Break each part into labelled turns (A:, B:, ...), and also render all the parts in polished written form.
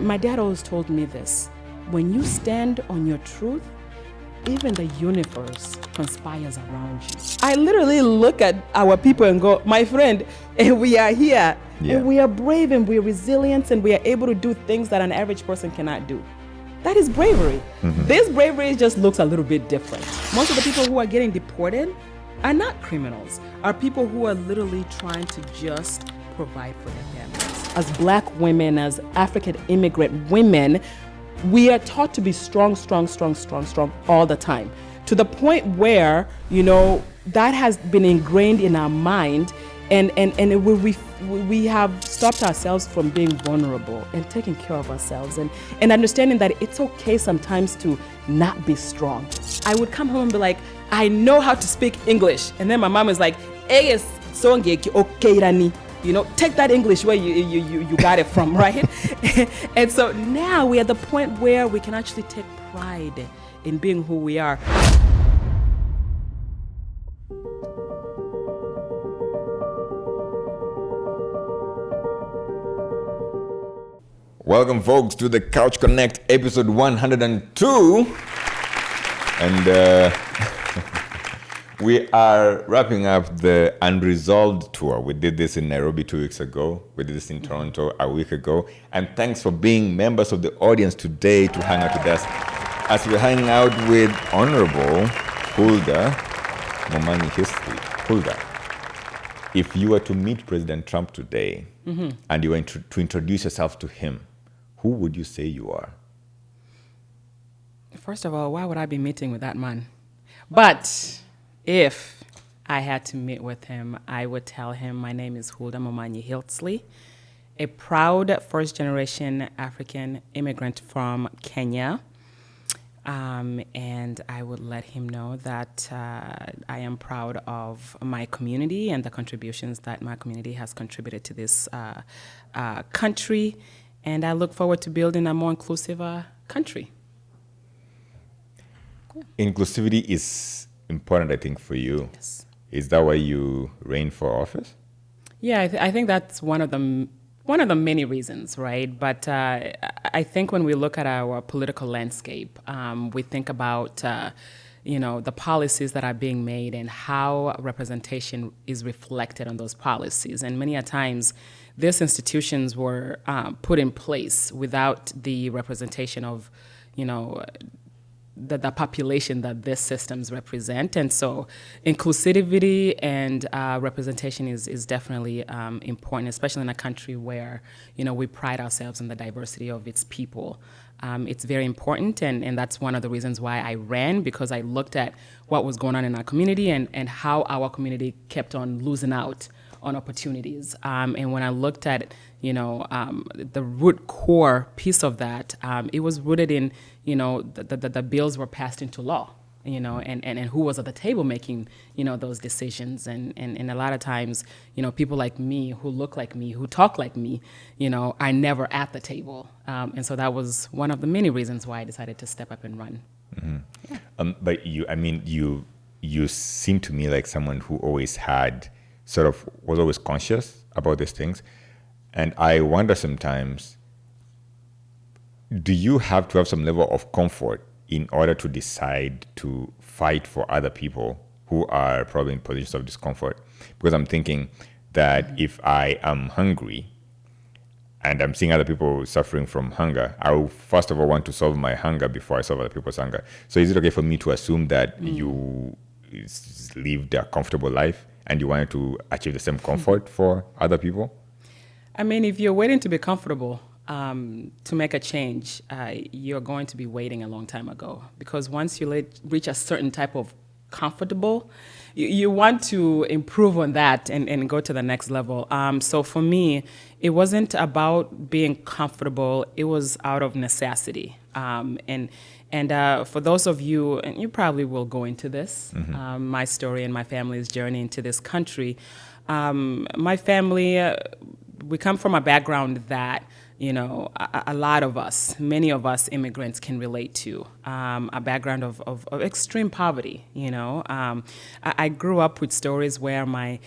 A: my dad always told me this: when you stand on your truth, even the universe conspires around you. I literally look at our people and go, my friend, we are here, and we are brave, and we are resilient, and we are able to do things that an average person cannot do. That is bravery. This bravery just looks a little bit different. Most of the people who are getting deported are not criminals, are people who are literally trying to just provide for their families. As Black women, as African immigrant women, we are taught to be strong all the time, to the point where, that has been ingrained in our mind, and we have stopped ourselves from being vulnerable and taking care of ourselves, and understanding that it's okay sometimes to not be strong. I would come home and be like, I know how to speak English, and then my mom is like, okay, Rani. Take that English where you got it from, right? And so now we're at the point where we can actually take pride in being who we are.
B: Welcome, folks, to the Couch Connect episode 102. And we are wrapping up the Unresolved tour. We did this in Nairobi 2 weeks ago. We did this in Toronto a week ago. And thanks for being members of the audience today to hang out with us as we hang out with Honorable Huldah Momanyi-Hiltsley. Huldah, if you were to meet President Trump today and you were to introduce yourself to him, who would you say you are?
A: First of all, why would I be meeting with that man? But if I had to meet with him, I would tell him my name is Huldah Momanyi-Hiltsley, a proud first-generation African immigrant from Kenya. And I would let him know that I am proud of my community and the contributions that my community has contributed to this country. And I look forward to building a more inclusive country.
B: Inclusivity is important, I think, for you.
A: Yes.
B: Is that why you ran for office?
A: Yeah, I think that's one of the many reasons, right? But I think when we look at our political landscape, we think about the policies that are being made and how representation is reflected on those policies. And many a times, these institutions were put in place without the representation of, the population that these systems represent. And so inclusivity and representation is definitely important, especially in a country where, we pride ourselves in the diversity of its people. It's very important, and that's one of the reasons why I ran, because I looked at what was going on in our community and how our community kept on losing out on opportunities. And when I looked at, the root core piece of that, it was rooted in, the bills were passed into law, and who was at the table making, those decisions. And a lot of times, people like me, who look like me, who talk like me, are never at the table. And so that was one of the many reasons why I decided to step up and run.
B: Mm-hmm. Yeah. But you seem to me like someone who always was always conscious about these things. And I wonder sometimes, do you have to have some level of comfort in order to decide to fight for other people who are probably in positions of discomfort? Because I'm thinking that if I am hungry and I'm seeing other people suffering from hunger, I will first of all want to solve my hunger before I solve other people's hunger. So is it okay for me to assume that you lived a comfortable life and you wanted to achieve the same comfort for other people?
A: I mean, if you're waiting to be comfortable to make a change, you're going to be waiting a long time ago. Because once you reach a certain type of comfortable, you want to improve on that and go to the next level. So for me, it wasn't about being comfortable. It was out of necessity. And for those of you, and you probably will go into this, my story and my family's journey into this country, my family, we come from a background that a lot of us, many of us immigrants can relate to, a background of extreme poverty. I grew up with stories where my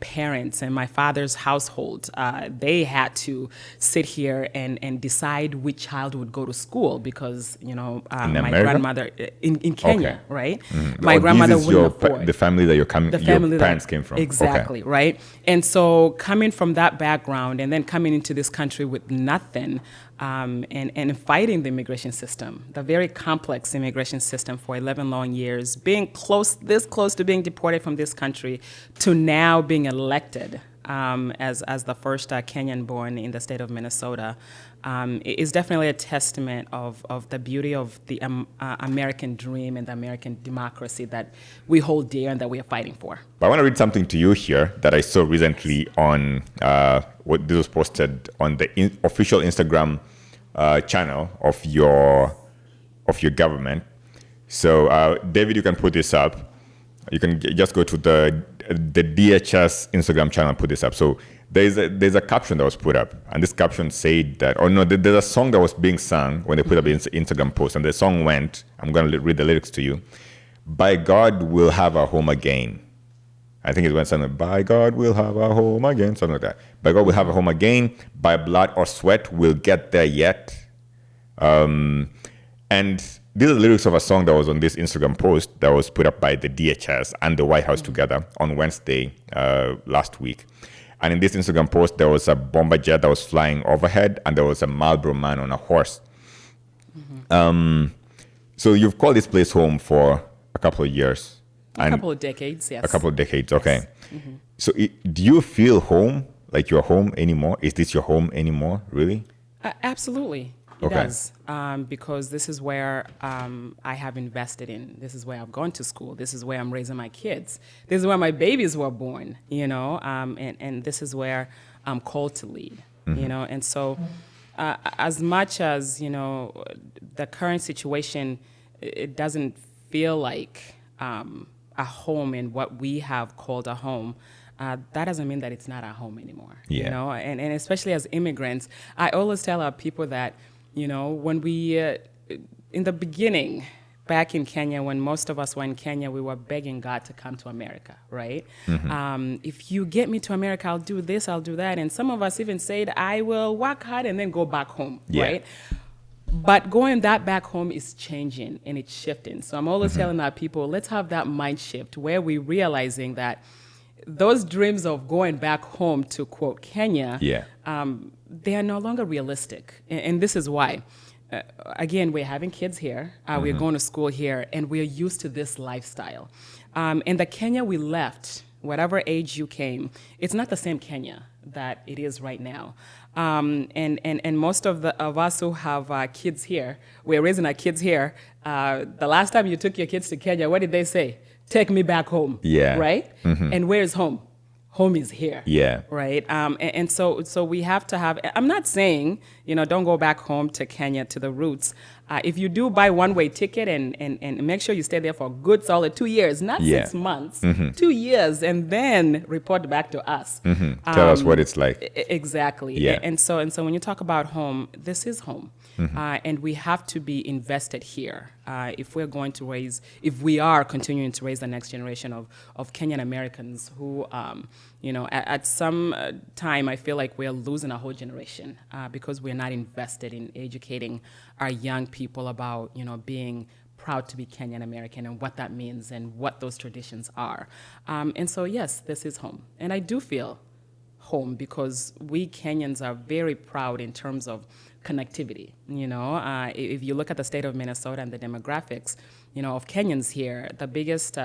A: parents and my father's household, they had to sit here and decide which child would go to school because, my
B: America?
A: grandmother, in Kenya,
B: Okay.
A: right?
B: Mhm.
A: My grandmother
B: this is
A: wouldn't afford.
B: the family that your
A: The
B: parents came from.
A: Exactly,
B: Okay.
A: right? And so coming from that background and then coming into this country with nothing, and fighting the immigration system, the very complex immigration system for 11 long years, being this close to being deported from this country to now being elected as the first Kenyan born in the state of Minnesota, is definitely a testament of the beauty of the American dream and the American democracy that we hold dear and that we are fighting for.
B: But I want to read something to you here that I saw recently on what this was posted on the official Instagram channel of your government. So David, you can put this up. You can just go to the DHS Instagram channel and put this up. So there's a caption that was put up, and this caption said that, there's a song that was being sung when they put up the Instagram post, and the song went, I'm going to read the lyrics to you. By God, we'll have a home again. I think it went something, by God, we'll have a home again, something like that. By God, we'll have a home again. By blood or sweat, we'll get there yet. And these are the lyrics of a song that was on this Instagram post that was put up by the DHS and the White House together on Wednesday last week. And in this Instagram post, there was a bomber jet that was flying overhead, and there was a Marlboro man on a horse. So you've called this place home for a couple of years.
A: A couple of decades, yes.
B: A couple of decades, okay.
A: Yes. Mm-hmm.
B: So do you feel home, like you're home anymore? Is this your home anymore, really?
A: Absolutely. It
B: Okay.
A: does, because this is where I have invested in. This is where I've gone to school. This is where I'm raising my kids. This is where my babies were born, and this is where I'm called to lead, And so as much as, the current situation, it doesn't feel like a home in what we have called a home, that doesn't mean that it's not our home anymore.
B: Yeah.
A: And especially as immigrants, I always tell our people that, when we, in the beginning, back in Kenya, when most of us were in Kenya, we were begging God to come to America, right? If you get me to America, I'll do this, I'll do that. And some of us even said, I will work hard and then go back home, right? But going that back home is changing and it's shifting. So I'm always telling our people, let's have that mind shift where we're realizing that those dreams of going back home to, quote, Kenya, they are no longer realistic. And this is why. Again, we're having kids here, we're going to school here, and we're used to this lifestyle. And the Kenya we left, whatever age you came, it's not the same Kenya that it is right now. And most of us who have kids here, we're raising our kids here. The last time you took your kids to Kenya, what did they say? Take me back home.
B: Yeah.
A: Right? And where is home? Home is here.
B: Yeah.
A: Right? And so we have to have, I'm not saying, don't go back home to Kenya, to the roots. If you do buy one-way ticket and make sure you stay there for a good solid 2 years, not 6 months, 2 years, and then report back to us.
B: Tell us what it's like.
A: Exactly.
B: Yeah.
A: And so when you talk about home, this is home. And we have to be invested here if we are continuing to raise the next generation of Kenyan Americans who, at some time I feel like we're losing a whole generation because we're not invested in educating our young people about, being proud to be Kenyan American and what that means and what those traditions are. And so, yes, this is home. And I do feel home because we Kenyans are very proud in terms of connectivity. If you look at the state of Minnesota and the demographics, of Kenyans here, the biggest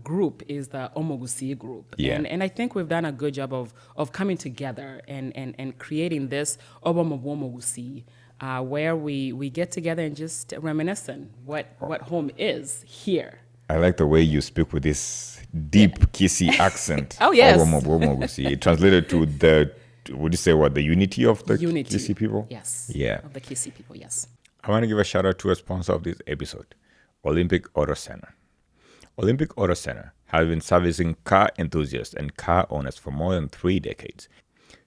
A: group is the Omogusi group.
B: Yeah.
A: And I think we've done a good job of coming together and creating this Omogusi, where we get together and just reminiscing what home is here.
B: I like the way you speak with this deep Kisii accent.
A: Oh, yes.
B: It translated to would you say what, the unity of the
A: Unity.
B: Kisii people?
A: Yes.
B: Yeah.
A: Of the Kisii people, yes.
B: I want to give a shout out to a sponsor of this episode, Olympic Auto Center. Olympic Auto Center has been servicing car enthusiasts and car owners for more than 3 decades.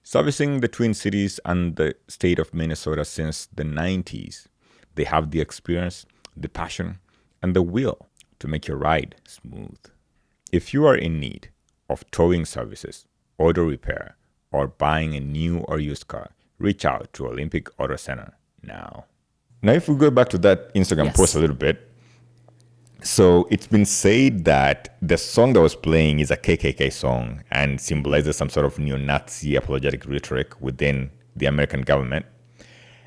B: servicing the Twin Cities and the state of Minnesota since the 90s. They have the experience, the passion, and the will to make your ride smooth. If you are in need of towing services, auto repair, or buying a new or used car, reach out to Olympic Auto Center now. Now, if we go back to that Instagram post a little bit, so it's been said that the song that was playing is a KKK song and symbolizes some sort of neo-Nazi apologetic rhetoric within the American government.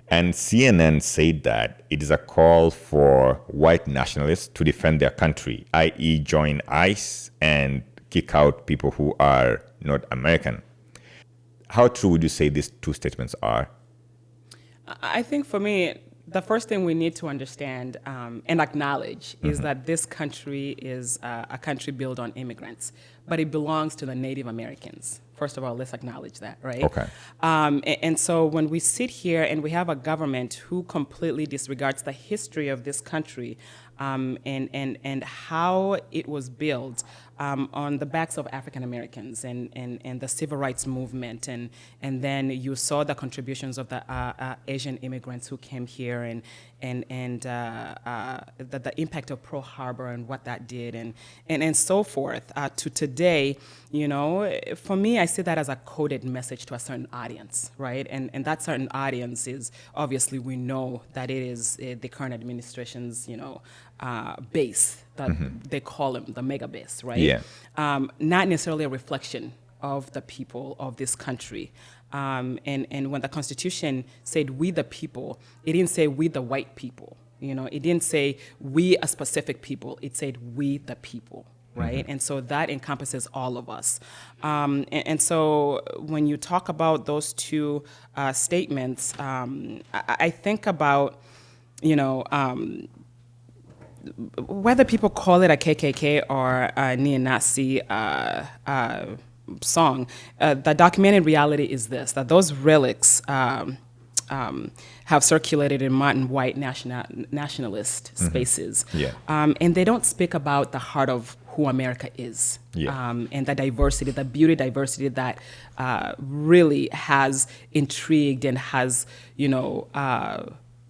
B: And CNN said that it is a call for white nationalists to defend their country, i.e. join ICE and kick out people who are not American. How true would you say these two statements are?
A: I think for me, the first thing we need to understand and acknowledge is that this country is a country built on immigrants, but it belongs to the Native Americans. First of all, let's acknowledge that, right?
B: Okay.
A: And so when we sit here and we have a government who completely disregards the history of this country and how it was built on the backs of African Americans and the civil rights movement, and then you saw the contributions of the Asian immigrants who came here and the impact of Pearl Harbor and what that did and so forth to today. You know, for me, I see that as a coded message to a certain audience, right? And that certain audience is obviously, we know that it is the current administration's, base that they call them the mega base, right?
B: Yeah.
A: Not necessarily a reflection of the people of this country. And when the Constitution said "we the people," it didn't say "we the white people." It didn't say "we a specific people." It said "we the people." Right, and so that encompasses all of us, and so when you talk about those two statements, I think about, whether people call it a KKK or a neo-Nazi song. The documented reality is this: that those relics have circulated in modern white nationalist spaces, and they don't speak about the heart of who America is, and the diversity, the beauty diversity that really has intrigued and has,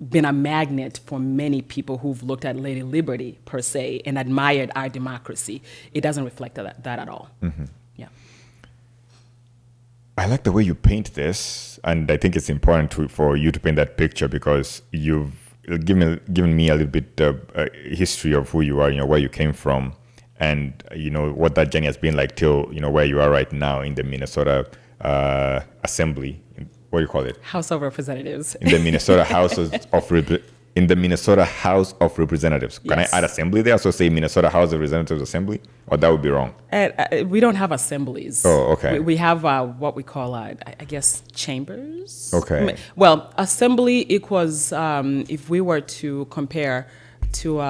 A: been a magnet for many people who've looked at Lady Liberty per se and admired our democracy. It doesn't reflect that at all. Yeah.
B: I like the way you paint this, and I think it's important for you to paint that picture because you've given me a little bit of history of who you are, where you came from, and what that journey has been like till where you are right now in the Minnesota Assembly. What do you call it?
A: House of Representatives.
B: In the Minnesota House of Representatives. Can I add assembly there? So say Minnesota House of Representatives Assembly, or that would be wrong?
A: We don't have assemblies.
B: Oh, okay.
A: We have what we call, I guess, chambers.
B: Okay.
A: Well, assembly equals, if we were to compare to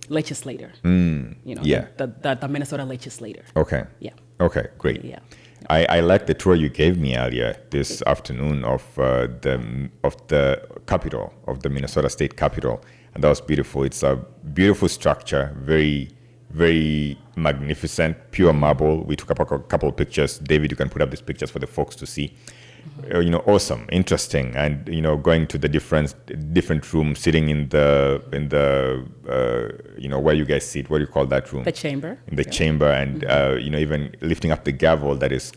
A: legislator. The Minnesota legislator.
B: Okay.
A: Yeah.
B: Okay, great.
A: Yeah.
B: I like the tour you gave me earlier this afternoon of the Capitol, of the Minnesota State Capitol, and that was beautiful. It's a beautiful structure, very, very magnificent, pure marble. We took up a couple of pictures. David, you can put up these pictures for the folks to see. Awesome, interesting, and going to the different rooms, sitting in the where you guys sit. What do you call that room?
A: The chamber.
B: In the chamber, and even lifting up the gavel that is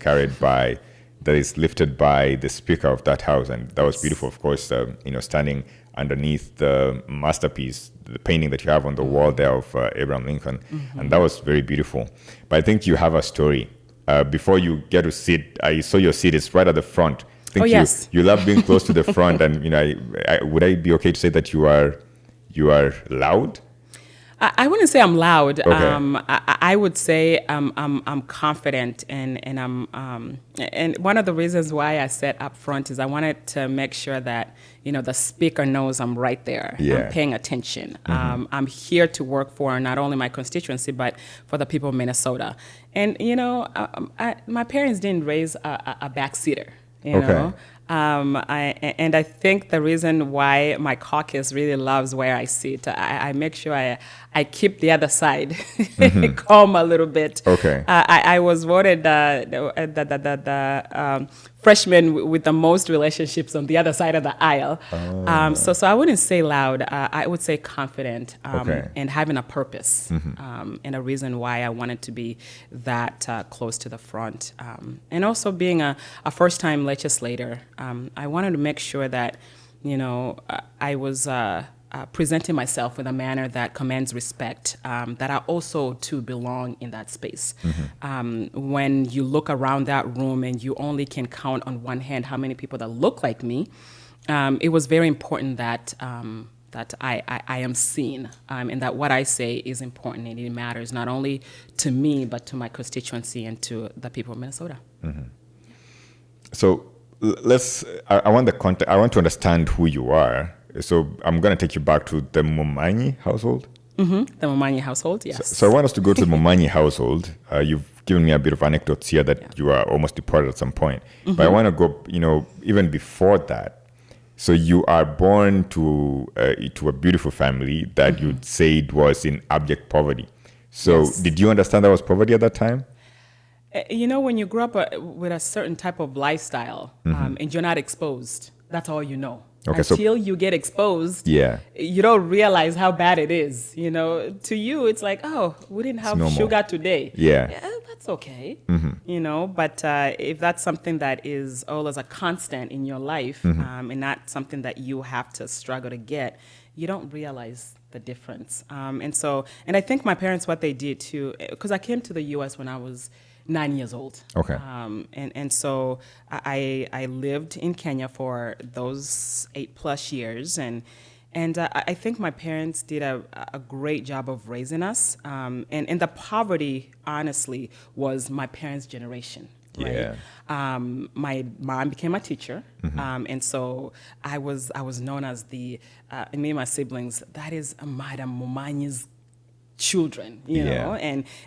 B: lifted by the Speaker of that house, and that was beautiful. Of course, standing underneath the masterpiece, the painting that you have on the wall there of Abraham Lincoln, and that was very beautiful. But I think you have a story. Before you get to sit, I saw your seat is right at the front. I think
A: yes.
B: You love being close to the front, and would I be okay to say that you are loud?
A: I wouldn't say I'm loud.
B: Okay.
A: I would say I'm confident, and I'm and one of the reasons why I sat up front is I wanted to make sure that the speaker knows I'm right there.
B: Yeah.
A: I'm paying attention. I'm here to work for not only my constituency but for the people of Minnesota. And my parents didn't raise a backseater. You know, I think the reason why my caucus really loves where I sit, I make sure I keep the other side calm a little bit.
B: Okay.
A: I was voted the freshman with the most relationships on the other side of the aisle. So I wouldn't say loud. I would say confident and having a purpose and a reason why I wanted to be that close to the front. And also being a first-time legislator, I wanted to make sure that, I was presenting myself in a manner that commands respect, that I also too belong in that space. When you look around that room and you only can count on one hand how many people that look like me, it was very important that that I am seen, and that what I say is important and it matters not only to me but to my constituency and to the people of Minnesota.
B: So I want the context. I want to understand who you are. So I'm going to take you back to the Momanyi household.
A: The Momanyi household, yes.
B: So I want us to go to the Momanyi household. You've given me a bit of anecdotes here that you are almost deported at some point. But I want to go, even before that. So you are born to a beautiful family that you said was in abject poverty. So did you understand there was poverty at that time?
A: When you grow up with a certain type of lifestyle and you're not exposed, that's all you know.
B: Okay,
A: Until you get exposed, you don't realize how bad it is. To you, it's like, oh, we didn't have sugar today.
B: Yeah,
A: that's okay. But if that's something that is always a constant in your life and not something that you have to struggle to get, you don't realize the difference. And I think my parents, what they did too, because I came to the U.S. when I was 9 years old.
B: Okay.
A: And so I lived in Kenya for those 8+ years, and I think my parents did a great job of raising us. And the poverty, honestly, was my parents' generation. Right?
B: Yeah.
A: My mom became a teacher, and so I was known as me and my siblings. That is Madam Momanyi's children, you know,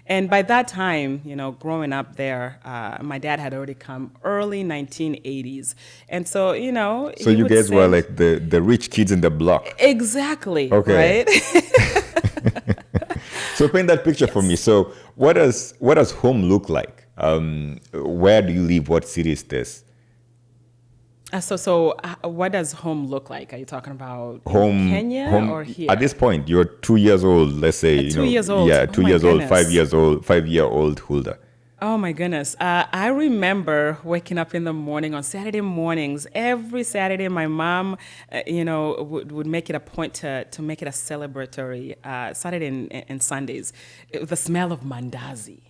A: and by that time, growing up there, my dad had already come early 1980s, and so
B: So you guys were like the rich kids in the block.
A: Exactly.
B: Okay.
A: Right.
B: So paint that picture for me. So what does home look like? Where do you live? What city is this?
A: So what does home look like? Are you talking about
B: home,
A: Kenya
B: home,
A: or here?
B: At this point, you're 2 years old, let's say.
A: 2 years old.
B: Yeah,
A: Oh
B: 2
A: my
B: years old,
A: goodness.
B: 5 years old, 5-year-old Huldah.
A: Oh my goodness. I remember waking up in the morning on Saturday mornings. Every Saturday, my mom, would make it a point to make it a celebratory Saturday and Sundays. The smell of mandazi,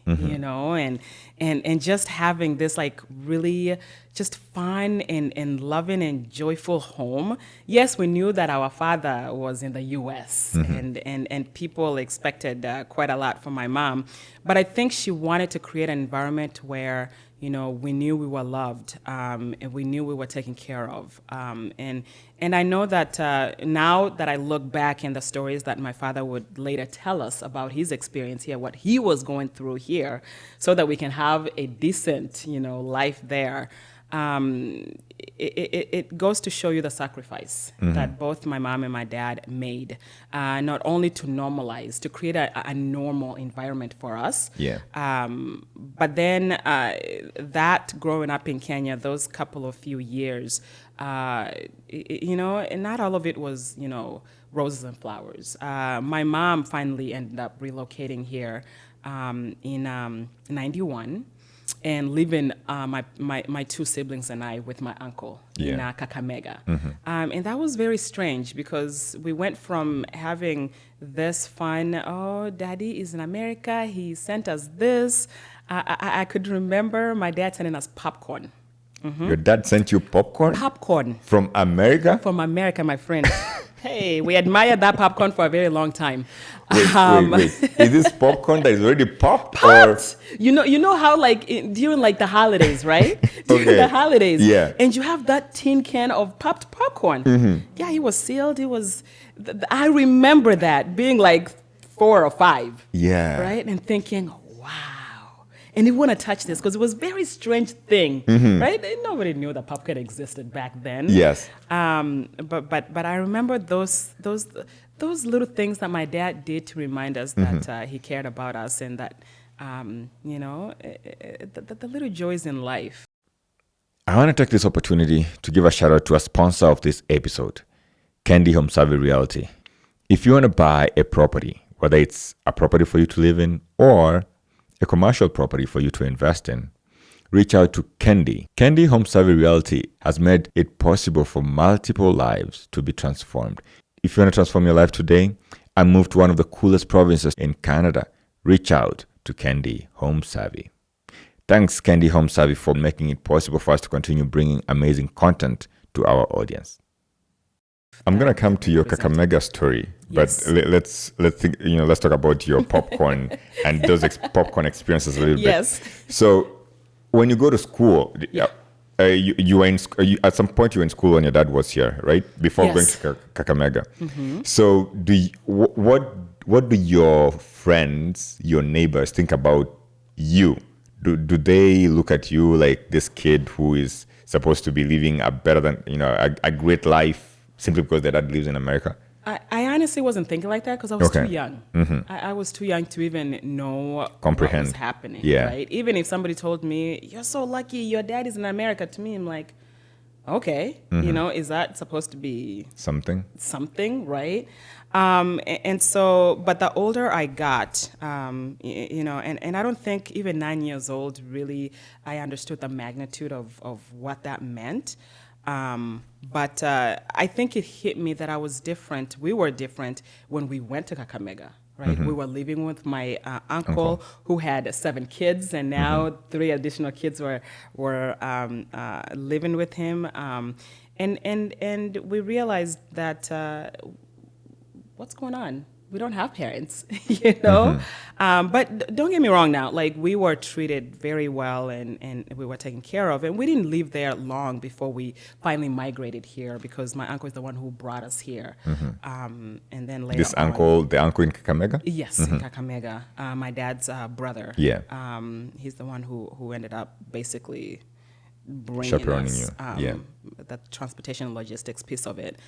A: and just having this like really just fun and loving and joyful home. Yes, we knew that our father was in the U.S. and people expected quite a lot from my mom, but I think she wanted to create an environment where we knew we were loved, and we knew we were taken care of. And I know that now that I look back in the stories that my father would later tell us about his experience here, what he was going through here, so that we can have a decent, life there. It goes to show you the sacrifice that both my mom and my dad made, not only to normalize, to create a normal environment for us.
B: Yeah.
A: But then that growing up in Kenya, those couple of few years, and not all of it was, roses and flowers. My mom finally ended up relocating here in 91. And living my two siblings and I with my uncle in Kakamega. And that was very strange because we went from having this fun, daddy is in America, he sent us this. I could remember my dad sending us popcorn.
B: Your dad sent you popcorn?
A: Popcorn.
B: From America?
A: From America, my friend. Hey, we admired that popcorn for a very long time.
B: Wait. Is this popcorn that is already popped?
A: Popped. You know how during the holidays, right? During the holidays.
B: Yeah.
A: And you have that tin can of popped popcorn. Yeah, it was sealed. It was. I remember that being like 4 or 5.
B: Yeah.
A: Right, and thinking, wow. and you want to touch this because it was a very strange thing, right? And nobody knew that popcorn existed back then.
B: Yes.
A: But I remember those little things that my dad did to remind us that he cared about us, and that the little joys in life.
B: I want to take this opportunity to give a shout out to a sponsor of this episode, Candy Home Survey Realty. If you want to buy a property, whether it's a property for you to live in or a commercial property for you to invest in, reach out to Candy. Candy Home Survey Realty has made it possible for multiple lives to be transformed. If you want to transform your life today and move to one of the coolest provinces in Canada, reach out to Candy Home Survey. Thanks, Candy Home Survey, for making it possible for us to continue bringing amazing content to our audience. I'm gonna come to your Kakamega story, but let's think, let's talk about your popcorn and those popcorn experiences a little bit.
A: Yes.
B: So, when you go to school, you were at some point you were in school when your dad was here, right? Before going to Kakamega. So, what do your friends, your neighbors think about you? Do they look at you like this kid who is supposed to be living a better than, a great life simply because their dad lives in America?
A: I honestly wasn't thinking like that because I was too young. I was too young to even know
B: comprehend
A: what was happening.
B: Yeah.
A: Right? Even if somebody told me, "You're so lucky, your dad is in America," to me, I'm like, okay, is that supposed to be
B: something,
A: right? And so, but the older I got, and I don't think even 9 years old really I understood the magnitude of what that meant. But I think it hit me that I was different. We were different when we went to Kakamega, right? We were living with my uncle who had 7 kids, and now 3 additional kids were living with him. And we realized that what's going on? We don't have parents, But don't get me wrong now, like we were treated very well and we were taken care of. And we didn't live there long before we finally migrated here because my uncle is the one who brought us here. And then later
B: the uncle in Kakamega?
A: Yes, in Kakamega. My dad's brother.
B: Yeah.
A: He's the one who ended up basically bringing
B: chaperoning
A: us,
B: you.
A: the transportation and logistics piece of it.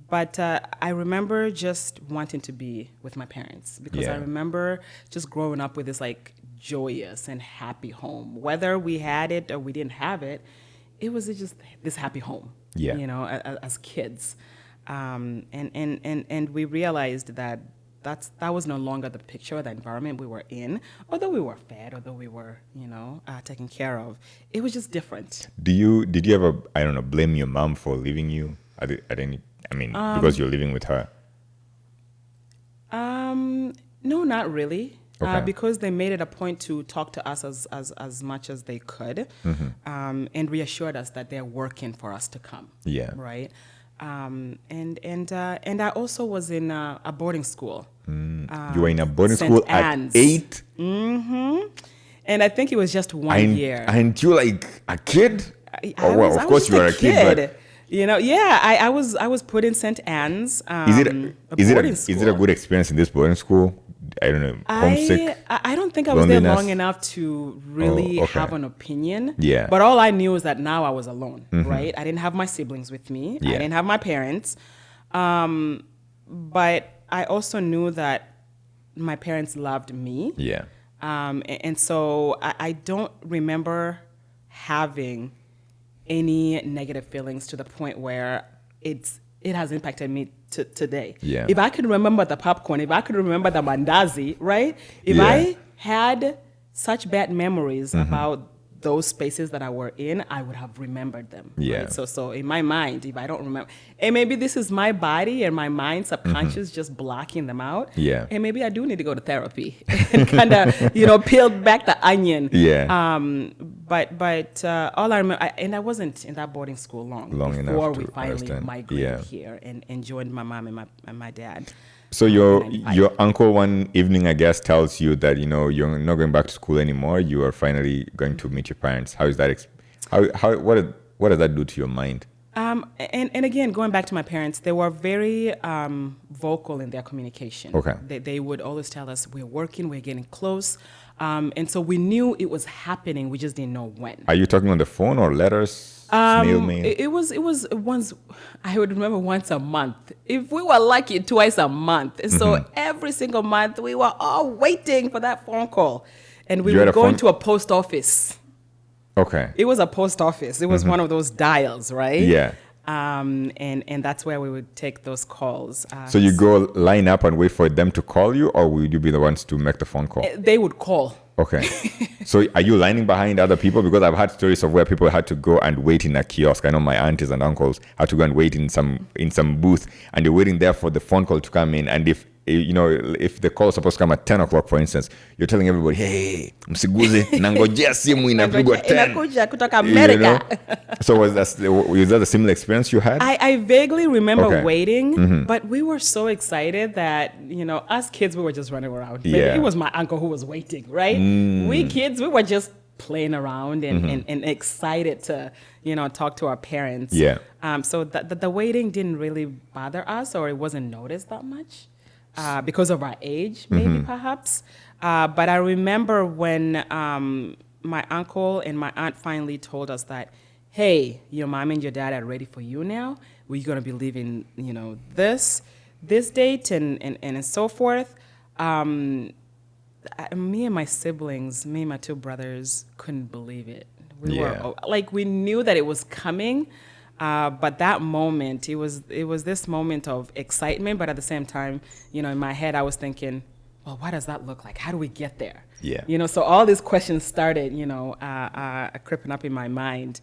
A: But I remember just wanting to be with my parents because I remember just growing up with this like joyous and happy home. Whether we had it or we didn't have it, it was just this happy home, as kids. And we realized that that was no longer the picture of the environment we were in. Although we were fed, although we were, taken care of, it was just different.
B: Did you ever, I don't know, blame your mom for leaving you at any? I mean, because you're living with her.
A: No, not really.
B: Okay.
A: Because they made it a point to talk to us as much as they could, and reassured us that they're working for us to come.
B: Yeah.
A: Right. And I also was in a boarding school.
B: You were in a boarding
A: St.
B: school
A: Anne's.
B: at 8?
A: And I think it was just one year.
B: And you like a kid?
A: Of
B: course you were a kid, but
A: I was put in St. Anne's.
B: Is it a good experience in this boarding school? I don't know. Homesick.
A: I don't think I was there long enough to really have an opinion.
B: Yeah.
A: But all I knew is that now I was alone, right? I didn't have my siblings with me.
B: Yeah.
A: I didn't have my parents. But I also knew that my parents loved me.
B: Yeah.
A: And so I don't remember having any negative feelings to the point where it has impacted me today.
B: Yeah.
A: If I could remember the popcorn, if I could remember the mandazi, right? If I had such bad memories about those spaces that I were in, I would have remembered them.
B: Yeah.
A: Right? So in my mind, if I don't remember, and maybe this is my body and my mind subconscious just blocking them out.
B: Yeah.
A: And maybe I do need to go to therapy and kind of, peel back the onion.
B: Yeah.
A: But all I remember, and I wasn't in that boarding school long before we finally migrated here and joined my mom and my dad.
B: So your uncle one evening, I guess, tells you that you're not going back to school anymore. You are finally going to meet your parents. How is that? What does that do to your mind?
A: And again, going back to my parents, they were very vocal in their communication.
B: Okay.
A: They would always tell us, we're working, we're getting close. And so we knew it was happening, we just didn't know when.
B: Are you talking on the phone or letters, snail mail?
A: It was once, I would remember once a month. If we were lucky, twice a month. And so every single month, we were all waiting for that phone call. And we would go into a post office.
B: Okay.
A: It was a post office. It was one of those dials, right?
B: Yeah.
A: And that's where we would take those calls.
B: So you go line up and wait for them to call you, or would you be the ones to make the phone call?
A: They would call.
B: Okay. So are you lining behind other people? Because I've had stories of where people had to go and wait in a kiosk. I know my aunties and uncles had to go and wait in some booth, and they're waiting there for the phone call to come in. And if the call is supposed to come at 10 o'clock, for instance, you're telling everybody, hey, msiguze, nangojea simu inapigwa 10.
A: Inakuja kutoka America.
B: So was that a similar experience you had?
A: I vaguely remember waiting, but we were so excited that, us kids, we were just running around. Maybe it was my uncle who was waiting, right? We kids, we were just playing around and excited to, talk to our parents.
B: Yeah.
A: So the waiting didn't really bother us, or it wasn't noticed that much. Because of our age, maybe perhaps. But I remember when my uncle and my aunt finally told us that, hey, your mom and your dad are ready for you now. We're going to be leaving, this date and so forth. Me and my siblings, me and my two brothers couldn't believe it. We knew that it was coming. But that moment, it was this moment of excitement, but at the same time, in my head, I was thinking, well, what does that look like? How do we get there?
B: Yeah.
A: So all these questions started, creeping up in my mind.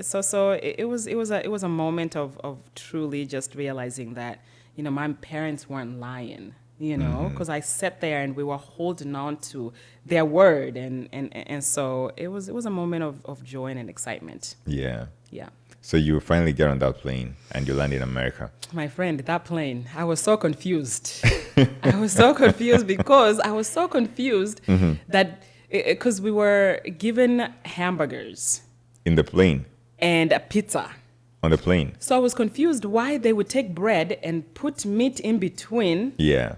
A: So it was a moment of truly just realizing that, my parents weren't lying, because I sat there and we were holding on to their word, and so it was a moment of joy and excitement.
B: Yeah.
A: Yeah.
B: So you finally get on that plane and you land in America.
A: My friend, that plane, I was so confused. I was so confused that because we were given hamburgers.
B: In the plane?
A: And a pizza.
B: On the plane?
A: So I was confused why they would take bread and put meat in between.
B: Yeah.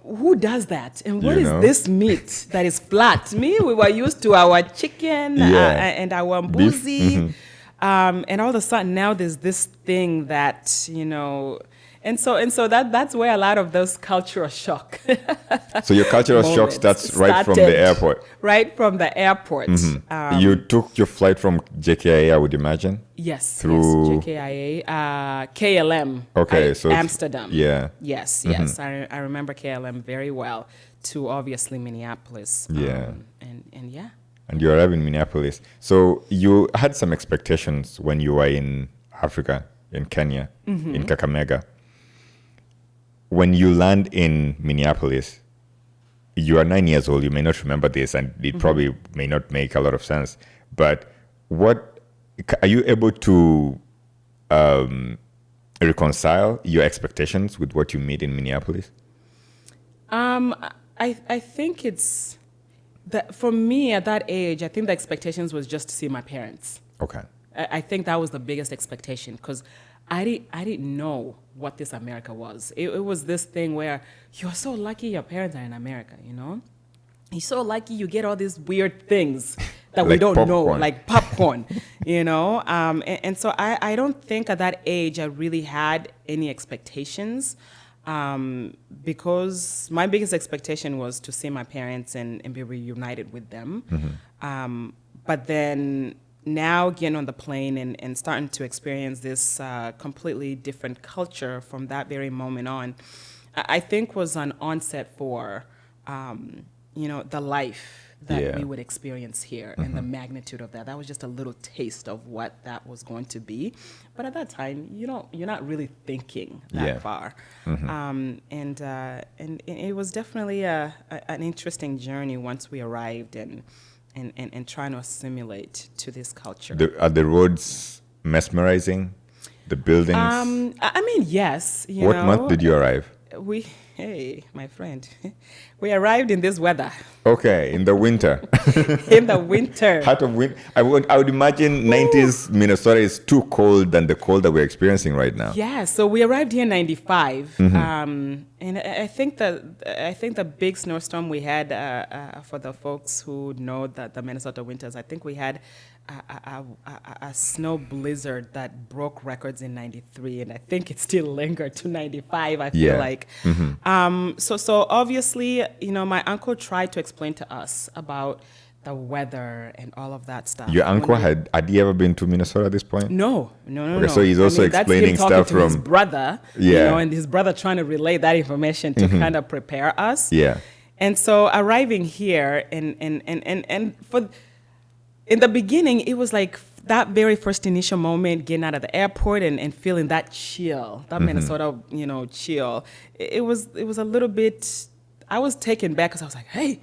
A: Who does that? And what is this meat that is flat? We were used to our chicken and our mbuzi. And all of a sudden now there's this thing that, and so that's where a lot of those cultural shock.
B: So your cultural shock starts right from the airport.
A: Right from the airport.
B: You took your flight from JKIA, I would imagine?
A: Yes.
B: Through
A: JKIA, KLM.
B: Okay, so
A: Amsterdam.
B: Yeah.
A: Yes. I remember KLM very well, to obviously Minneapolis.
B: Yeah.
A: And yeah.
B: And you arrived in Minneapolis. So you had some expectations when you were in Africa, in Kenya, in Kakamega. When you land in Minneapolis, you are 9 years old. You may not remember this, and it probably may not make a lot of sense. But are you able to reconcile your expectations with what you meet in Minneapolis?
A: I think it's that for me at that age, I think the expectations was just to see my parents.
B: Okay.
A: I think that was the biggest expectation, because I didn't know what this America was. It was this thing where you're so lucky your parents are in America, You're so lucky you get all these weird things that we don't know, like popcorn, And so I don't think at that age I really had any expectations. Because my biggest expectation was to see my parents and be reunited with them. But then now getting on the plane and starting to experience this completely different culture from that very moment on, I think was an onset for, the life that we would experience here and the magnitude of that. That was just a little taste of what that was going to be. But at that time, you're not really thinking that far. And it was definitely an interesting journey once we arrived and trying to assimilate to this culture.
B: Are the roads mesmerizing? The buildings?
A: Yes.
B: What month did you arrive?
A: Hey, my friend, we arrived in this weather.
B: Okay, in the winter.
A: In the winter.
B: Heart of winter. I would imagine 90s Minnesota is too cold than the cold that we're experiencing right now.
A: Yeah, so we arrived here in '95, and I think the big snowstorm we had for the folks who know the Minnesota winters, I think we had a snow blizzard that broke records in '93, and I think it still lingered to '95. I feel like. So obviously, my uncle tried to explain to us about the weather and all of that stuff.
B: Your uncle had he ever been to Minnesota at this point?
A: No.
B: Okay, so he's also explaining
A: that's him talking
B: stuff
A: to
B: from
A: his brother, and his brother trying to relay that information to kind of prepare us.
B: Yeah.
A: And so arriving here and in the beginning, it was like that very first initial moment, getting out of the airport and feeling that chill, that Minnesota, chill. It was a little bit. I was taken back because I was like, hey,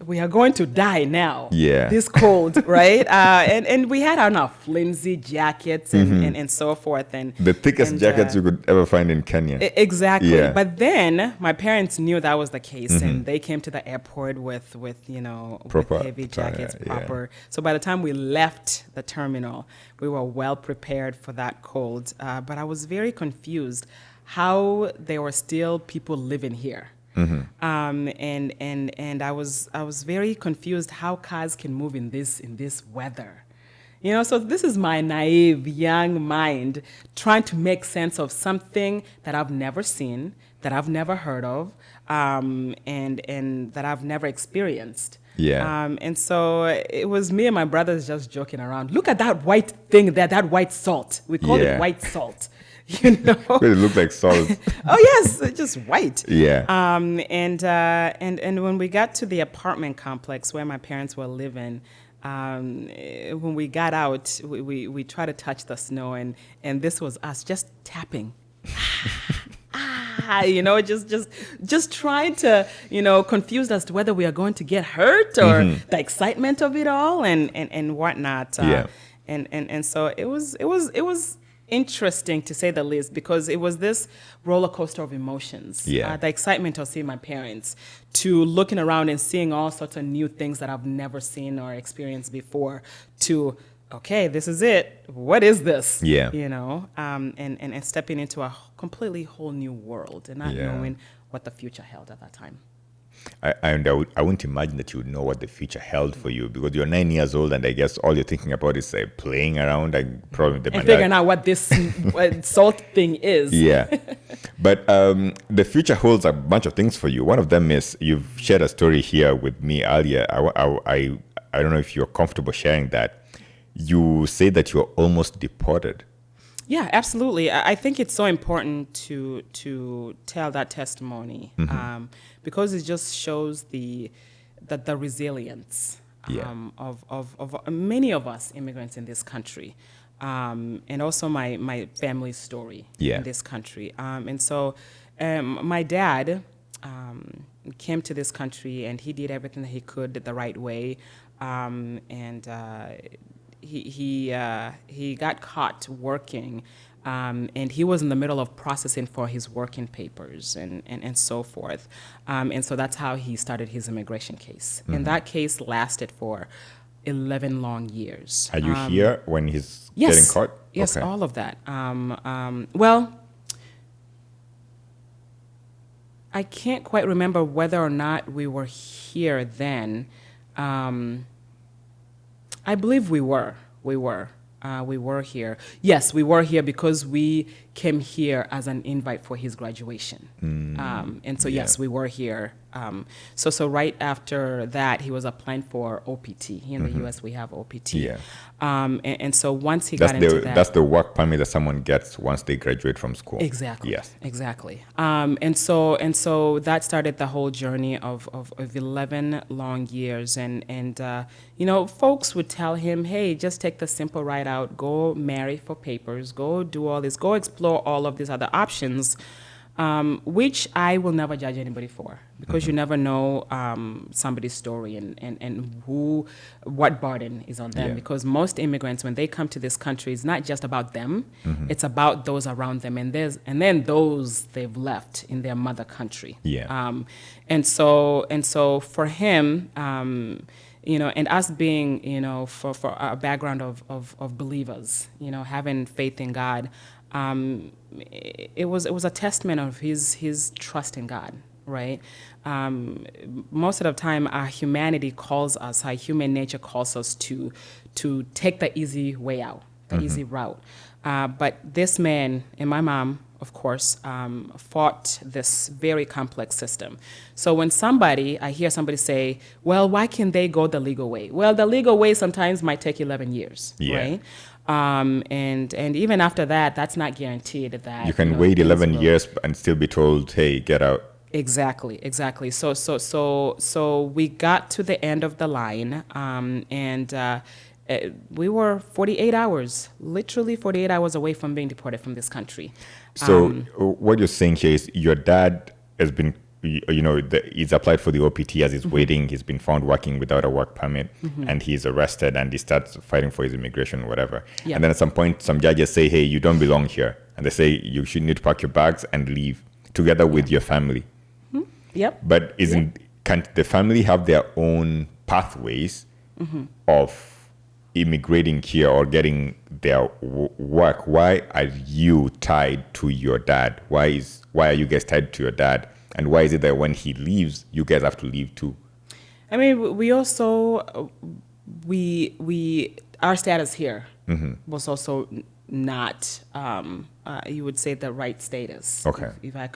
A: we are going to die now.
B: Yeah.
A: This cold, right? And we had on our flimsy jackets and so forth. And
B: the thickest jackets you could ever find in Kenya.
A: Exactly.
B: Yeah.
A: But then my parents knew that was the case, and they came to the airport with
B: Proper
A: with heavy jackets,
B: attire,
A: proper. So by the time we left the terminal, we were well prepared for that cold. But I was very confused how there were still people living here. And I was very confused how cars can move in this weather. So this is my naive young mind trying to make sense of something that I've never seen, that I've never heard of, and that I've never experienced.
B: Yeah.
A: And so it was me and my brothers just joking around. Look at that white thing there, that white salt. We call it white salt.
B: It looked like salt.
A: Oh yes, just white.
B: Yeah.
A: And when we got to the apartment complex where my parents were living, when we got out, we tried to touch the snow, and this was us just tapping. Just trying to, confused as to whether we are going to get hurt or the excitement of it all and whatnot. And so it was interesting to say the least, because it was this roller coaster of emotions. The excitement of seeing my parents, to looking around and seeing all sorts of new things that I've never seen or experienced before, to okay, this is it. What is this? And stepping into a completely whole new world and not knowing what the future held at that time.
B: I wouldn't imagine that you would know what the future held for you, because you're 9 years old, and I guess all you're thinking about is playing around and probably
A: and figuring out what this salt thing is.
B: Yeah, but the future holds a bunch of things for you. One of them is you've shared a story here with me earlier. I don't know if you're comfortable sharing that. You say that you're almost deported.
A: Yeah, absolutely. I think it's so important to tell that testimony because it just shows the resilience of many of us immigrants in this country, and also my family's story in this country. And so my dad came to this country, and he did everything that he could the right way, he got caught working, and he was in the middle of processing for his working papers and so forth. And so that's how he started his immigration case. And that case lasted for 11 long years.
B: Are you here when he's getting caught?
A: Yes, all of that. Well, I can't quite remember whether or not we were here then. I believe we were. We were here. Yes, we were here because we came here as an invite for his graduation. And so, yes, we were here. So right after that, he was applying for OPT. Here in the U.S., we have OPT. And so once he got into that...
B: That's the work permit that someone gets once they graduate from school.
A: Exactly.
B: Yes.
A: Exactly. And so that started the whole journey of 11 long years. And folks would tell him, hey, just take the simple ride out, go marry for papers, go do all this, go explore all of these other options. which I will never judge anybody for, because you never know somebody's story and what burden is on them.
B: Yeah.
A: Because most immigrants, when they come to this country, it's not just about them; it's about those around them, and then those they've left in their mother country.
B: Yeah.
A: And so for him. And us being, for our background of believers, having faith in God, it was a testament of his trust in God, right? Most of the time, our humanity calls us, our human nature calls us to take the easy way out, the easy route. But this man and my mom, of course, fought this very complex system. So when I hear somebody say, well, why can't they go the legal way? Well, the legal way sometimes might take 11 years, right? And even after that, that's not guaranteed that
B: you can wait 11 years and still be told, hey, get out.
A: Exactly. So we got to the end of the line, and we were 48 hours, literally 48 hours away from being deported from this country.
B: So what you're saying here is your dad has been, he's applied for the OPT as he's waiting. He's been found working without a work permit, and he's arrested, and he starts fighting for his immigration or whatever.
A: Yep.
B: And then at some point, some judges say, hey, you don't belong here. And they say you should need to pack your bags and leave together with your family.
A: Yep.
B: But can't the family have their own pathways of immigrating here or getting their work? Why are you tied to your dad? Why are you guys tied to your dad? And why is it that when he leaves, you guys have to leave too?
A: I mean, we also our status here was also not you would say the right status.
B: Okay.
A: If I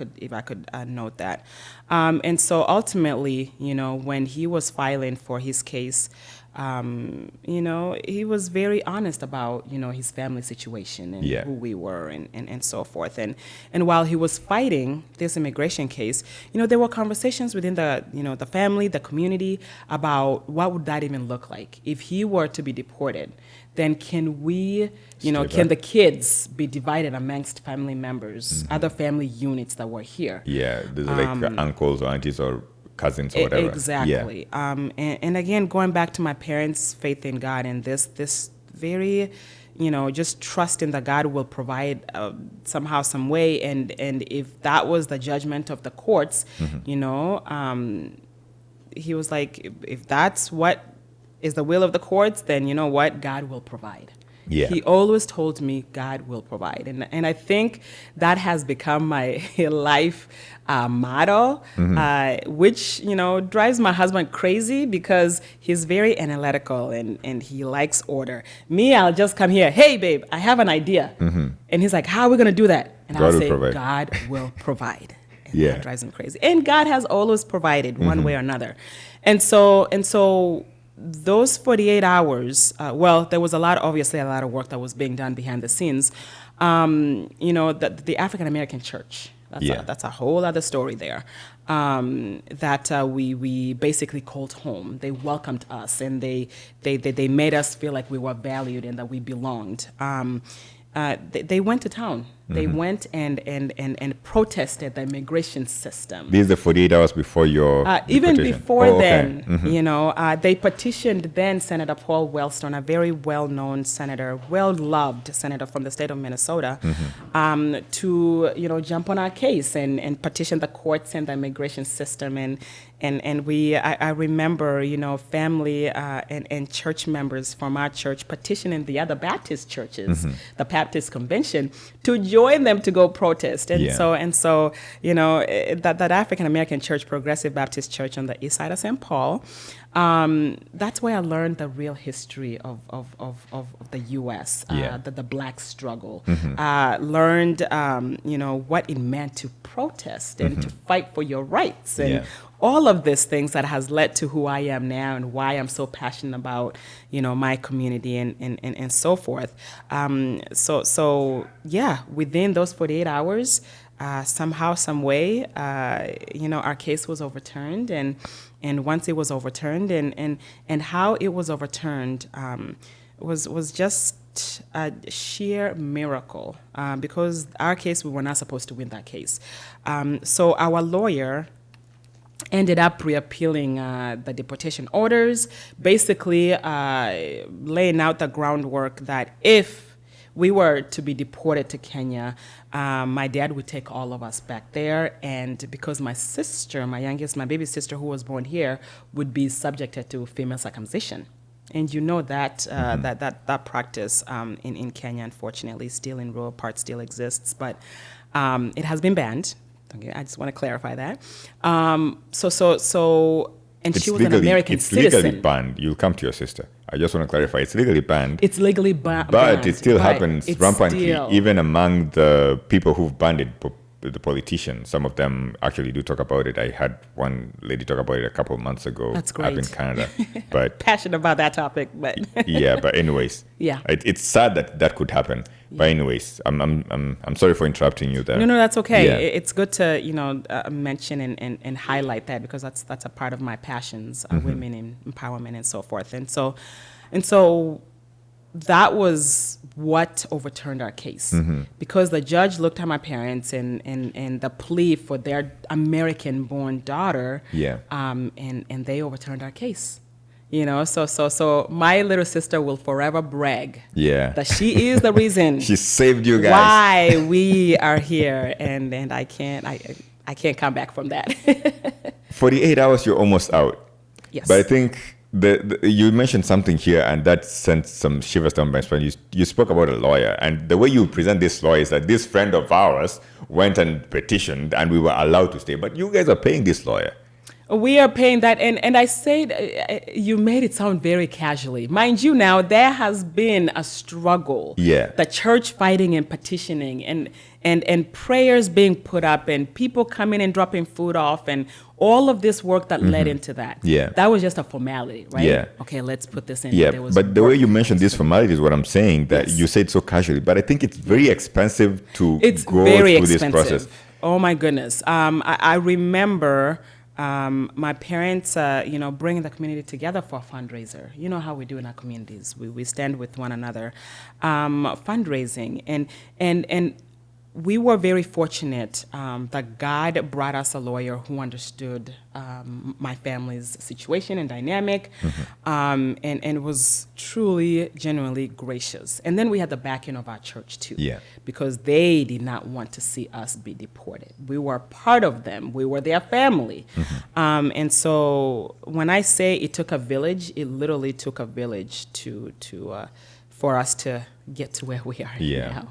A: could note that, and so ultimately, when he was filing for his case, he was very honest about, his family situation and who we were and so forth. And while he was fighting this immigration case, there were conversations within the family, the community about what would that even look like if he were to be deported. Then can we, can the kids be divided amongst family members, other family units that were here?
B: Yeah, there's like uncles or aunties or cousins or whatever.
A: Exactly.
B: Yeah.
A: And again, going back to my parents' faith in God and this very, just trusting that God will provide somehow, some way. And if that was the judgment of the courts, he was like, if that's what is the will of the courts, then you know what? God will provide.
B: Yeah.
A: He always told me God will provide. And I think that has become my life motto, which, drives my husband crazy because he's very analytical and he likes order. Me, I'll just come here. Hey, babe, I have an idea. And he's like, how are we going to do that? And I'll say, God will provide. And that drives him crazy. And God has always provided one way or another. And so those 48 hours, there was obviously a lot of work that was being done behind the scenes. The African American church, that's a whole other story there, that we basically called home. They welcomed us and they made us feel like we were valued and that we belonged. They went to town. They went and protested the immigration system.
B: This is the 48 hours before your
A: even
B: deportation.
A: before then, they petitioned then Senator Paul Wellstone, a very well-known senator, well-loved senator from the state of Minnesota, to jump on our case and petition the courts and the immigration system. And I remember, family and church members from our church petitioning the other Baptist churches, the Baptist Convention, to join them to go protest. And so that African American church, Progressive Baptist Church on the east side of St. Paul, that's where I learned the real history of the U.S., the black struggle. Learned, what it meant to protest and to fight for your rights and all of these things that has led to who I am now and why I'm so passionate about, my community and so forth. Within those 48 hours, somehow, some way, our case was overturned. And once it was overturned and how it was overturned was just just a sheer miracle because our case, we were not supposed to win that case. So our lawyer ended up reappealing the deportation orders, basically laying out the groundwork that if we were to be deported to Kenya, my dad would take all of us back there, and because my sister, my baby sister who was born here, would be subjected to female circumcision. And you know that that practice in Kenya, unfortunately, still in rural parts still exists, but it has been banned. Okay, I just want to clarify that. And she was an American citizen.
B: It's legally banned. You'll come to your sister. I just want to clarify. It's legally banned.
A: It's legally banned.
B: But it still happens rampantly, even among the people who've banned it, the politicians. Some of them actually do talk about it. I had one lady talk about it a couple of months ago.
A: That's great.
B: Up in Canada. But
A: passionate about that topic, but
B: yeah, but anyways.
A: Yeah.
B: It's sad that could happen. Yeah. But anyways, I'm sorry for interrupting you there.
A: No, that's okay.
B: Yeah.
A: It's good to mention and highlight that because that's a part of my passions, women in empowerment and so forth. And so that was what overturned our case because the judge looked at my parents and the plea for their American-born daughter, and they overturned our case. So my little sister will forever brag that she is the reason
B: she saved you guys
A: why we are here, and I can't come back from that.
B: 48 hours, you're almost out.
A: Yes,
B: but I think you mentioned something here, and that sent some shivers down my spine. You spoke about a lawyer, and the way you present this lawyer is that this friend of ours went and petitioned, and we were allowed to stay. But you guys are paying this lawyer.
A: We are paying that, and I said you made it sound very casually. Mind you, now there has been a struggle.
B: Yeah,
A: the church fighting and petitioning, and prayers being put up, and people coming and dropping food off, and all of this work that led into that.
B: Yeah,
A: that was just a formality, right?
B: Yeah.
A: Okay, let's put this in.
B: Yeah, but the way you mentioned this formality is what I'm saying. That you said so casually, but I think it's very expensive to go through this process.
A: Oh my goodness, I remember. My parents, bringing the community together for a fundraiser. You know how we do in our communities. We stand with one another. Fundraising. And we were very fortunate that God brought us a lawyer who understood my family's situation and dynamic, and was truly, genuinely gracious. And then we had the backing of our church, too, because they did not want to see us be deported. We were part of them. We were their family. And so when I say it took a village, it literally took a village for us to get to where we are now.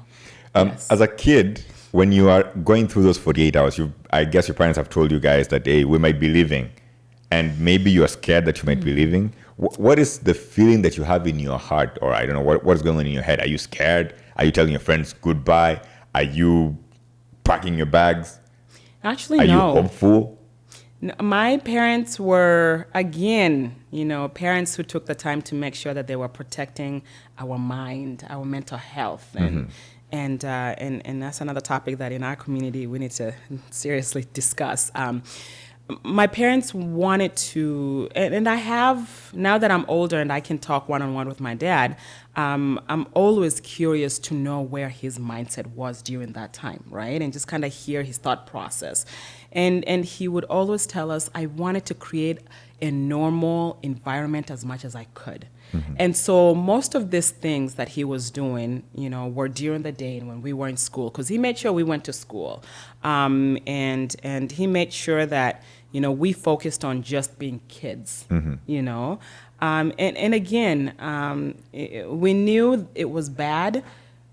B: As a kid, when you are going through those 48 hours, I guess your parents have told you guys that, hey, we might be leaving. And maybe you are scared that you might be leaving. What is the feeling that you have in your heart? Or I don't know, what's going on in your head? Are you scared? Are you telling your friends goodbye? Are you packing your bags?
A: Actually,
B: no. Are you hopeful?
A: No, my parents were, again, parents who took the time to make sure that they were protecting our mind, our mental health. And that's another topic that in our community we need to seriously discuss. My parents wanted to, and I have, now that I'm older and I can talk one-on-one with my dad, I'm always curious to know where his mindset was during that time, right? And just kind of hear his thought process. And he would always tell us, I wanted to create a normal environment as much as I could. And so most of these things that he was doing, were during the day and when we were in school, because he made sure we went to school. And he made sure that, we focused on just being kids, And again, we knew it was bad,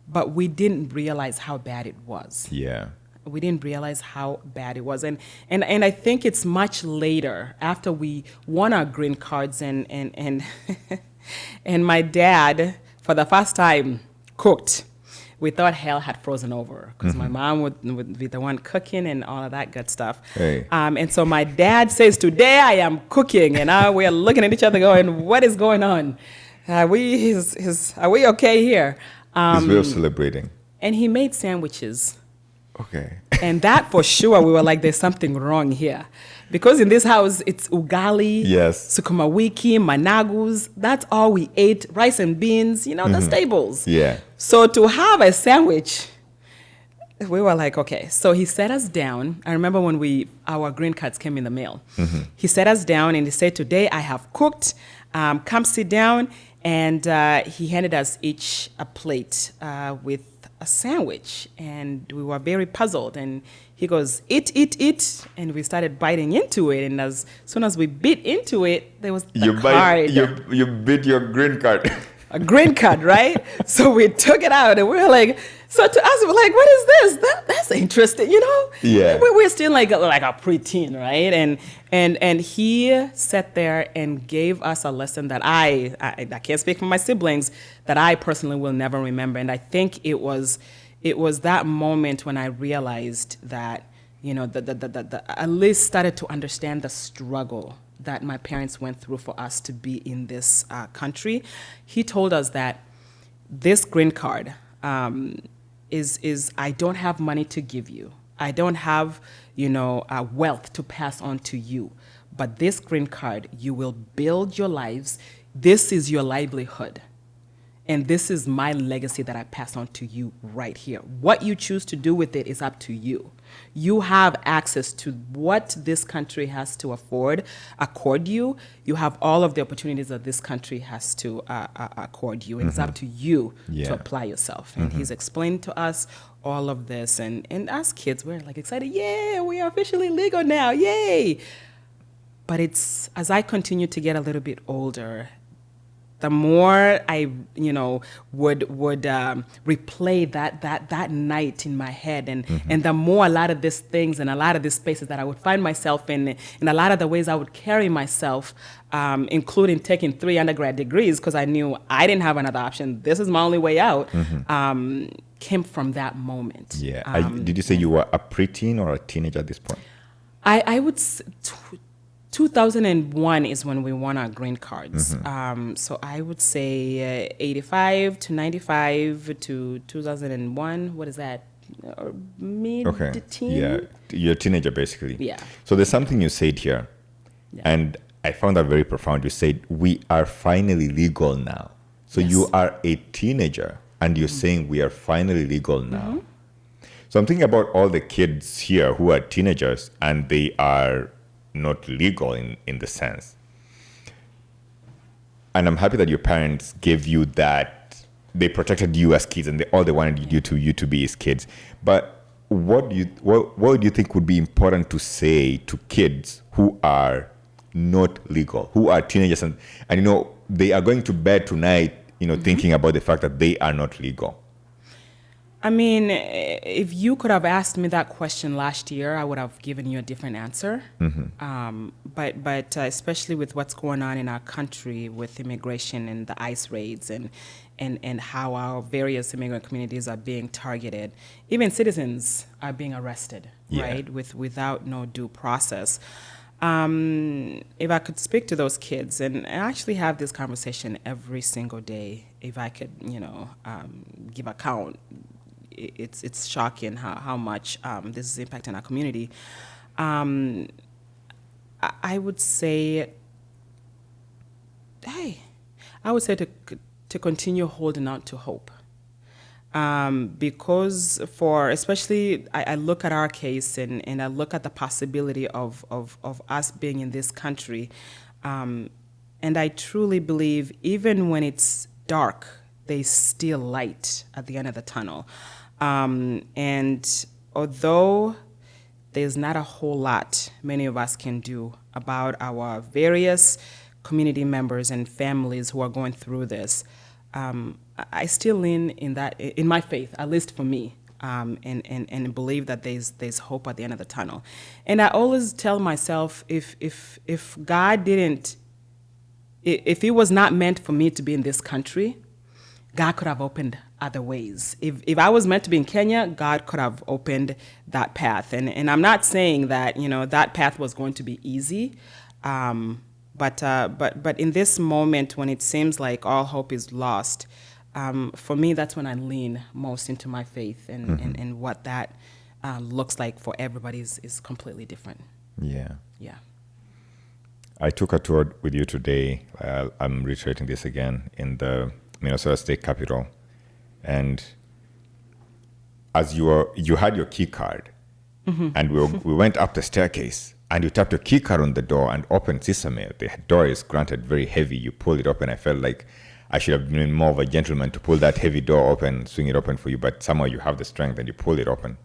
A: but we didn't realize how bad it was.
B: Yeah.
A: We didn't realize how bad it was. And I think it's much later, after we won our green cards and and my dad, for the first time, cooked. We thought hell had frozen over because my mom would be the one cooking and all of that good stuff.
B: Hey.
A: And so my dad says, today I am cooking. And we're looking at each other going, what is going on? Are we okay here?
B: His way of celebrating.
A: And he made sandwiches.
B: Okay.
A: And that for sure, we were like, there's something wrong here. Because in this house, it's ugali,
B: Yes.
A: sukuma wiki, managus. That's all we ate, rice and beans, the staples.
B: Yeah.
A: So to have a sandwich, we were like, okay. So he sat us down. I remember when our green cards came in the mail. He sat us down and he said, today I have cooked. Come sit down. And he handed us each a plate with a sandwich. And we were very puzzled. And he goes, eat, eat, eat. And we started biting into it. And as soon as we bit into it, there was the card.
B: You bit your green card.
A: A green card, right? So we took it out and we were like, so to us, we're like, what is this? That's interesting,
B: Yeah.
A: We're still like a preteen, right? And he sat there and gave us a lesson that I can't speak for my siblings, that I personally will never remember. And I think it was that moment when I realized that, at least started to understand the struggle that my parents went through for us to be in this country. He told us that this green card is I don't have money to give you. I don't have, wealth to pass on to you. But this green card, you will build your lives. This is your livelihood. And this is my legacy that I pass on to you right here. What you choose to do with it is up to you. You have access to what this country has to accord you. You have all of the opportunities that this country has to accord you. And it's up to you to apply yourself. And he's explained to us all of this. And as kids, we're like excited. Yeah, we are officially legal now. Yay. But it's, as I continue to get a little bit older, the more I, would replay that night in my head, and the more a lot of these things and a lot of these spaces that I would find myself in a lot of the ways I would carry myself, including taking 3 undergrad degrees because I knew I didn't have another option. This is my only way out. Came from that moment.
B: Yeah. Did you say you were a preteen or a teenager at this point?
A: I would. 2001 is when we won our green cards. So I would say 85 to 95 to 2001. What is that? Mid-teen?
B: Yeah, you're a teenager basically.
A: Yeah.
B: So there's something you said here, and I found that very profound. You said, we are finally legal now. So
A: Yes.
B: you are a teenager, and you're saying we are finally legal now. So I'm thinking about all the kids here who are teenagers, and they are not legal in the sense. And I'm happy that your parents gave you that, they protected you as kids, and all they wanted you to be as kids. But what do you think would be important to say to kids who are not legal, who are teenagers, and they are going to bed tonight, thinking about the fact that they are not legal?
A: I mean, if you could have asked me that question last year, I would have given you a different answer. But especially with what's going on in our country with immigration and the ICE raids and how our various immigrant communities are being targeted, even citizens are being arrested, right, without no due process. If I could speak to those kids, and I actually have this conversation every single day, if I could, give account. It's shocking how much this is impacting our community. I would say, to continue holding on to hope. Because especially I look at our case and I look at the possibility of us being in this country, and I truly believe even when it's dark, there's still light at the end of the tunnel. And although there's not a whole lot many of us can do about our various community members and families who are going through this, I still lean in my faith, at least for me, and believe that there's hope at the end of the tunnel. And I always tell myself, if God didn't, if it was not meant for me to be in this country, God could have opened other ways. If I was meant to be in Kenya, God could have opened that path. And I'm not saying that, that path was going to be easy. But in this moment when it seems like all hope is lost, for me, that's when I lean most into my faith and what that looks like for everybody is completely different.
B: Yeah.
A: Yeah.
B: I took a tour with you today. I'm reiterating this again in the Minnesota State Capitol, and as you had your key card, and we went up the staircase, and you tapped your key card on the door and opened sesame. The door is granted very heavy. You pull it open. I felt like I should have been more of a gentleman to pull that heavy door open, swing it open for you, but somehow you have the strength and you pull it open.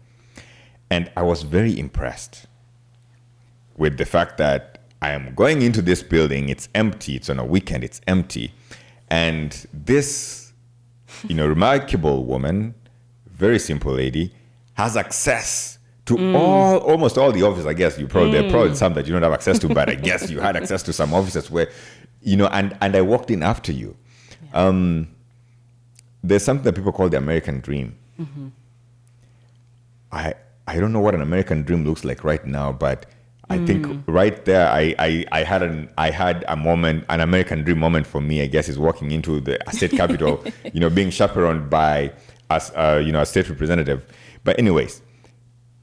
B: And I was very impressed with the fact that I am going into this building. It's empty. It's on a weekend. It's empty. And this, remarkable woman, very simple lady, has access to almost all the offices. I guess there are probably some that you don't have access to, but I guess you had access to some offices where, and I walked in after you. Yeah. There's something that people call the American dream. Mm-hmm. I don't know what an American dream looks like right now, but I think right there, I had a moment, an American dream moment for me. I guess is walking into the state capitol, being chaperoned by a state representative. But anyways,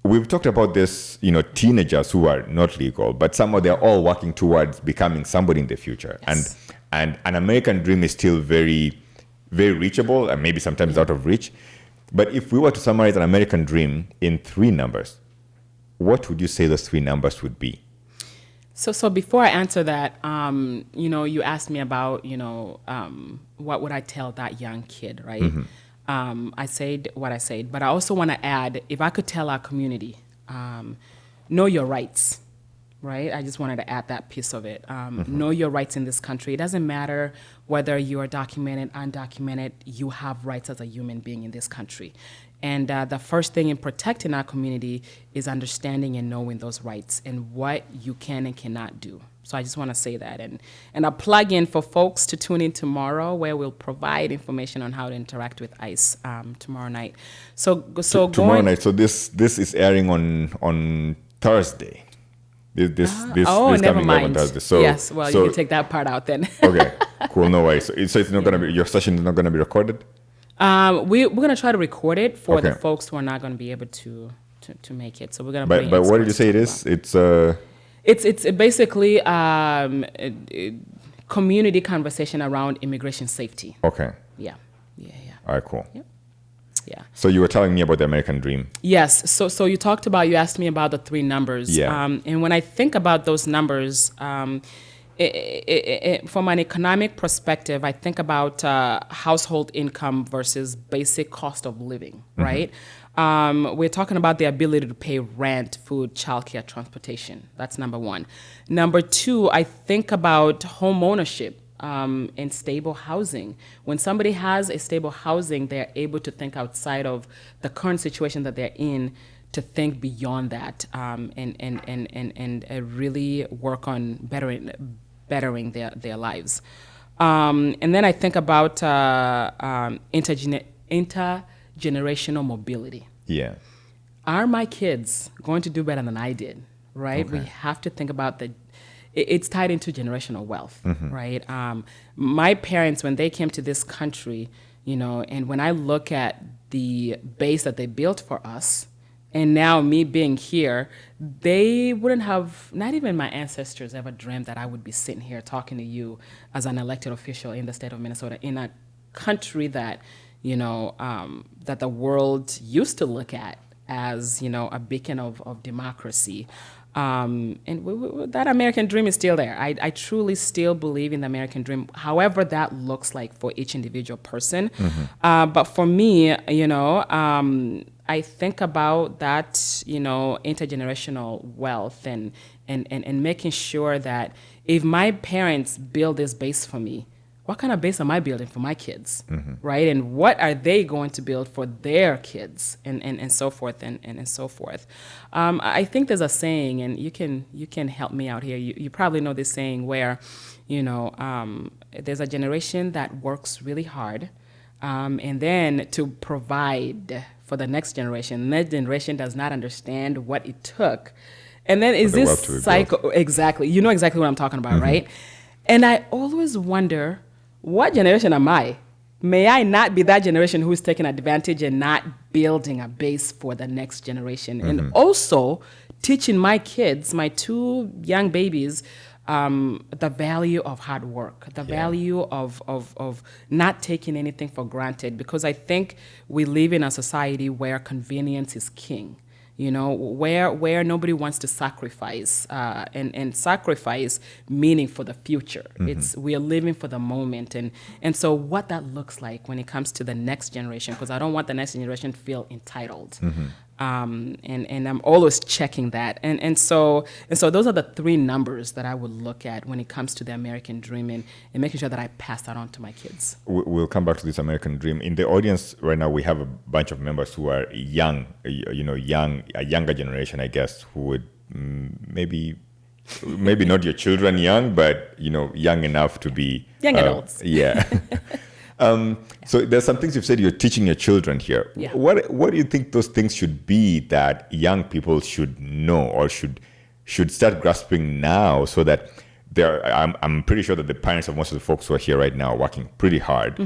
B: we've talked about this, teenagers who are not legal, but somehow they're all working towards becoming somebody in the future. Yes. And an American dream is still very, very reachable, and maybe sometimes out of reach. But if we were to summarize an American dream in 3 numbers, what would you say those 3 numbers would be?
A: So before I answer that, you asked me about, what would I tell that young kid, right? Mm-hmm. I said what I said, but I also want to add, if I could tell our community, know your rights, right? I just wanted to add that piece of it. Know your rights in this country. It doesn't matter whether you are documented, undocumented, you have rights as a human being in this country. And the first thing in protecting our community is understanding and knowing those rights and what you can and cannot do. So I just want to say that. And a plug-in for folks to tune in tomorrow, where we'll provide information on how to interact with ICE tomorrow night. So
B: tomorrow night. So this is airing on Thursday. This
A: never mind.
B: On Thursday. So,
A: yes, you can take that part out then.
B: Okay, cool. No worries. So it's not going to be, your session is not going to be recorded?
A: We're going to try to record it for the folks who are not going to be able to make it. So we're going to.
B: But what did you say it is?
A: It's basically community conversation around immigration safety.
B: Okay.
A: Yeah.
B: All right. Cool.
A: Yep. Yeah.
B: So you were telling me about the American dream.
A: Yes. So you asked me about the 3 numbers.
B: Yeah.
A: And when I think about those numbers, from an economic perspective, I think about household income versus basic cost of living, right? We're talking about the ability to pay rent, food, childcare, transportation. That's number 1. Number 2, I think about home ownership. And stable housing. When somebody has a stable housing, they're able to think outside of the current situation that they're in, to think beyond that, and really work on bettering their lives. And then I think about intergenerational mobility.
B: Yeah.
A: Are my kids going to do better than I did? Right. Okay. We have to think about it's tied into generational wealth, right? My parents, when they came to this country, and when I look at the base that they built for us, and now me being here, they wouldn't have, not even my ancestors ever dreamt that I would be sitting here talking to you as an elected official in the state of Minnesota, in a country that, that the world used to look at as, a beacon of democracy. And that American dream is still there. I truly still believe in the American dream, however that looks like for each individual person. But for me, I think about that, intergenerational wealth and making sure that if my parents build this base for me, what kind of base am I building for my kids, right? And what are they going to build for their kids, and so forth and so forth. I think there's a saying, and you can help me out here. You probably know this saying where, there's a generation that works really hard, and then to provide for the next generation. That generation does not understand what it took, and then is this cycle exactly? You know exactly what I'm talking about, right? And I always wonder, what generation am I? may I not be that generation who's taking advantage and not building a base for the next generation. And also teaching my kids, my two young babies, the value of hard work, the value of not taking anything for granted. Because I think we live in a society where convenience is king. You know, where nobody wants to sacrifice and sacrifice meaning for the future. We are living for the moment, and so what that looks like when it comes to the next generation, because I don't want the next generation to feel entitled. And I'm always checking that. And so those are the three numbers that I would look at when it comes to the American dream and making sure that I pass that on to my kids.
B: We'll come back to this American dream. In the audience right now, we have a bunch of members who are young, a younger generation, I guess, who would maybe not your children young, but, young enough to be...
A: Young adults.
B: Yeah. So there's some things you've said you're teaching your children here.
A: Yeah.
B: What do you think those things should be that young people should know or should start grasping now, so that I'm pretty sure that the parents of most of the folks who are here right now are working pretty hard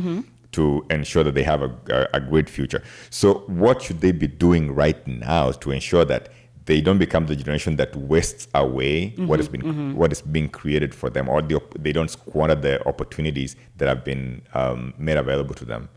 B: to ensure that they have a great future. So what should they be doing right now to ensure that they don't become the generation that wastes away what is being created for them, or they don't squander the opportunities that have been made available to them?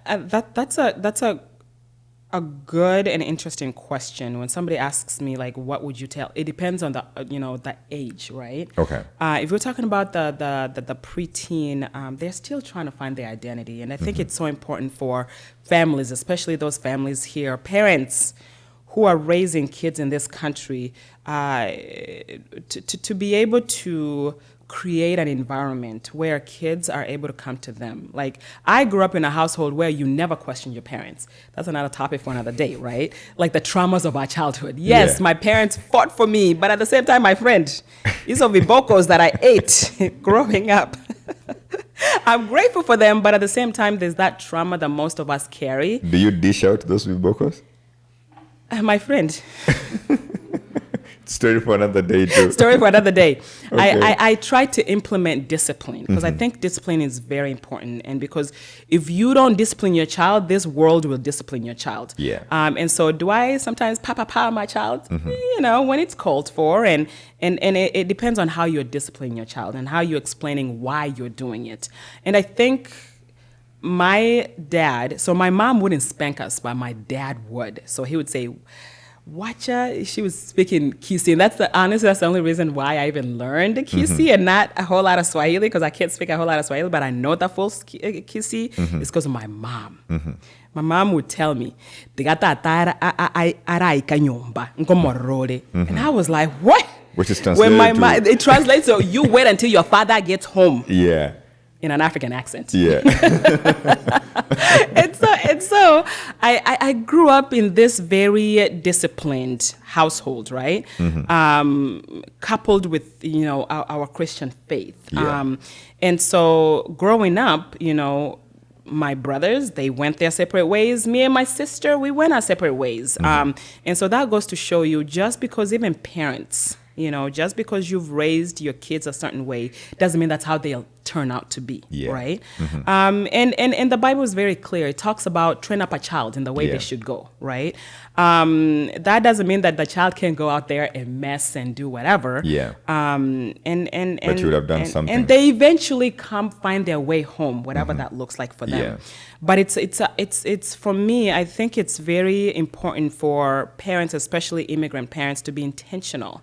A: That's a good and interesting question. When somebody asks me, like, what would you tell? It depends on the age, right?
B: Okay.
A: If we're talking about the preteen, they're still trying to find their identity, and I think it's so important for families, especially those families here, parents who are raising kids in this country, to be able to create an environment where kids are able to come to them. Like, I grew up in a household where you never question your parents. That's another topic for another day, right? Like the traumas of our childhood. Yes, my parents fought for me, but at the same time, my friend, these are vibocos that I ate growing up. I'm grateful for them, but at the same time, there's that trauma that most of us carry.
B: Do you dish out those vibocos?
A: My friend.
B: Story for another day, too.
A: Story for another day.
B: Okay.
A: I try to implement discipline, because I think discipline is very important. And because if you don't discipline your child, this world will discipline your child.
B: Yeah.
A: And so do I sometimes pa my child? When it's called for. And it depends on how you're disciplining your child and how you're explaining why you're doing it. And I think my dad, so my mom wouldn't spank us, but my dad would. So he would say, "Watcha." She was speaking Kisi, and that's the only reason why I even learned Kisi and not a whole lot of Swahili, because I can't speak a whole lot of Swahili, but I know the full Kisi. It's because of my mom. My mom would tell me, and I was like, what?
B: Which is translated
A: it translates to, you wait until your father gets home.
B: Yeah.
A: In an African accent.
B: Yeah.
A: and so I grew up in this very disciplined household, right? Coupled with, our Christian faith.
B: Yeah.
A: And so growing up, my brothers, they went their separate ways. Me and my sister, we went our separate ways. And so that goes to show you, just because even parents, just because you've raised your kids a certain way doesn't mean that's how they'll turn out to be, right? And the Bible is very clear. It talks about train up a child in the way they should go, right? That doesn't mean that the child can go out there and mess and do whatever.
B: Yeah.
A: But
B: you would have done something.
A: And they eventually find their way home, whatever that looks like for them.
B: Yeah.
A: But it's for me, I think it's very important for parents, especially immigrant parents, to be intentional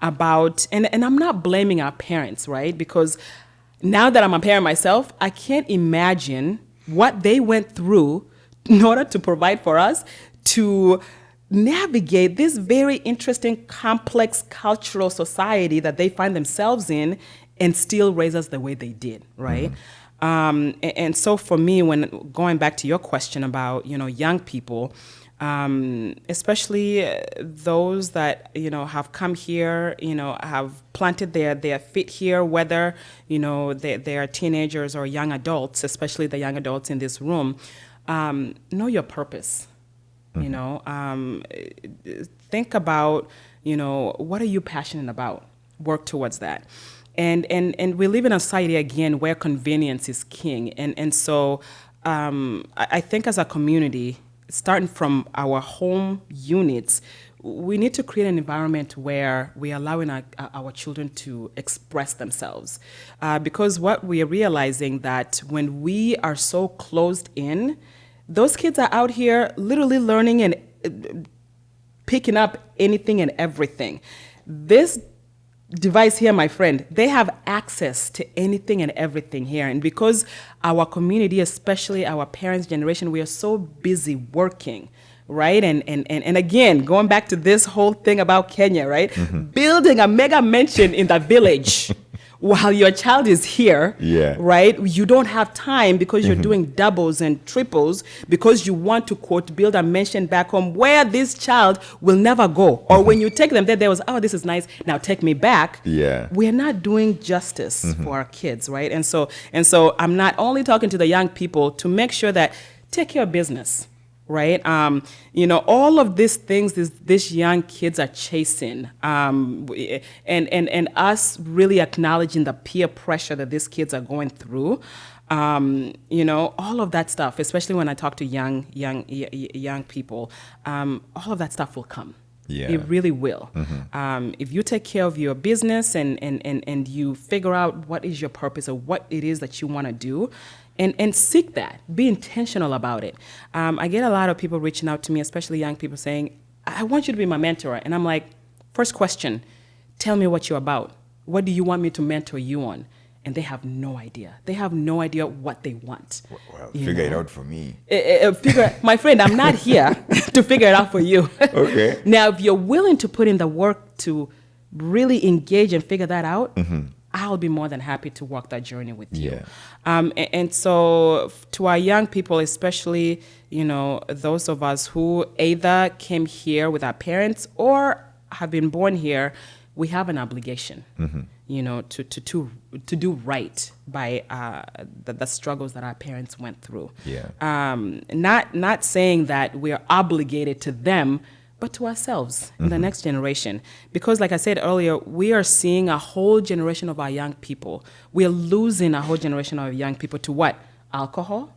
A: about, and I'm not blaming our parents, right? Because now that I'm a parent myself, I can't imagine what they went through in order to provide for us, to navigate this very interesting, complex cultural society that they find themselves in, and still raise us the way they did, right? And so for me, when going back to your question about, young people, especially those that, have come here, have planted their feet here, whether, they are teenagers or young adults, especially the young adults in this room, know your purpose. Think about, what are you passionate about? Work towards that. And we live in a society, again, where convenience is king. And so I think as a community, starting from our home units, we need to create an environment where we're allowing our children to express themselves. Because what we are realizing that when we are so closed in, those kids are out here literally learning and picking up anything and everything. This device here, my friend, they have access to anything and everything here. And because our community, especially our parents' generation, we are so busy working, right? And again, going back to this whole thing about Kenya, right? Building a mega mansion in the village while your child is here, right? You don't have time because you're doing doubles and triples because you want to, quote, build a mansion back home where this child will never go. Or when you take them there was, oh, this is nice, now take me back. We're not doing justice for our kids, right? And so I'm not only talking to the young people to make sure that take care of business, right? All of these things these young kids are chasing, and us really acknowledging the peer pressure that these kids are going through. All of that stuff, especially when I talk to young people, all of that stuff will come. It really will. If you take care of your business and you figure out what is your purpose or what it is that you want to do, and seek that, be intentional about it. I get a lot of people reaching out to me, especially young people, saying, I want you to be my mentor. And I'm like, first question, tell me what you're about. What do you want me to mentor you on? And they have no idea. They have no idea what they want.
B: Well, figure it out for me.
A: My friend, I'm not here to figure it out for you.
B: Okay.
A: Now, if you're willing to put in the work to really engage and figure that out, I'll be more than happy to walk that journey with you. And so to our young people, especially, those of us who either came here with our parents or have been born here, we have an obligation, to do right by the struggles that our parents went through. Not saying that we are obligated to them, but to ourselves in the next generation. Because like I said earlier, we are seeing a whole generation of our young people. We are losing a whole generation of young people to what? Alcohol,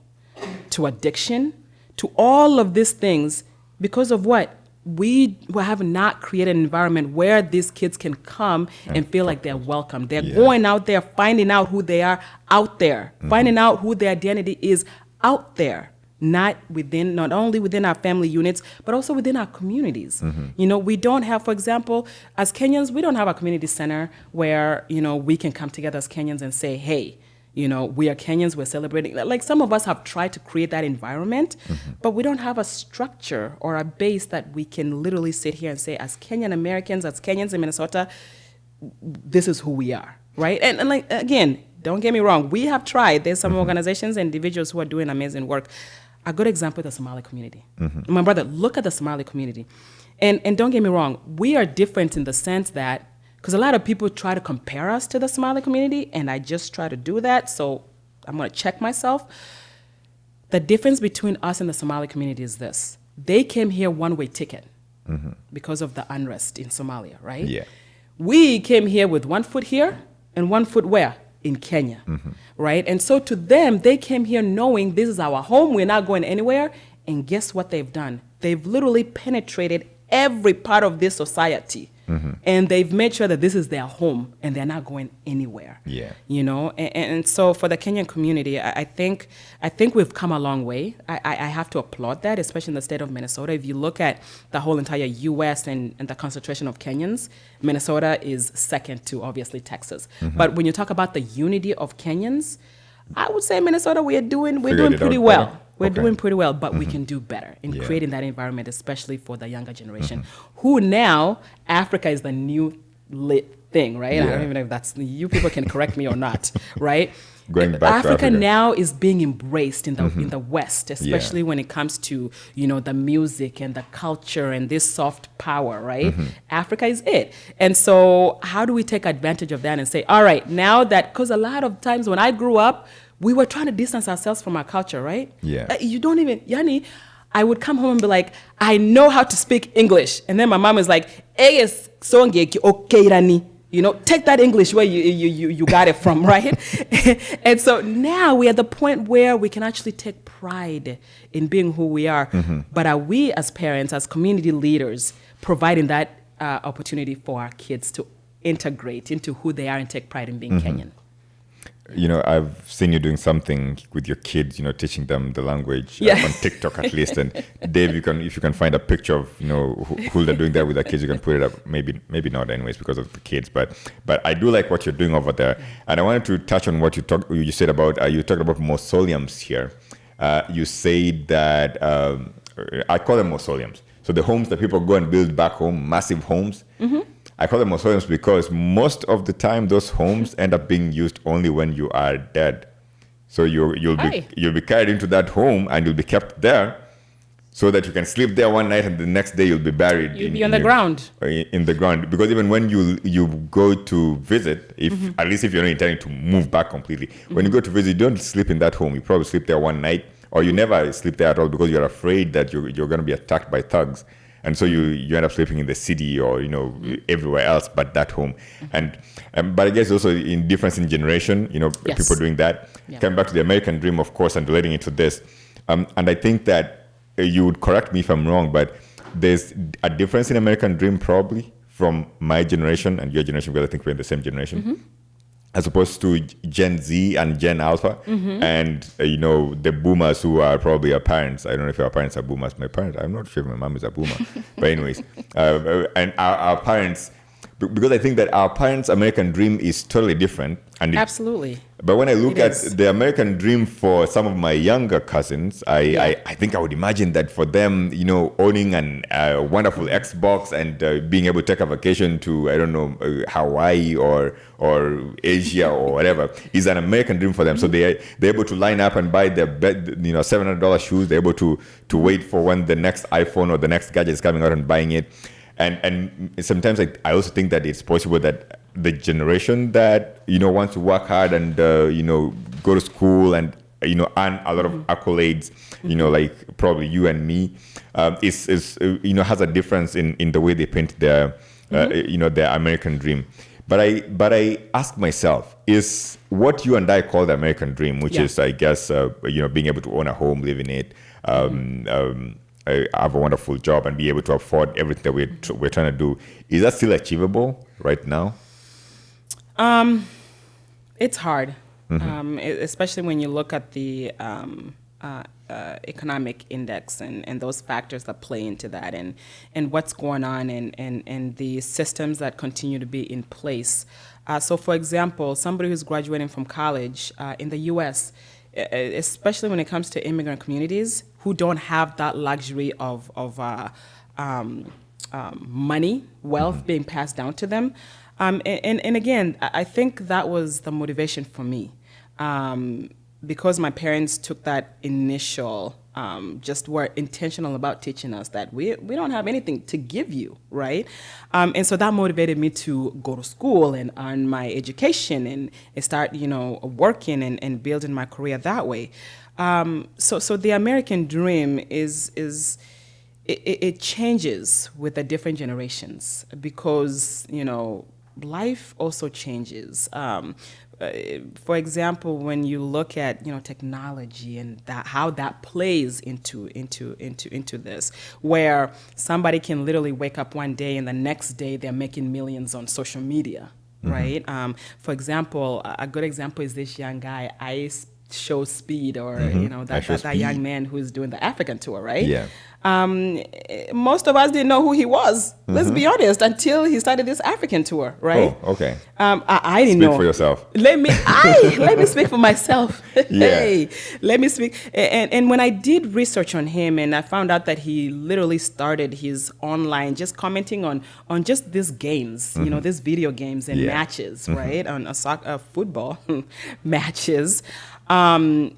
A: to addiction, to all of these things because of what? We have not created an environment where these kids can come and feel like they're welcome. They're going out there, finding out who they are out there, finding out who their identity is out there. Not only within our family units, but also within our communities. We don't have, for example, as Kenyans, we don't have a community center where, we can come together as Kenyans and say, hey, we are Kenyans, we're celebrating. Like some of us have tried to create that environment, but we don't have a structure or a base that we can literally sit here and say, as Kenyan Americans, as Kenyans in Minnesota, this is who we are, right? And like, again, don't get me wrong, we have tried. There's some organizations and individuals who are doing amazing work. A good example is the Somali community. My brother, look at the Somali community. And don't get me wrong, we are different in the sense that, because a lot of people try to compare us to the Somali community, and I just try to do that, so I'm going to check myself. The difference between us and the Somali community is this. They came here one-way ticket because of the unrest in Somalia, right? We came here with 1 foot here and 1 foot where? In Kenya, right? And so to them, they came here knowing this is our home, we're not going anywhere. And guess what they've done? They've literally penetrated every part of this society. And they've made sure that this is their home and they're not going anywhere. And so for the Kenyan community, I think we've come a long way. I have to applaud that, especially in the state of Minnesota. If you look at the whole entire U.S. and the concentration of Kenyans, Minnesota is second to obviously Texas. But when you talk about the unity of Kenyans, I would say Minnesota, we're doing pretty well. We're doing pretty well, but we can do better in creating that environment, especially for the younger generation, who now Africa is the new lit thing, right? I don't even know if that's, you people can correct me or not, right?
B: Going back to Africa
A: now is being embraced in the West, especially when it comes to, the music and the culture and this soft power, right? Africa is it. And so how do we take advantage of that and say, all right, now that, because a lot of times when I grew up, we were trying to distance ourselves from our culture, right? You don't even, Yani, I would come home and be like, I know how to speak English. And then my mom is like, take that English where you got it from, right? And so now we're at the point where we can actually take pride in being who we are. But are we as parents, as community leaders, providing that opportunity for our kids to integrate into who they are and take pride in being Kenyan?
B: I've seen you doing something with your kids, teaching them the language on TikTok at least. And Dave, if you can find a picture of, Huldah doing that with the kids, you can put it up. Maybe not anyways because of the kids, but I do like what you're doing over there. And I wanted to touch on what you said about, you talked about mausoleums here. You said that, I call them mausoleums. So the homes that people go and build back home, massive homes, I call them mausoleums because most of the time those homes end up being used only when you are dead. So you'll be carried into that home and you'll be kept there so that you can sleep there one night and the next day you'll be buried.
A: You'll be on the ground.
B: In the ground. Because even when you go to visit, at least if you're not intending to move back completely, when you go to visit, you don't sleep in that home. You probably sleep there one night, or you never sleep there at all because you're afraid that you're going to be attacked by thugs. And so you end up sleeping in the city or, everywhere else but that home. And but I guess also in difference in generation, people doing that. Yeah. Coming back to the American dream, of course, and relating it to this. And I think that you would correct me if I'm wrong, but there's a difference in American dream probably from my generation and your generation, because I think we're in the same generation. As opposed to Gen Z and Gen Alpha, and the boomers who are probably our parents. I don't know if our parents are boomers. My parents, I'm not sure if my mom is a boomer, but anyways, and our parents, because I think that our parents' American dream is totally different. And
A: absolutely.
B: But when I look at the American dream for some of my younger cousins, I think I would imagine that for them, owning a wonderful Xbox and being able to take a vacation to, I don't know, Hawaii or Asia or whatever is an American dream for them. So they're able to line up and buy their $700 shoes. They're able to wait for when the next iPhone or the next gadget is coming out and buying it. And sometimes I also think that it's possible that the generation that wants to work hard and go to school and earn a lot of accolades, like probably you and me, is has a difference in the way they paint their their American dream. But I ask myself, is what you and I call the American dream, which is, I guess, being able to own a home, live in it, have a wonderful job and be able to afford everything that we're trying to do, is that still achievable right now?
A: It's hard, especially when you look at the economic index and those factors that play into that and what's going on and the systems that continue to be in place. So, for example, somebody who's graduating from college in the U.S., especially when it comes to immigrant communities who don't have that luxury of money, wealth being passed down to them. And again, I think that was the motivation for me, because my parents took that initial, just were intentional about teaching us that we don't have anything to give you, right? And so that motivated me to go to school and earn my education and start, working and building my career that way. So the American dream it changes with the different generations because, life also changes. For example, when you look at technology and how that plays into this, where somebody can literally wake up one day and the next day they're making millions on social media, right? For example, a good example is this young guy, ICE Show Speed, or that young man who's doing the African tour, right?
B: Yeah.
A: Most of us didn't know who he was. Let's be honest, until he started this African tour, right?
B: Oh, okay.
A: I didn't know.
B: Speak for yourself.
A: Let me speak for myself. Hey, let me speak. And when I did research on him, and I found out that he literally started his online just commenting on just these games, these video games and matches, right? On a football matches, and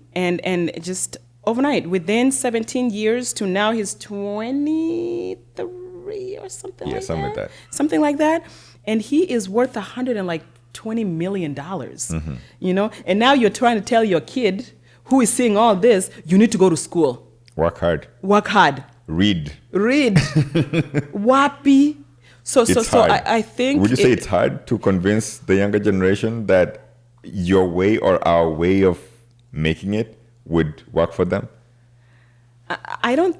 A: just. Overnight, within 17 years to now, he's 23 or something like that. Something like that. And he is worth $120 million, And now you're trying to tell your kid who is seeing all this, you need to go to school.
B: Work hard.
A: Read. Wapi. So
B: It's hard.
A: I think.
B: Would you say it's hard to convince the younger generation that your way or our way of making it would work for them?
A: I don't.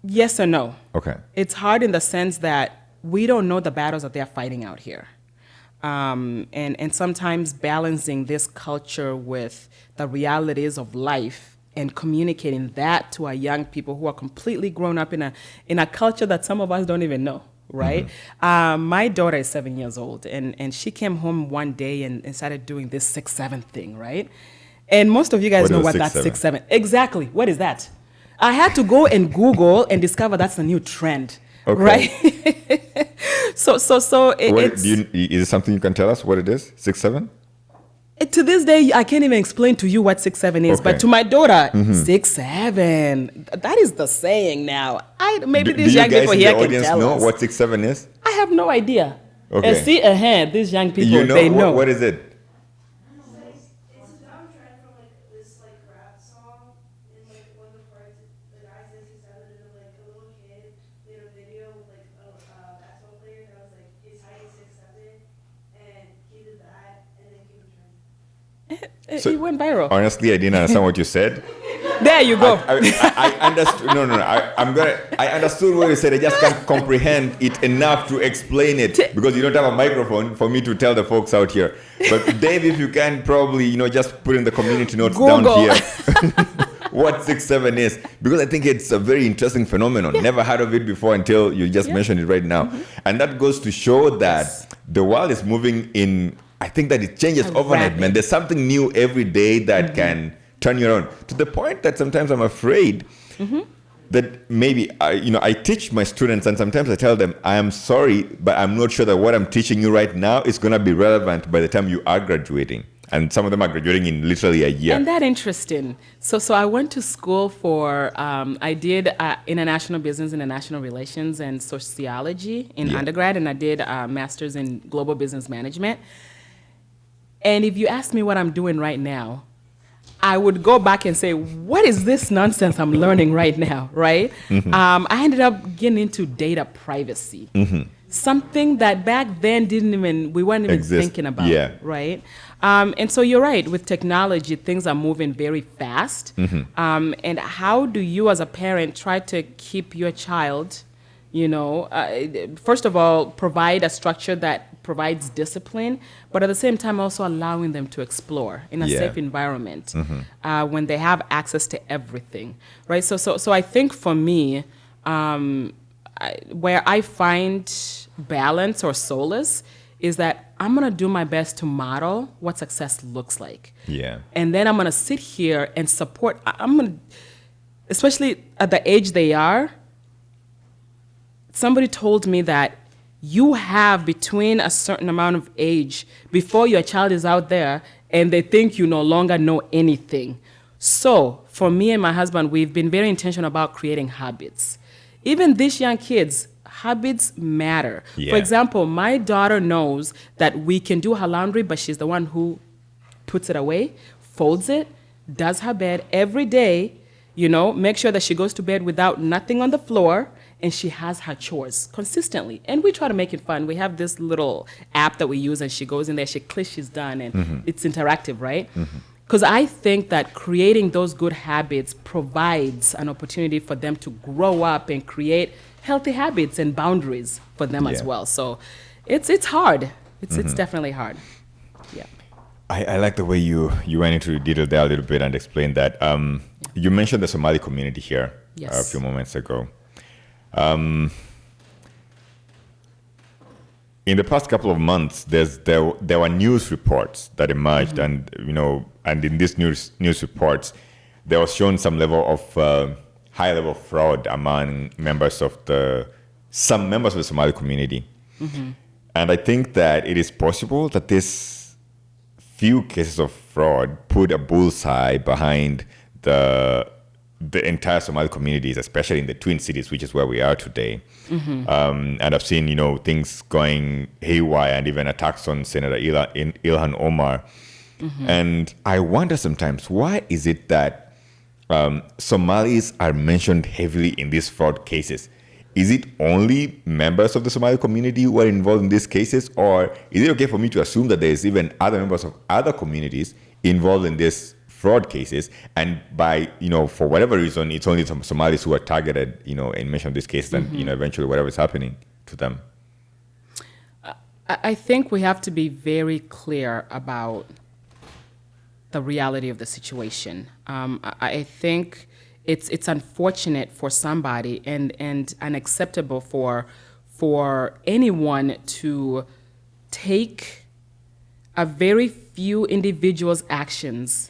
A: Yes or no.
B: Okay.
A: It's hard in the sense that we don't know the battles that they're fighting out here. And sometimes balancing this culture with the realities of life and communicating that to our young people who are completely grown up in a culture that some of us don't even know, right? My daughter is 7 years old, and she came home one day and started doing this 6-7 thing, right? And most of you guys know what that's 6-7. Exactly. What is that? I had to go and Google and discover that's the new trend. Okay. Right? So it's...
B: is it something you can tell us what it is? 6-7?
A: To this day, I can't even explain to you what 6-7 is. Okay. But to my daughter, 6-7. That is the saying now. Maybe these young people here can tell us. Do you guys in the audience
B: know what 6-7 is?
A: I have no idea.
B: Okay.
A: And see, these young people,
B: you know,
A: they know.
B: What is it?
A: It went viral.
B: Honestly, I didn't understand what you said.
A: There you go.
B: I understood. No. I understood what you said. I just can't comprehend it enough to explain it because you don't have a microphone for me to tell the folks out here. But Dave, if you can probably, just put in the community notes Google. Down here what 6-7 is, because I think it's a very interesting phenomenon. Yeah. Never heard of it before until you just mentioned it right now, and that goes to show that the world is moving in. I think that it changes overnight, man. There's something new every day that can turn you around to the point that sometimes I'm afraid that maybe I teach my students, and sometimes I tell them, I am sorry, but I'm not sure that what I'm teaching you right now is going to be relevant by the time you are graduating. And some of them are graduating in literally a year.
A: And that's interesting. So I went to school for, I did international business, international relations, and sociology in undergrad, and I did a master's in global business management. And if you ask me what I'm doing right now, I would go back and say, what is this nonsense I'm learning right now, right? I ended up getting into data privacy, something that back then we weren't even thinking about, right? And so you're right, with technology, things are moving very fast. And how do you as a parent try to keep your child, first of all, provide a structure that provides discipline, but at the same time also allowing them to explore in a safe environment when they have access to everything, right? So I think for me, where I find balance or solace is that I'm gonna do my best to model what success looks like. Yeah. And then I'm gonna sit here and support. Especially at the age they are. Somebody told me that you have between a certain amount of age before your child is out there and they think you no longer know anything. So for me and my husband, we've been very intentional about creating habits. Even these young kids, habits matter. Yeah. For example, my daughter knows that we can do her laundry, but she's the one who puts it away, folds it, does her bed every day, make sure that she goes to bed without nothing on the floor, and she has her chores consistently. And we try to make it fun. We have this little app that we use, and she goes in there, she clicks, she's done, and it's interactive, right? Because I think that creating those good habits provides an opportunity for them to grow up and create healthy habits and boundaries for them as well. So it's hard. It's definitely hard. Yeah.
B: I like the way you went into detail there a little bit and explained that. You mentioned the Somali community here a few moments ago. In the past couple of months, there were news reports that emerged, and in these news reports, there was shown some level of high-level fraud among some members of the Somali community, and I think that it is possible that this few cases of fraud put a bullseye behind the entire Somali communities, especially in the Twin Cities, which is where we are today. And I've seen, things going haywire and even attacks on Senator Ilhan Omar. And I wonder sometimes, why is it that Somalis are mentioned heavily in these fraud cases? is it only members of the Somali community who are involved in these cases, or is it okay for me to assume that there's even other members of other communities involved in these fraud cases, and by, for whatever reason, it's only some Somalis who are targeted, in many of these cases, and, eventually whatever is happening to them?
A: I think we have to be very clear about the reality of the situation. I think it's unfortunate for somebody and unacceptable for anyone to take a very few individuals' actions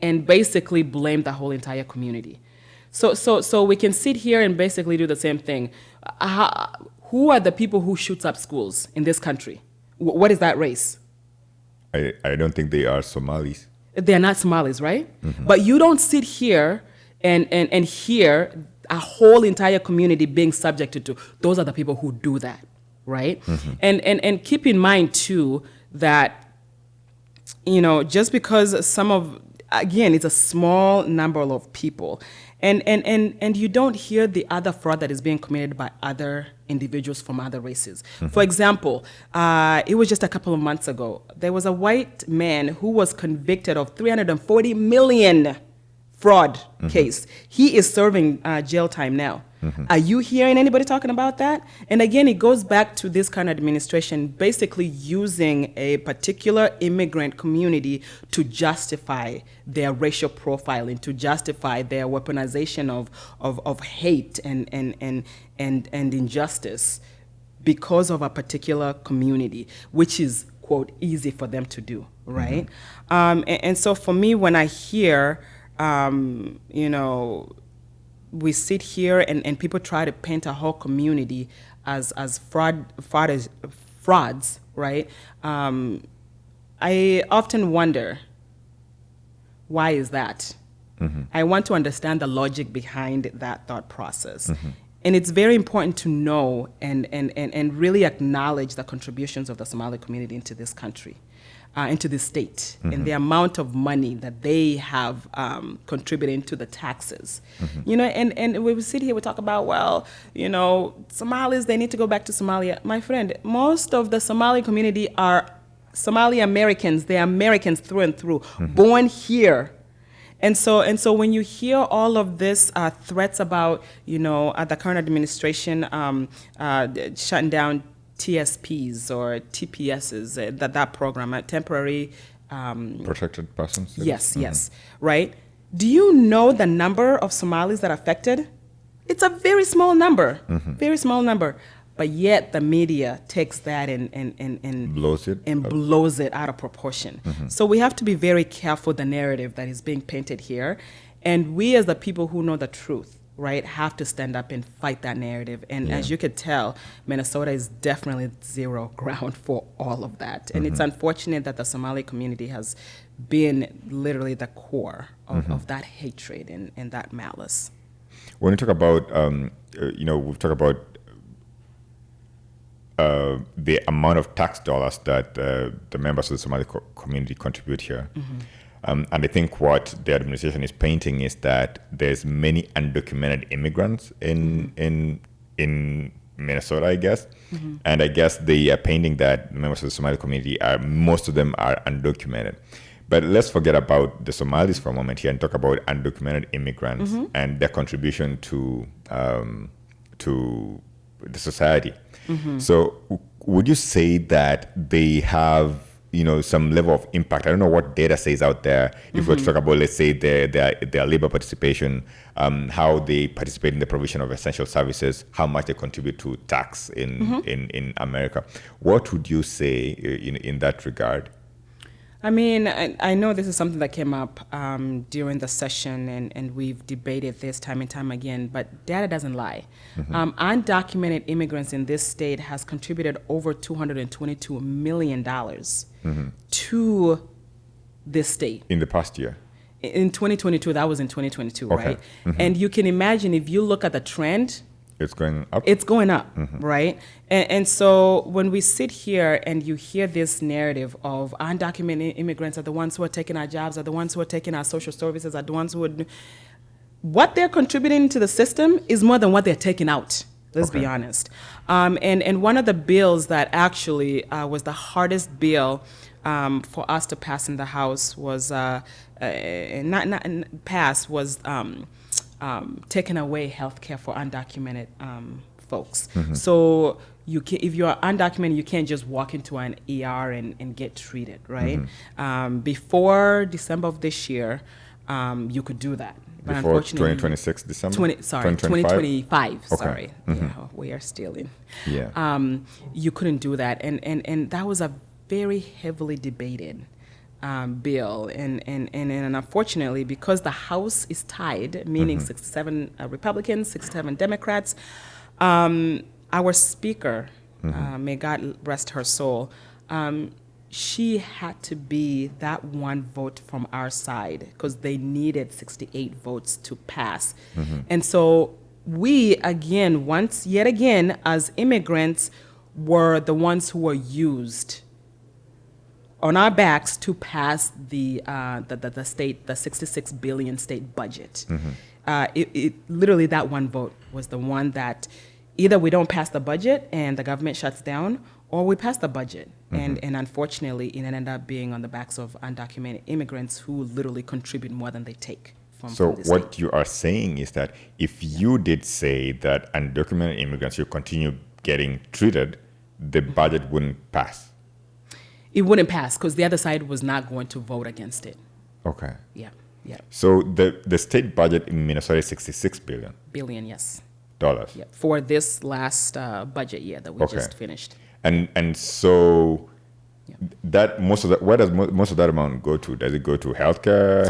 A: and basically blame the whole entire community. So we can sit here and basically do the same thing. Who are the people who shoots up schools in this country? What is that race?
B: I don't think they are Somalis.
A: They're not Somalis, right? But you don't sit here and hear a whole entire community being subjected to. Those are the people who do that, right? And keep in mind too that, just because again, it's a small number of people, and you don't hear the other fraud that is being committed by other individuals from other races. For example, it was just a couple of months ago, there was a white man who was convicted of $340 million fraud case. He is serving jail time now. Are you hearing anybody talking about that? And again, it goes back to this kind of administration basically using a particular immigrant community to justify their racial profiling, to justify their weaponization of hate and injustice because of a particular community, which is, quote, easy for them to do, right? And so for me, when I hear, we sit here and people try to paint a whole community as frauds, right? I often wonder, why is that? I want to understand the logic behind that thought process. And it's very important to know and really acknowledge the contributions of the Somali community into this country. Into the state, and the amount of money that they have contributed to the taxes. And we sit here, we talk about, Somalis, they need to go back to Somalia. My friend, most of the Somali community are Somali Americans. They're Americans through and through, born here. And so when you hear all of this threats about, the current administration shutting down TSPs or TPSs, that program, temporary
B: protected persons.
A: Yes, right. Do you know the number of Somalis that are affected? It's a very small number, very small number. But yet the media takes that and blows it out of proportion. So we have to be very careful the narrative that is being painted here, and we as the people who know the truth, right, have to stand up and fight that narrative. And as you could tell, Minnesota is definitely zero ground for all of that. And it's unfortunate that the Somali community has been literally the core of that hatred and that malice.
B: When we talk about, we've talked about the amount of tax dollars that the members of the Somali community contribute here. And I think what the administration is painting is that there's many undocumented immigrants in Minnesota, I guess. And I guess they are painting that members of the Somali community most of them are undocumented. But let's forget about the Somalis for a moment here and talk about undocumented immigrants and their contribution to the society. So would you say that they have some level of impact? I don't know what data says out there. If we're to talk about, let's say, their labor participation, how they participate in the provision of essential services, how much they contribute to tax in America. What would you say in that regard?
A: I mean, I know this is something that came up during the session, and we've debated this time and time again, but data doesn't lie. Undocumented immigrants in this state has contributed over $222 million to this state.
B: In the past year?
A: In 2022, that was in 2022, right? And you can imagine if you look at the trend,
B: it's going up?
A: It's going up, right? And so when we sit here and you hear this narrative of undocumented immigrants are the ones who are taking our jobs, are the ones who are taking our social services, are the ones who are... What they're contributing to the system is more than what they're taking out. Let's be honest. And one of the bills that actually was the hardest bill for us to pass in the House was taking away health care for undocumented folks. So if you're undocumented, you can't just walk into an ER and get treated, right? Before December of this year, you could do that. But
B: Before
A: unfortunately,
B: 2026 December?
A: 2025.
B: Okay.
A: Sorry. Yeah, we are still in.
B: Yeah.
A: You couldn't do that. And that was a very heavily debated bill. And unfortunately, because the House is tied, meaning 67 Republicans, 67 Democrats, our Speaker, may God rest her soul, she had to be that one vote from our side because they needed 68 votes to pass. And so we, yet again, as immigrants, were the ones who were used on our backs to pass the state, the 66 billion state budget. It literally, that one vote was the one that either we don't pass the budget and the government shuts down, or we pass the budget. And unfortunately, it ended up being on the backs of undocumented immigrants who literally contribute more than they take from
B: So
A: the
B: what
A: state.
B: you are saying is that if you did say that undocumented immigrants should continue getting treated, the budget wouldn't pass.
A: It wouldn't pass because the other side was not going to vote against it.
B: Okay.
A: Yeah.
B: So the state budget in Minnesota is $66
A: Billion, yes.
B: dollars.
A: Yeah. For this last budget year that we just finished.
B: And so that where does most of that amount go to? Does it go to healthcare,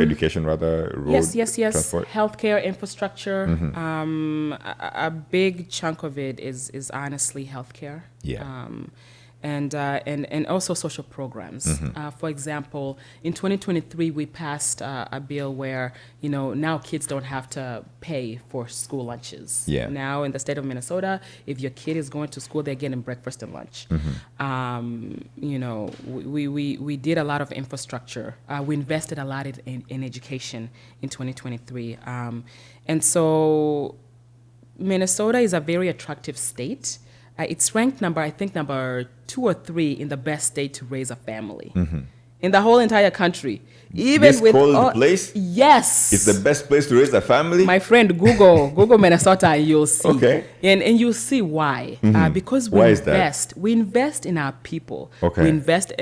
B: education rather, road,
A: Yes.
B: transport?
A: Healthcare infrastructure. A big chunk of it is honestly healthcare.
B: Yeah.
A: And also social programs. For example, in 2023, we passed a bill where, now kids don't have to pay for school lunches.
B: Yeah.
A: Now in the state of Minnesota, if your kid is going to school, they're getting breakfast and lunch. We did a lot of infrastructure. We invested a lot in education in 2023. And so Minnesota is a very attractive state. It's ranked number 2 or 3 in the best state to raise a family in the whole entire country. Even
B: This
A: with
B: cold place?
A: Yes,
B: It's the best place to raise a family?
A: my friend. Google Minnesota, and you'll see.
B: Okay.
A: And you'll see why. Because
B: Why is that?
A: we invest in our people.
B: Okay.
A: We invest.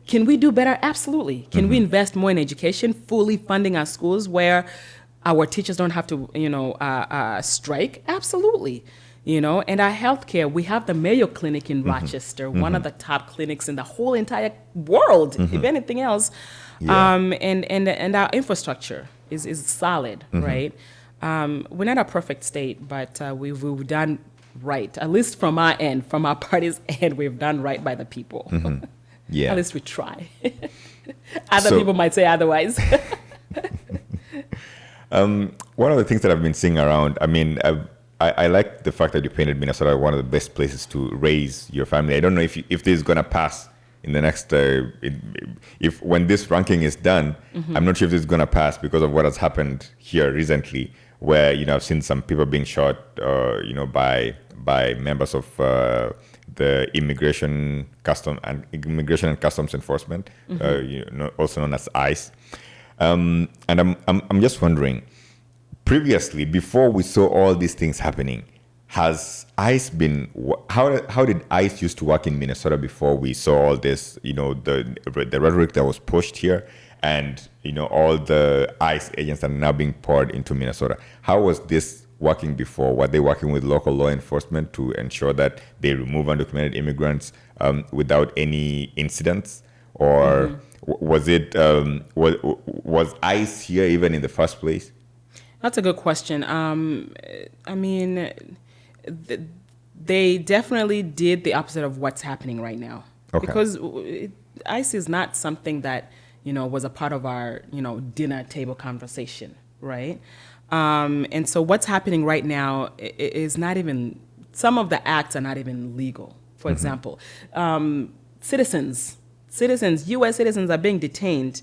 A: Can we do better? Absolutely. Can we invest more in education, fully funding our schools where our teachers don't have to, strike? Absolutely. And our healthcare, we have the Mayo Clinic in Rochester, one of the top clinics in the whole entire world, if anything else.
B: Yeah.
A: And our infrastructure is solid, right? We're not a perfect state, but we've done right, at least from our end, from our party's end, we've done right by the people.
B: Yeah.
A: At least we try. Other people might say otherwise.
B: One of the things that I've been seeing around, I like the fact that you painted Minnesota one of the best places to raise your family. I don't know if this is going to pass in the next, when this ranking is done, I'm not sure if this is going to pass because of what has happened here recently, where, I've seen some people being shot, by members of the Immigration and Customs Enforcement, also known as ICE. And I'm just wondering, previously, before we saw all these things happening, has ICE been, how did ICE used to work in Minnesota before we saw all this, the rhetoric that was pushed here and, all the ICE agents that are now being poured into Minnesota? How was this working before? Were they working with local law enforcement to ensure that they remove undocumented immigrants without any incidents? Or was it, was ICE here even in the first place?
A: That's a good question. They definitely did the opposite of what's happening right now.
B: Okay.
A: Because ICE is not something that, was a part of our, dinner table conversation, right? And so what's happening right now is not even, some of the acts are not even legal. For example, citizens, U.S. citizens are being detained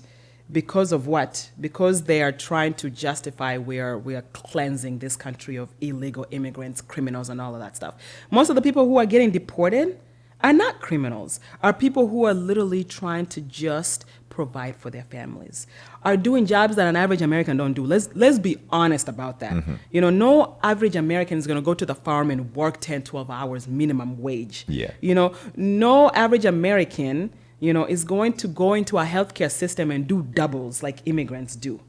A: Because of what? Because they are trying to justify we are cleansing this country of illegal immigrants, criminals, and all of that stuff. Most of the people who are getting deported are not criminals, are people who are literally trying to just provide for their families, are doing jobs that an average American don't do. Let's be honest about that. You know, no average American is going to go to the farm and work 10, 12 hours minimum wage.
B: Yeah.
A: You know, no average American, you know, is going to go into a healthcare system and do doubles like immigrants do.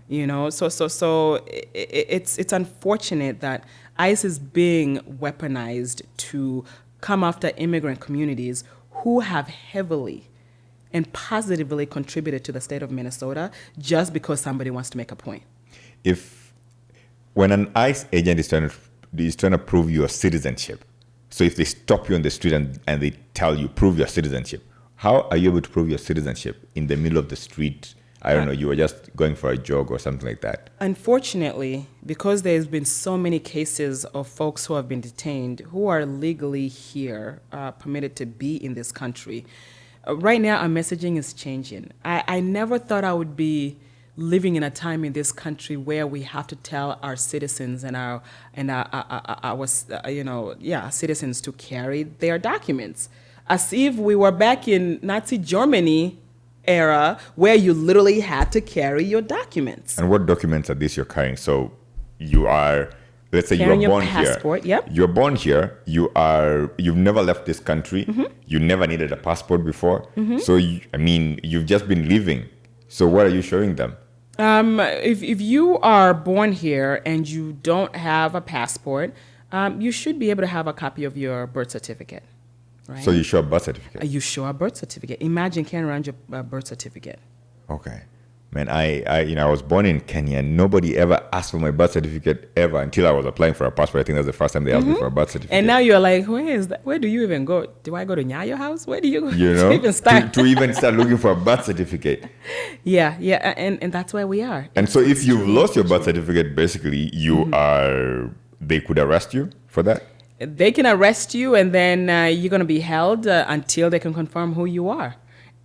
A: You know, so it's unfortunate that ICE is being weaponized to come after immigrant communities who have heavily and positively contributed to the state of Minnesota just because somebody wants to make a point.
B: When an ICE agent is trying to prove your citizenship, so if they stop you on the street and they tell you, prove your citizenship, how are you able to prove your citizenship in the middle of the street? I don't know, you were just going for a jog or something like that.
A: Unfortunately, because there's been so many cases of folks who have been detained who are legally here, permitted to be in this country, right now our messaging is changing. I never thought I would be living in a time in this country where we have to tell our citizens and our citizens to carry their documents, as if we were back in Nazi Germany era where you literally had to carry your documents.
B: And what documents are these you're carrying? So you are, let's say
A: Carrying
B: you were born
A: your passport,
B: here.
A: yep.
B: You're born here. You've never left this country. You never needed a passport before. So you've just been living. So what are you showing them?
A: If you are born here and you don't have a passport, you should be able to have a copy of your birth certificate. Right?
B: So you show a birth certificate?
A: You show a birth certificate. Imagine carrying around your birth certificate.
B: Okay. Man, I was born in Kenya and nobody ever asked for my birth certificate ever until I was applying for a passport. I think that's the first time they asked me for a birth certificate.
A: And now you're like, where is that? Where do you even go? Do I go to Nyayo house? Where do you go
B: to
A: even start?
B: to even start looking for a birth certificate.
A: Yeah, and that's where we are.
B: And so if you've lost your birth certificate, basically they could arrest you for that?
A: They can arrest you, and then you're going to be held until they can confirm who you are.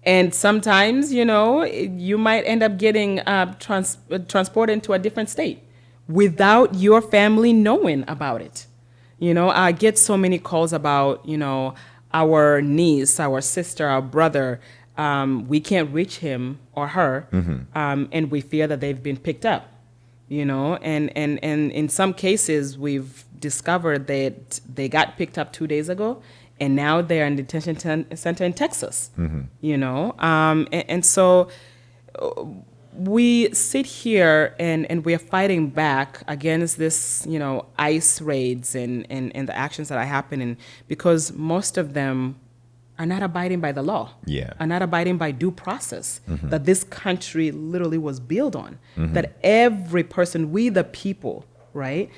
A: And sometimes, you might end up getting transported into a different state without your family knowing about it. I get so many calls about, our niece, our sister, our brother. We can't reach him or her, and we fear that they've been picked up. And in some cases, we've discovered that they got picked up 2 days ago, and now they're in detention center in Texas. And so we sit here and we're fighting back against this, ICE raids and the actions that are happening, because most of them are not abiding by the law, are not abiding by due process that this country literally was built on, that every person, we the people, right,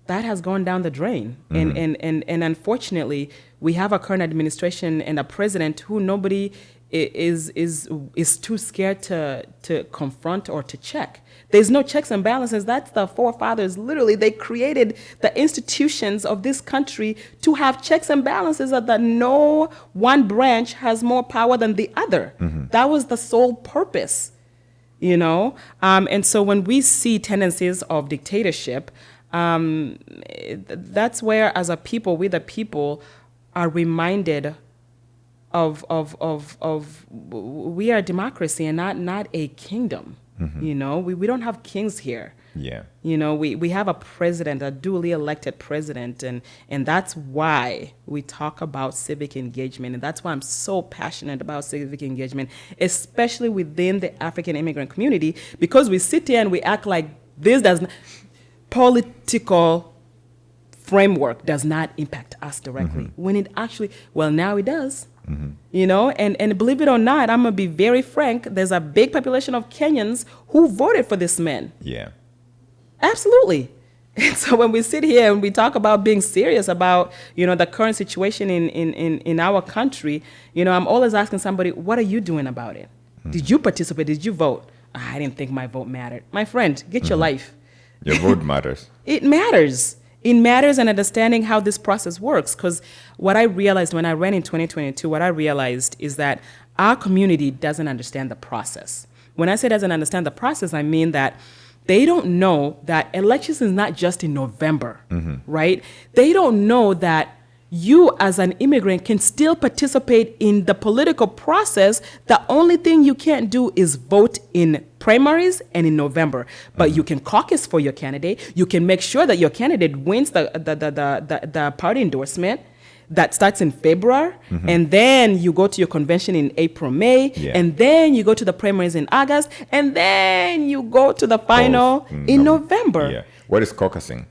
A: that has gone down the drain. And unfortunately, we have a current administration and a president who nobody is too scared to confront or to check. There's no checks and balances. That's the forefathers. Literally, they created the institutions of this country to have checks and balances, that no one branch has more power than the other. That was the sole purpose, And so when we see tendencies of dictatorship, that's where, as a people, we the people are reminded of we are a democracy and not a kingdom. We don't have kings here. We have a president, a duly elected president, and that's why we talk about civic engagement, and that's why I'm so passionate about civic engagement, especially within the African immigrant community, because we sit here and we act like this doesn't. Political framework does not impact us directly, when it actually, now it does. And believe it or not, I'm gonna be very frank, there's a big population of Kenyans who voted for this man. Absolutely. And so when we sit here and we talk about being serious about, the current situation in our country, I'm always asking somebody, what are you doing about it? Did you participate? Did you vote? I didn't think my vote mattered. My friend, get your life.
B: Your vote matters.
A: It matters. It matters, and understanding how this process works. Because what I realized when I ran in 2022, what I realized is that our community doesn't understand the process. When I say doesn't understand the process, I mean that they don't know that elections is not just in November, right? They don't know that you as an immigrant can still participate in the political process. The only thing you can't do is vote in primaries and in November. But you can caucus for your candidate. You can make sure that your candidate wins the party endorsement. That starts in February, and then you go to your convention in April, May, and then you go to the primaries in August, and then you go to the final in November.
B: Yeah. What is caucusing?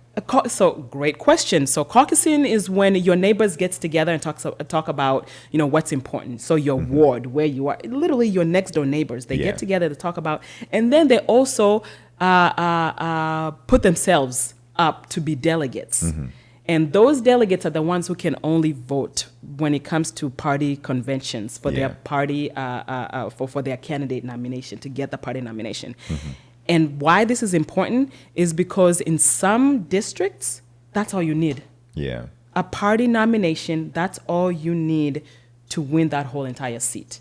A: So great question. So caucusing is when your neighbors gets together and talk about what's important. So your ward, where you are, literally your next door neighbors, they get together to talk about, and then they also put themselves up to be delegates. And those delegates are the ones who can only vote when it comes to party conventions for their party, for their candidate nomination, to get the party nomination. And why this is important is because in some districts, that's all you need.
B: Yeah.
A: A party nomination, that's all you need to win that whole entire seat.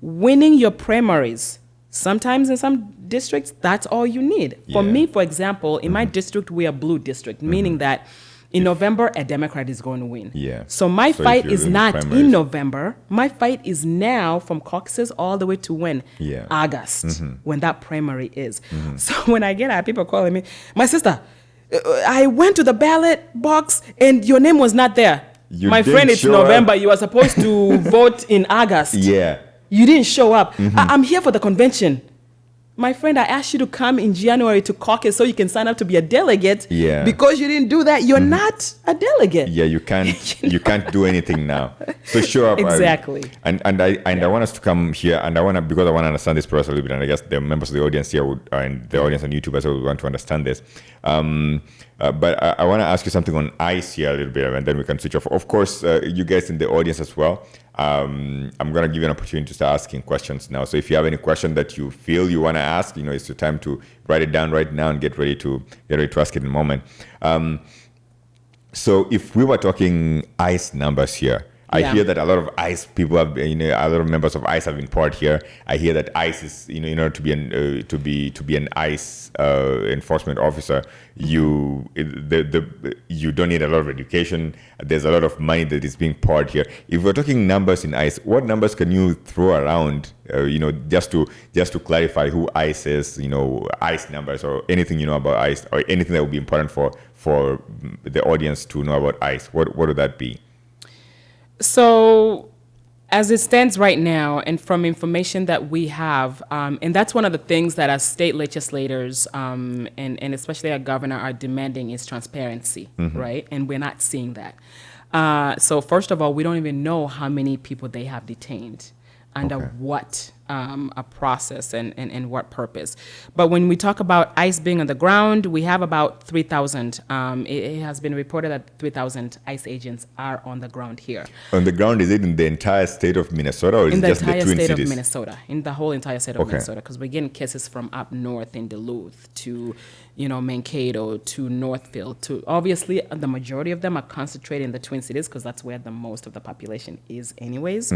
A: Winning your primaries, sometimes in some districts, that's all you need. For me, for example, in my district, we are blue district, meaning that in November, a Democrat is going to win.
B: Yeah.
A: So my fight is not in November. My fight is now from caucuses all the way to when? August, when that primary is. So when I get out, people calling me, my sister, I went to the ballot box and your name was not there. My friend, it's November. You are supposed to vote in August.
B: Yeah.
A: You didn't show up. I'm here for the convention. My friend, I asked you to come in January to caucus so you can sign up to be a delegate.
B: Yeah. Because
A: you didn't do that, you're not a delegate.
B: Yeah, you can't you can't do anything now. So show up.
A: Exactly.
B: I want us to come here, and because I want to understand this process a little bit, and I guess the members of the audience here and the audience on YouTube as well would want to understand this. But I want to ask you something on ICE here a little bit, and then we can switch off. Of course, you guys in the audience as well. I'm going to give you an opportunity to start asking questions now. So if you have any question that you feel you want to ask, it's your time to write it down right now and get ready to ask it in a moment. So if we were talking ICE numbers here, I hear that a lot of ICE people have, a lot of members of ICE have been poured here. I hear that ICE is, in order to be an ICE enforcement officer, you don't need a lot of education. There's a lot of money that is being poured here. If we're talking numbers in ICE, what numbers can you throw around? Just to clarify who ICE is, ICE numbers or anything about ICE or anything that would be important for the audience to know about ICE. What would that be?
A: So as it stands right now, and from information that we have, and that's one of the things that as state legislators and especially our governor are demanding is transparency, right? And we're not seeing that. So first of all, we don't even know how many people they have detained, under what a process and what purpose. But when we talk about ICE being on the ground, we have about 3,000. It has been reported that 3,000 ICE agents are on the ground here.
B: On the ground, is it in the entire state of Minnesota, or is it just the Twin Cities? In the entire state of Minnesota,
A: in the whole entire state of Minnesota, because we're getting cases from up north in Duluth to, Mankato to Northfield to, obviously, the majority of them are concentrated in the Twin Cities because that's where the most of the population is anyways.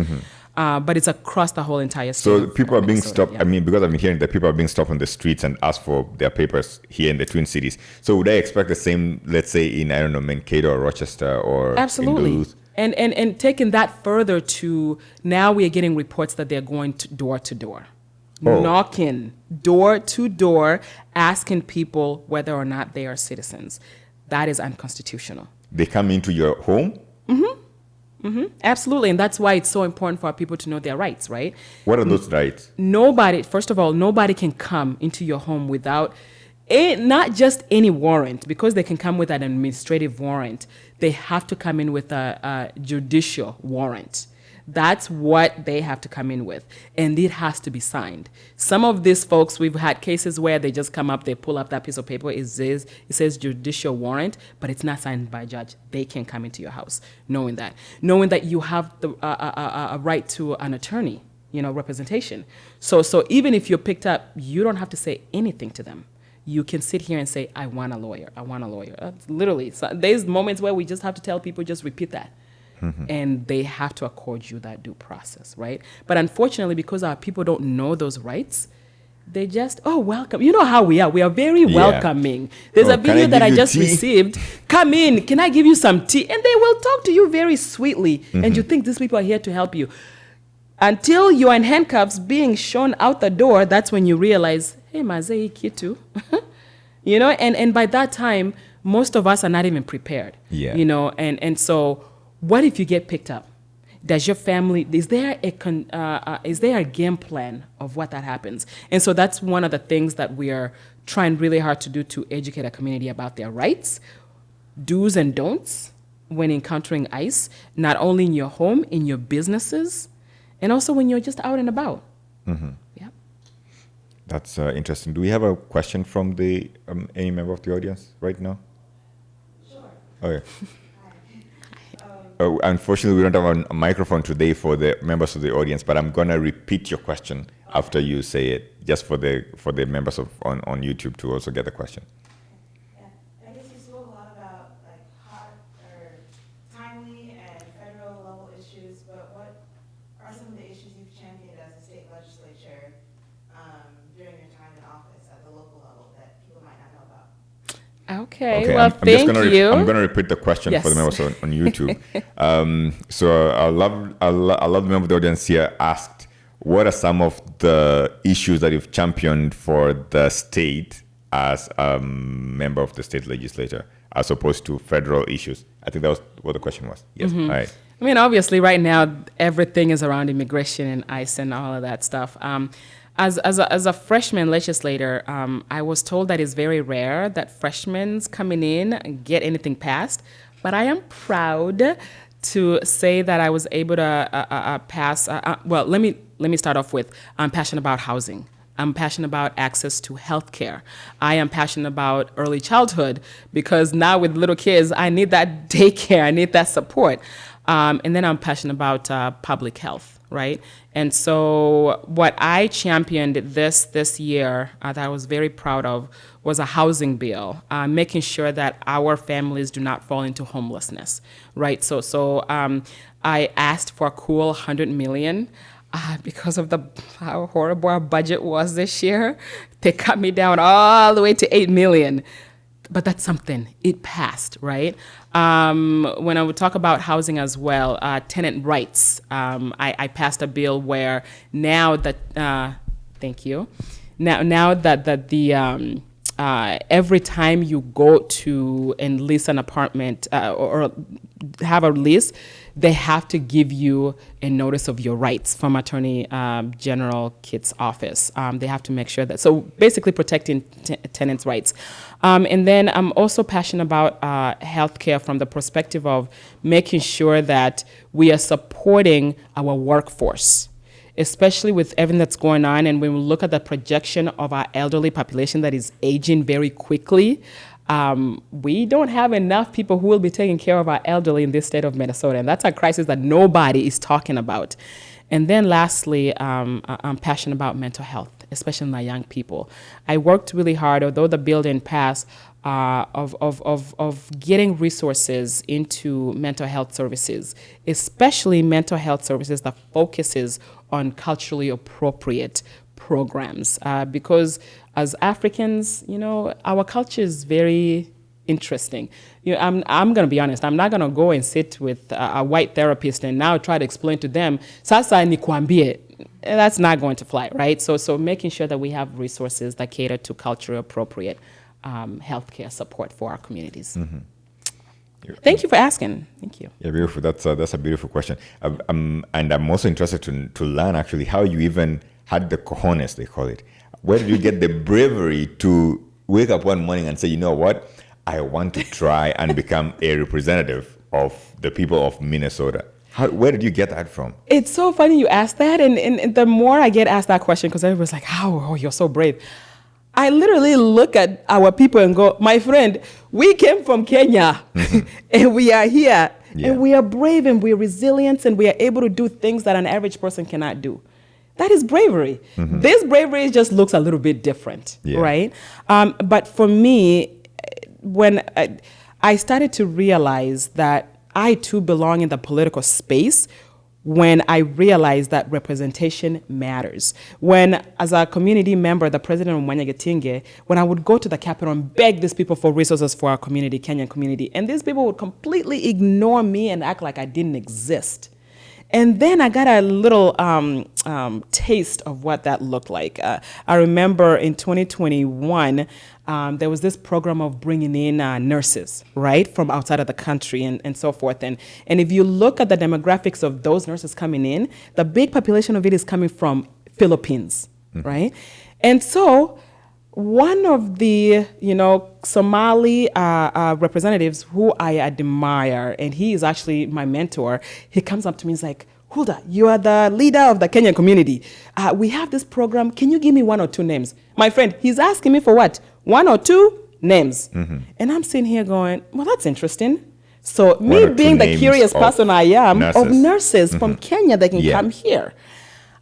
A: But it's across the whole entire state.
B: So people are being stopped. Yeah. I mean, because I've been hearing that people are being stopped on the streets and asked for their papers here in the Twin Cities. So would I expect the same, let's say, in, I don't know, Mankato or Rochester or
A: Absolutely.
B: in Duluth?
A: And taking that further to now we are getting reports that they're going door to door. Knocking door to door, asking people whether or not they are citizens. That is unconstitutional.
B: They come into your home?
A: Absolutely. And that's why it's so important for our people to know their rights, right?
B: What are those rights?
A: First of all, nobody can come into your home without not just any warrant, because they can come with an administrative warrant. They have to come in with a judicial warrant. That's what they have to come in with, and it has to be signed. Some of these folks, we've had cases where they just come up, they pull up that piece of paper, it says judicial warrant, but it's not signed by a judge. They can come into your house knowing that you have the a right to an attorney, representation. So even if you're picked up, you don't have to say anything to them. You can sit here and say, I want a lawyer. That's literally, so there's moments where we just have to tell people, just repeat that. And they have to accord you that due process, right? But unfortunately, because our people don't know those rights, they just, oh, welcome. You know how we are. We are very welcoming. There's a
B: can
A: video
B: I
A: that
B: give
A: I
B: you
A: just
B: tea?
A: received. Come in. Can I give you some tea? And they will talk to you very sweetly. And you think these people are here to help you. Until you're in handcuffs being shown out the door, that's when you realize, hey, mazei kitu. You know, and by that time, most of us are not even prepared.
B: Yeah.
A: You know, and so what if you get picked up? Does your family, is there a game plan of what that happens? And so that's one of the things that we are trying really hard to do, to educate a community about their rights, do's and don'ts when encountering ICE, not only in your home, in your businesses, and also when you're just out and about. Yeah.
B: That's interesting. Do we have a question from the any member of the audience right now?
C: Sure.
B: Okay. Unfortunately, we don't have a microphone today for the members of the audience, but I'm gonna repeat your question after you say it, just for the members on YouTube to also get the question.
C: Yeah, I guess you spoke a lot about like hot or timely and federal level issues, but what are some of the issues you've championed as a state legislature during your time in office at the local level that people might not know about?
A: Okay, well, thank you.
B: I'm gonna repeat the question for the members on YouTube. So I love the member of the audience here asked, what are some of the issues that you've championed for the state as a member of the state legislature, as opposed to federal issues? I think that was what the question was. Yes. All right.
A: I mean, obviously, right now, everything is around immigration and ICE and all of that stuff. As a freshman legislator, I was told that it's very rare that freshmen coming in get anything passed. But I am proud to say that I was able to pass. Well, let me start off with, I'm passionate about housing. I'm passionate about access to healthcare. I am passionate about early childhood, because now with little kids, I need that daycare, I need that support. And then I'm passionate about public health, right? And so what I championed this year that I was very proud of was a housing bill, making sure that our families do not fall into homelessness, right? So I asked for a cool $100 million. Because of how horrible our budget was this year, they cut me down all the way to $8 million. But that's something. It passed, right? When I would talk about housing as well, tenant rights. I passed a bill where now that thank you. Now that the every time you go to and lease an apartment or have a lease, they have to give you a notice of your rights from Attorney General Kitt's office. They have to make sure that, so basically protecting tenants' rights. And then I'm also passionate about healthcare from the perspective of making sure that we are supporting our workforce, especially with everything that's going on. And when we look at the projection of our elderly population that is aging very quickly, we don't have enough people who will be taking care of our elderly in this state of Minnesota. And that's a crisis that nobody is talking about. And then lastly, I'm passionate about mental health, especially in my young people. I worked really hard, although the bill didn't pass, of getting resources into mental health services, especially mental health services that focuses on culturally appropriate programs, because as Africans, you know, our culture is very interesting. You know, I'm going to be honest. I'm not going to go and sit with a white therapist and now try to explain to them, sasa nikwambie. That's not going to fly, right? So making sure that we have resources that cater to culturally appropriate healthcare support for our communities. Thank you for asking. Thank you.
B: Yeah, beautiful. That's a beautiful question. And I'm also interested to learn actually how you even had the cojones, they call it. Where did you get the bravery to wake up one morning and say, you know what, I want to try and become a representative of the people of Minnesota? Where did you get that from?
A: It's so funny you asked that. And the more I get asked that question, because everybody's like, oh, you're so brave. I literally look at our people and go, my friend, we came from Kenya and we are here and we are brave and we're resilient and we are able to do things that an average person cannot do. That is bravery. This bravery just looks a little bit different, right? But for me, when I started to realize that I too belong in the political space, when I realized that representation matters. When, as a community member, the president of Momanyi-Hiltsley, when I would go to the Capitol and beg these people for resources for our community, Kenyan community, and these people would completely ignore me and act like I didn't exist. And then I got a little taste of what that looked like. I remember in 2021, there was this program of bringing in nurses, right, from outside of the country and so forth. And if you look at the demographics of those nurses coming in, the big population of it is coming from Philippines, right? And so one of the, Somali representatives who I admire, and he is actually my mentor, he comes up to me, he's like, Huldah, you are the leader of the Kenyan community. We have this program. Can you give me 1 or 2 names? My friend, he's asking me for what? 1 or 2 names. And I'm sitting here going, well, that's interesting. So me being the curious person I am, of nurses from Kenya that can come here,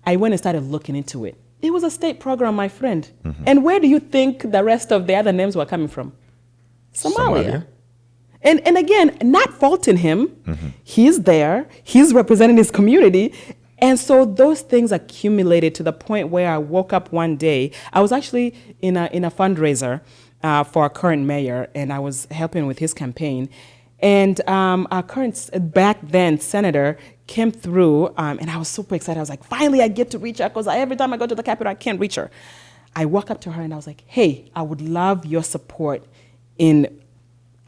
A: I went and started looking into it. It was a state program, my friend. And where do you think the rest of the other names were coming from? Somalia. And again, not faulting him. He's there. He's representing his community. And so those things accumulated to the point where I woke up one day. I was actually in a fundraiser for our current mayor, and I was helping with his campaign. And our current, back then, senator came through, and I was super excited. I was like, finally, I get to reach her, because every time I go to the Capitol, I can't reach her. I walk up to her, and I was like, hey, I would love your support in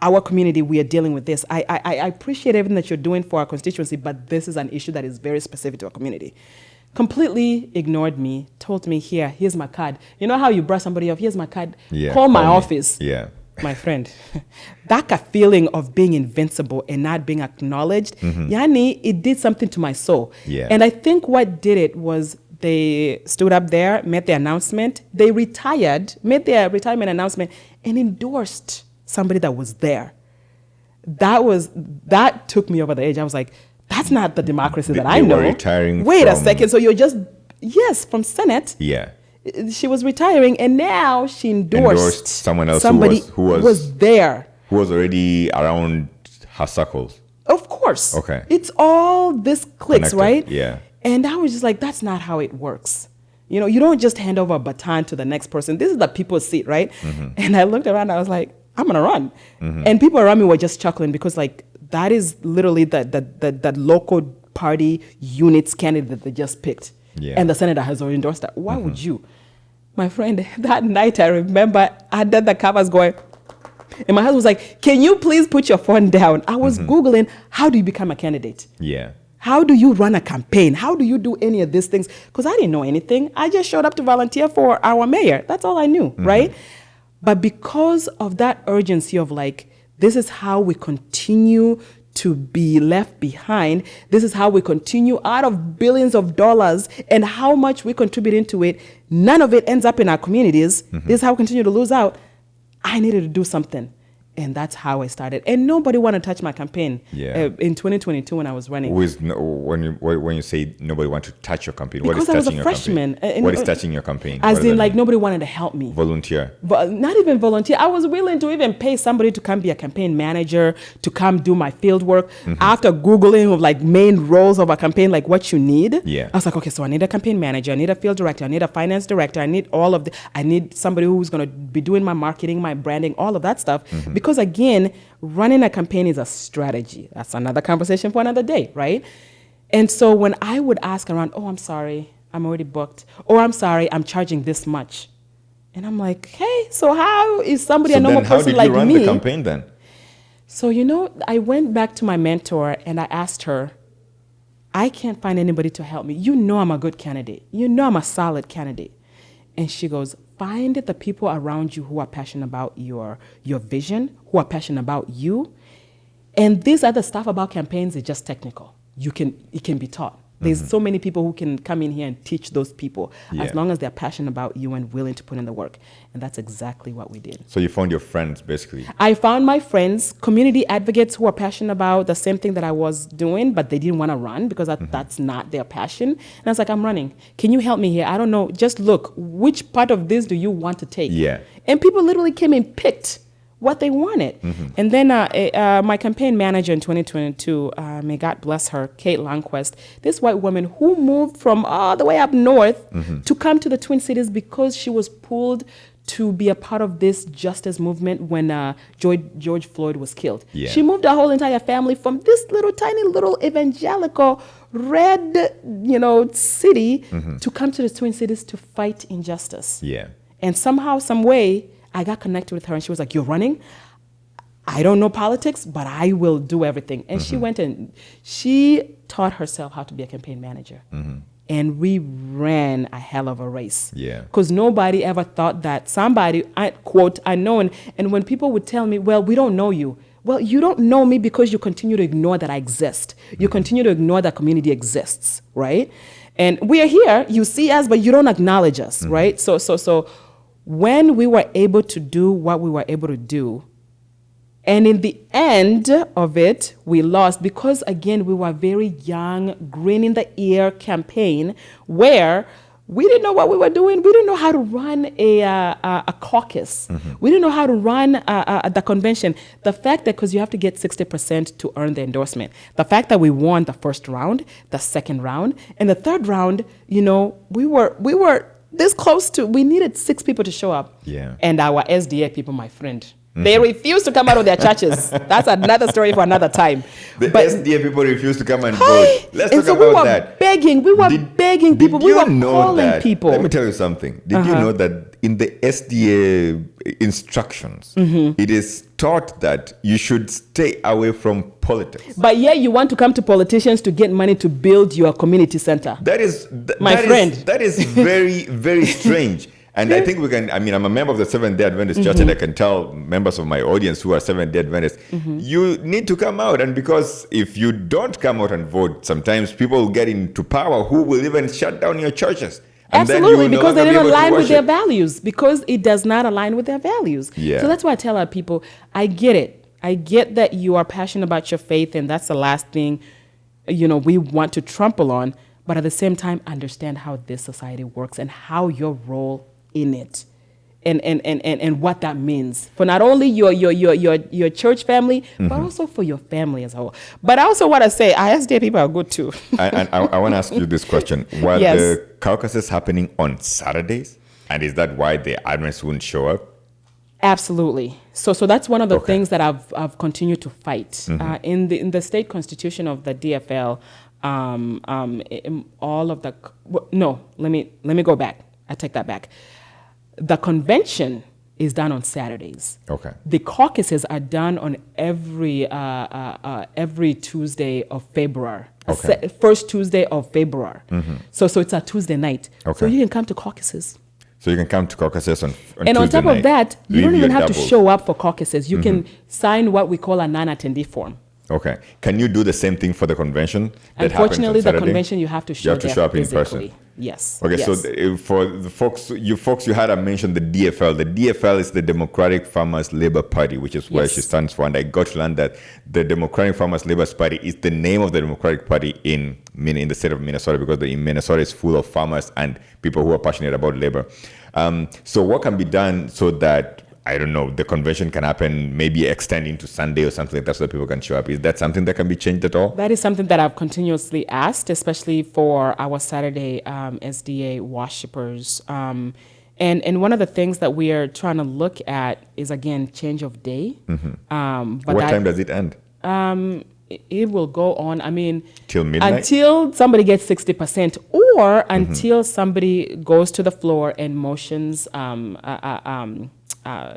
A: our community. We are dealing with this. I appreciate everything that you're doing for our constituency, but this is an issue that is very specific to our community. Completely ignored me, told me, here's my card. You know how you brush somebody off? Here's my card. Call my office. My friend, that feeling of being invincible and not being acknowledged, Yani, it did something to my soul. And I think what did it was they stood up there, made their announcement, they retired, made their retirement announcement, and endorsed somebody that was there. That took me over the edge. I was like, that's not the democracy that I know.
B: Were retiring
A: Wait a second. So you're just, from Senate. She was retiring, and now she endorsed
B: someone else
A: somebody
B: who was
A: there.
B: Who was already around her circles.
A: Of course.
B: Okay.
A: It's all this clicks, right?
B: Yeah.
A: And I was just like, that's not how it works. You don't just hand over a baton to the next person. This is the people's seat, right? And I looked around, I was like, I'm gonna run. And people around me were just chuckling, because that is literally the local party unit's candidate that they just picked. And the senator has already endorsed that. Why would you? My friend, that night I remember I had the covers going, and my husband was like, can you please put your phone down? I was Googling, how do you become a candidate? How do you run a campaign? How do you do any of these things? Because I didn't know anything. I just showed up to volunteer for our mayor. That's all I knew, right? But because of that urgency of this is how we continue to be left behind. This is how we continue out of billions of dollars and how much we contribute into it. None of it ends up in our communities. This is how we continue to lose out. I needed to do something. And that's how I started. And nobody wanted to touch my campaign. In 2022 when I was running.
B: When you say nobody wanted to touch your campaign, what is
A: because I was
B: touching
A: a
B: your
A: freshman.
B: campaign? What is touching your campaign?
A: As in, nobody wanted to help me.
B: Volunteer.
A: But not even volunteer. I was willing to even pay somebody to come be a campaign manager, to come do my field work. After Googling of main roles of a campaign, what you need. I was like, okay, so I need a campaign manager, I need a field director, I need a finance director, I need I need somebody who's going to be doing my marketing, my branding, all of that stuff. Because again, running a campaign is a strategy. That's another conversation for another day, right? And so when I would ask around, oh, I'm sorry, I'm already booked. Or I'm sorry, I'm charging this much. And I'm like, hey, so how is somebody, a normal person like me?
B: How did you run the campaign then?
A: So, I went back to my mentor and I asked her, I can't find anybody to help me. I'm a good candidate. I'm a solid candidate. And she goes, find the people around you who are passionate about your vision, who are passionate about you. And this other stuff about campaigns is just technical. It can be taught. There's so many people who can come in here and teach those people as long as they're passionate about you and willing to put in the work. And that's exactly what we did.
B: So you found your friends, basically.
A: I found my friends, community advocates who are passionate about the same thing that I was doing, but they didn't want to run because that's not their passion. And I was like, I'm running. Can you help me here? I don't know. Just look, which part of this do you want to take?
B: Yeah.
A: And people literally came and picked what they wanted. And then my campaign manager in 2022, may God bless her, Kate Longquest, this white woman who moved from all the way up north to come to the Twin Cities because she was pulled to be a part of this justice movement when George Floyd was killed.
B: Yeah.
A: She moved her whole entire family from this little tiny little evangelical red, city to come to the Twin Cities to fight injustice.
B: Yeah.
A: And somehow, some way, I got connected with her and she was like, "You're running? I don't know politics, but I will do everything." And she went and she taught herself how to be a campaign manager. And we ran a hell of a race.
B: Yeah.
A: Because nobody ever thought that somebody, quote, unknown. And when people would tell me, "Well, we don't know you." Well, you don't know me because you continue to ignore that I exist. You continue to ignore that community exists, right? And we are here, you see us, but you don't acknowledge us, right? So when we were able to do what we were able to do, and in the end of it, we lost because, again, we were very young, green in the ear campaign where we didn't know what we were doing. We didn't know how to run a caucus. We didn't know how to run the convention. The fact that, because you have to get 60% to earn the endorsement, the fact that we won the first round, the second round, and the third round, we were this close to, we needed 6 people to show up.
B: Yeah.
A: And our SDA people, my friend, they refused to come out of their churches. That's another story for another time.
B: The
A: But
B: SDA people refused to come and vote. Let's
A: and
B: talk
A: so we
B: about
A: were
B: that.
A: begging. We were begging people. We were calling people.
B: Let me tell you something. Did you know that in the SDA instructions, it is taught that you should stay away from politics?
A: But yeah, you want to come to politicians to get money to build your community center.
B: That is,
A: My friend.
B: that is very, very strange. And I think I'm a member of the Seventh-day Adventist Church, and I can tell members of my audience who are Seventh-day Adventists, you need to come out. And because if you don't come out and vote, sometimes people will get into power who will even shut down your churches. And
A: Absolutely, because they didn't align with their values, because it does not align with their values.
B: Yeah.
A: So that's why I tell our people, I get it. I get that you are passionate about your faith, and that's the last thing, we want to trample on. But at the same time, understand how this society works and how your role in it and what that means for not only your church family, but also for your family as a whole. But I also want to say, ISDA people are good too.
B: And I want to ask you this question. Were
A: Yes.
B: the caucuses happening on Saturdays? And is that why the Adventists wouldn't show up?
A: Absolutely. So that's one of the
B: Okay.
A: things that I've continued to fight. In the state constitution of the DFL, let me go back. I take that back. The convention is done on Saturdays.
B: Okay.
A: The caucuses are done on every Tuesday of February.
B: Okay.
A: First Tuesday of February. So it's a Tuesday night.
B: Okay.
A: So you can come to caucuses.
B: So you can come to caucuses on
A: And on
B: Tuesday
A: top
B: night.
A: of that, you
B: Leave
A: don't even
B: your
A: have to
B: doubles.
A: show up for caucuses. You can sign what we call a non-attendee form.
B: Okay. Can you do the same thing for the convention? That happens on
A: Unfortunately, the
B: Saturday?
A: convention, you have to show,
B: have to
A: there
B: show up in
A: physically.
B: person.
A: Yes.
B: Okay,
A: yes.
B: so for the folks you had mentioned the DFL. The DFL is the Democratic Farmers Labor Party, which is where
A: Yes.
B: she stands for. And I got to learn that the Democratic Farmers Labor Party is the name of the Democratic Party in the state of Minnesota, because Minnesota is full of farmers and people who are passionate about labor. So what can be done so that, I don't know, the convention can happen, maybe extending to Sunday or something like that, so that people can show up? Is that something that can be changed at all?
A: That is something that I've continuously asked, especially for our Saturday SDA worshipers. And one of the things that we are trying to look at is, again, change of day. But
B: What time does it end?
A: It will go on,
B: Till midnight?
A: until somebody gets 60%, or until somebody goes to the floor and motions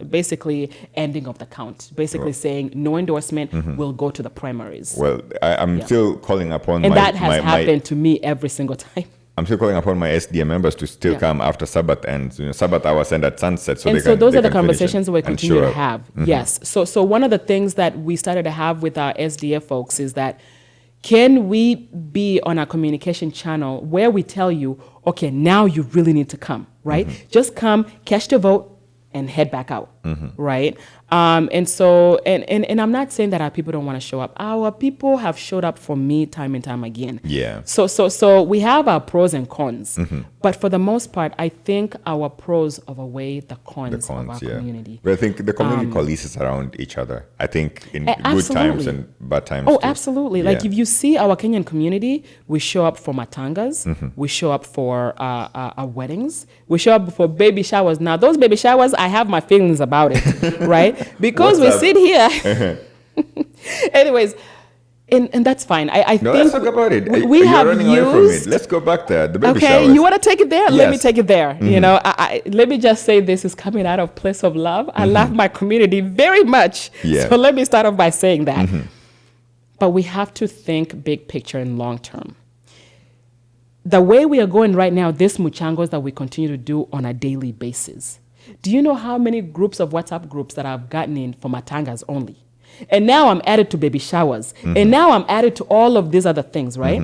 A: basically ending of the count, basically saying no endorsement will go to the primaries.
B: Well, I'm still calling upon
A: And
B: my...
A: that has happened to me every single time.
B: I'm still calling upon my SDA members to still come after Sabbath ends. Sabbath hours end at sunset. So
A: And
B: they
A: so
B: can,
A: those
B: they
A: are the
B: can finish
A: conversations
B: it
A: we
B: and
A: continue
B: show
A: to
B: up.
A: have. Yes. So one of the things that we started to have with our SDA folks is that, can we be on a communication channel where we tell you, okay, now you really need to come, right? Just come, catch the vote, and head back out, right? And so, and I'm not saying that our people don't want to show up. Our people have showed up for me time and time again.
B: Yeah.
A: So we have our pros and cons. But for the most part, I think our pros overweigh the cons of our community.
B: But I think the community coalesces around each other. I think in good
A: absolutely.
B: times and bad times.
A: Oh,
B: too.
A: absolutely.
B: Yeah.
A: Like if you see our Kenyan community, we show up for matangas, we show up for our weddings, we show up for baby showers. Now, those baby showers, I have my feelings about it, right? Because we sit here. Anyways, and that's fine. I think
B: let's talk about it.
A: We
B: You're
A: have
B: running
A: used.
B: away from it. Let's go back there. The baby
A: Okay,
B: showers.
A: you want to take it there? Let me
B: Yes.
A: take it there. You know, let me just say this is coming out of place of love. I love my community very much.
B: Yeah.
A: So let me start off by saying that. But we have to think big picture and long term. The way we are going right now, these muchangos that we continue to do on a daily basis. Do you know how many groups of WhatsApp groups that I've gotten in for matangas only? And now I'm added to baby showers. And now I'm added to all of these other things, right?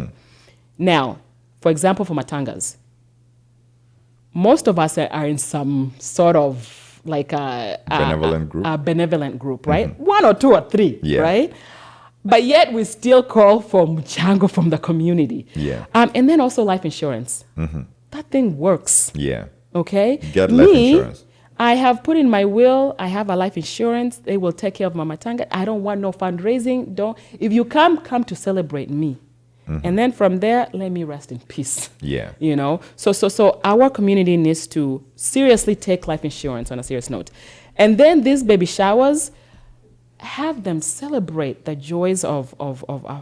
A: Now, for example, for matangas, most of us are in some sort of like a benevolent group, right? One or two or three, right? But yet we still call for mchango from the community.
B: Yeah.
A: And then also life insurance. That thing works.
B: Yeah.
A: Okay?
B: Get life insurance.
A: I have put in my will, I have a life insurance. They will take care of my matanga. I don't want no fundraising. If you come to celebrate me. And then from there, let me rest in peace.
B: Yeah.
A: You know? So our community needs to seriously take life insurance on a serious note. And then these baby showers, have them celebrate the joys of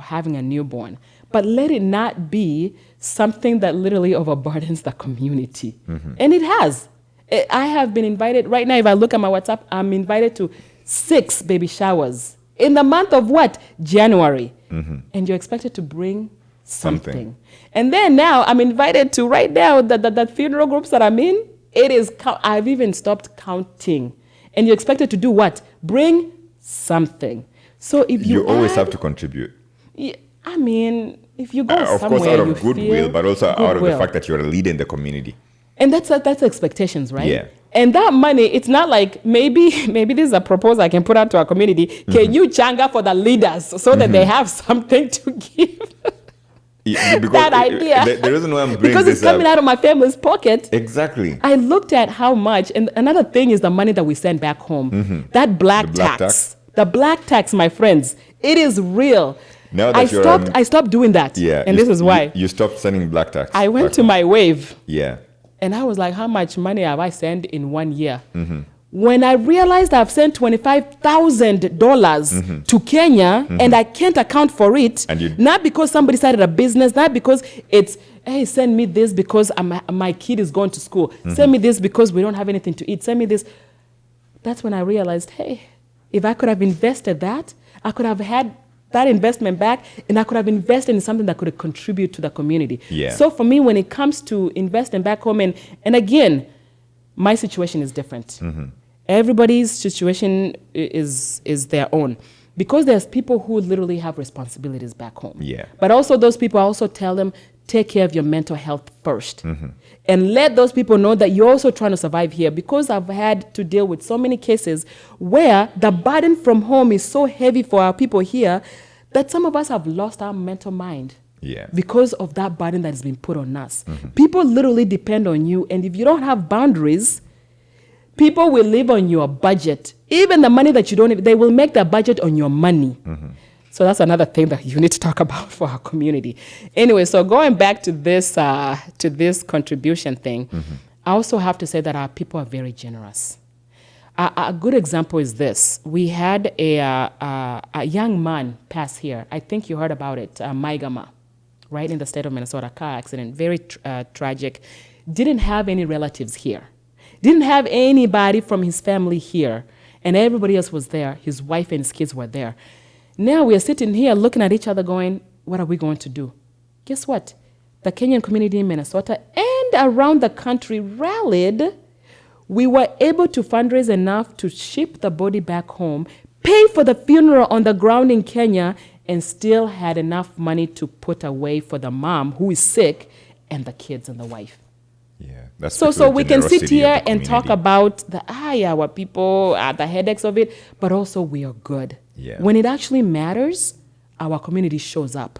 A: having a newborn. But let it not be something that literally overburdens the community. And it has. I have been invited, right now if I look at my WhatsApp, I'm invited to 6 baby showers in the month of what? January. And you're expected to bring something. And then now I'm invited to, right now, the funeral groups that I'm in, I've even stopped counting. And you're expected to do what? Bring something. So if you
B: always have to contribute.
A: Yeah, I mean, if you go
B: of
A: somewhere,
B: course, out of goodwill, but also out of the
A: goodwill.
B: fact that you're a leader in the community.
A: And that's expectations, right?
B: Yeah.
A: And that money, it's not like maybe this is a proposal I can put out to our community. Can you changa for the leaders so that they have something to give?
B: Because
A: that idea.
B: The reason why I'm bringing
A: because
B: this
A: it's coming out of my family's pocket.
B: Exactly.
A: I looked at how much, and another thing is the money that we send back home. That black tax. The black tax, my friends, it is real.
B: Now that
A: I stopped doing that.
B: Yeah.
A: And this is why.
B: You stopped sending black tax.
A: I went to my wave.
B: Yeah.
A: And I was like, how much money have I sent in 1 year? When I realized I've sent $25,000 to Kenya and I can't account for it, not because somebody started a business, not because it's, hey, send me this because my kid is going to school. Send me this because we don't have anything to eat. Send me this. That's when I realized, hey, if I could have invested that, I could have had that investment back, and I could have invested in something that could contribute to the community.
B: Yeah.
A: So for me, when it comes to investing back home, and again, my situation is different. Everybody's situation is their own. Because there's people who literally have responsibilities back home.
B: Yeah.
A: But also those people, I also tell them, take care of your mental health first. And let those people know that you're also trying to survive here, because I've had to deal with so many cases where the burden from home is so heavy for our people here that some of us have lost our mental mind.
B: Yeah.
A: Because of that burden that has been put on us. People literally depend on you, and if you don't have boundaries, people will live on your budget. Even the money that you don't, they will make their budget on your money. So that's another thing that you need to talk about for our community. Anyway, so going back to this contribution thing, I also have to say that our people are very generous. A good example is this. We had a young man pass here. I think you heard about it, Maigama, right in the state of Minnesota, car accident, very tragic. Didn't have any relatives here. Didn't have anybody from his family here. And everybody else was there. His wife and his kids were there. Now we are sitting here looking at each other going, what are we going to do? Guess what? The Kenyan community in Minnesota and around the country rallied. We were able to fundraise enough to ship the body back home, pay for the funeral on the ground in Kenya, and still had enough money to put away for the mom who is sick and the kids and the wife.
B: Yeah. That's
A: So we can sit
B: generosity of
A: here
B: the
A: and talk
B: community.
A: about our people, the headaches of it, but also we are good.
B: Yeah.
A: When it actually matters, our community shows up.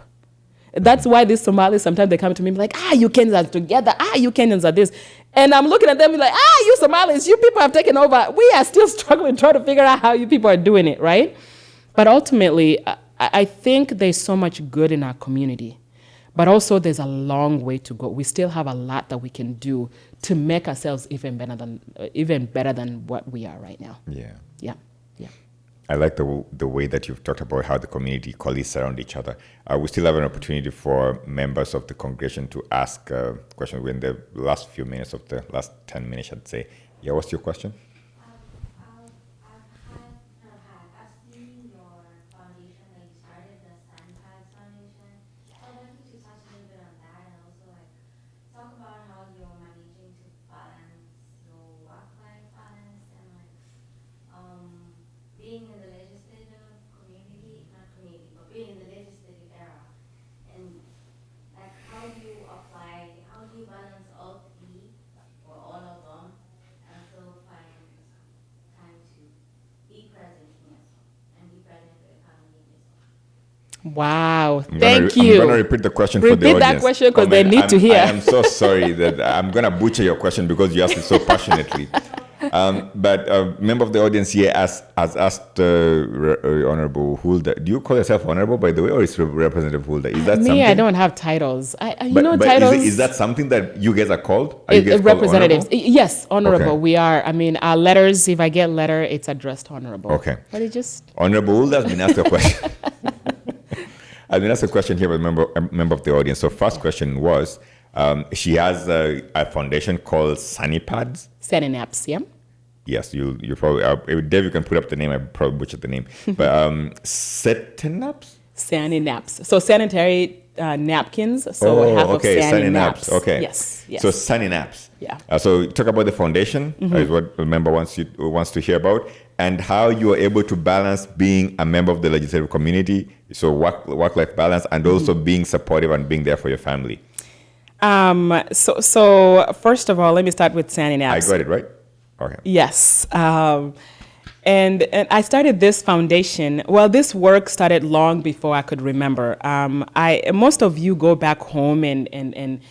A: That's why these Somalis, sometimes they come to me like, you Kenyans are together, you Kenyans are this. And I'm looking at them like, you Somalis, you people have taken over. We are still struggling, trying to figure out how you people are doing it, right? But ultimately, I think there's so much good in our community. But also there's a long way to go. We still have a lot that we can do to make ourselves even better than what we are right now.
B: Yeah.
A: Yeah. Yeah.
B: I like the way that you've talked about how the community coalesce around each other. We still have an opportunity for members of the congregation to ask questions. We're in the last few minutes of the last 10 minutes, I'd say. Yeah, what's your question?
D: I've seen your foundation that you started, the Sandpads Foundation. So I'd like you to touch a little bit on that and also talk about how you're managing to balance your work-life balance and being in the legislative community, not community, but being in the legislative era. And how do you balance all three or all of them and still find time to be present in yourself and be present for the family in yourself?
A: Wow. Thank you.
B: I'm going to repeat the question for the audience.
A: Repeat that question because they need to hear.
B: I am so sorry that I'm going to butcher your question because you asked it so passionately. But a member of the audience here has asked Honorable Huldah. Do you call yourself Honorable, by the way, or is Representative Huldah? Is that something?
A: I don't have titles.
B: But
A: titles.
B: Is that something that you guys are called? Are you guys called
A: representatives.
B: Honorable?
A: Yes, Honorable.
B: Okay.
A: We are. Our letters, if I get letter, it's addressed Honorable.
B: Okay.
A: But it just...
B: Honorable Huldah has been asked a question. I've been asked a question here by a member of the audience. So first question was, she has a foundation called Sunny Pads.
A: Sunny Naps, yeah.
B: Yes, you probably, Dave, you can put up the name. I probably butchered the name. But Naps?
A: Sunny Naps. So sanitary napkins. So half of Sunny Naps.
B: Okay.
A: Yes.
B: So Sunny Naps.
A: Yeah.
B: So talk about the foundation, is what the member wants to hear about, and how you are able to balance being a member of the legislative community, so work-life balance, and also being supportive and being there for your family.
A: So first of all, let me start with Sunny Naps.
B: I got it right? Okay.
A: Yes. And I started this foundation. Well, this work started long before I could remember. Most of you go back home, and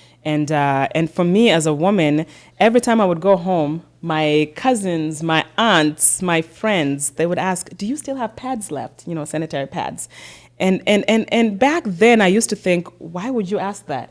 A: for me as a woman, every time I would go home, my cousins, my aunts, my friends, they would ask, "Do you still have pads left? Sanitary pads?" And back then, I used to think, why would you ask that?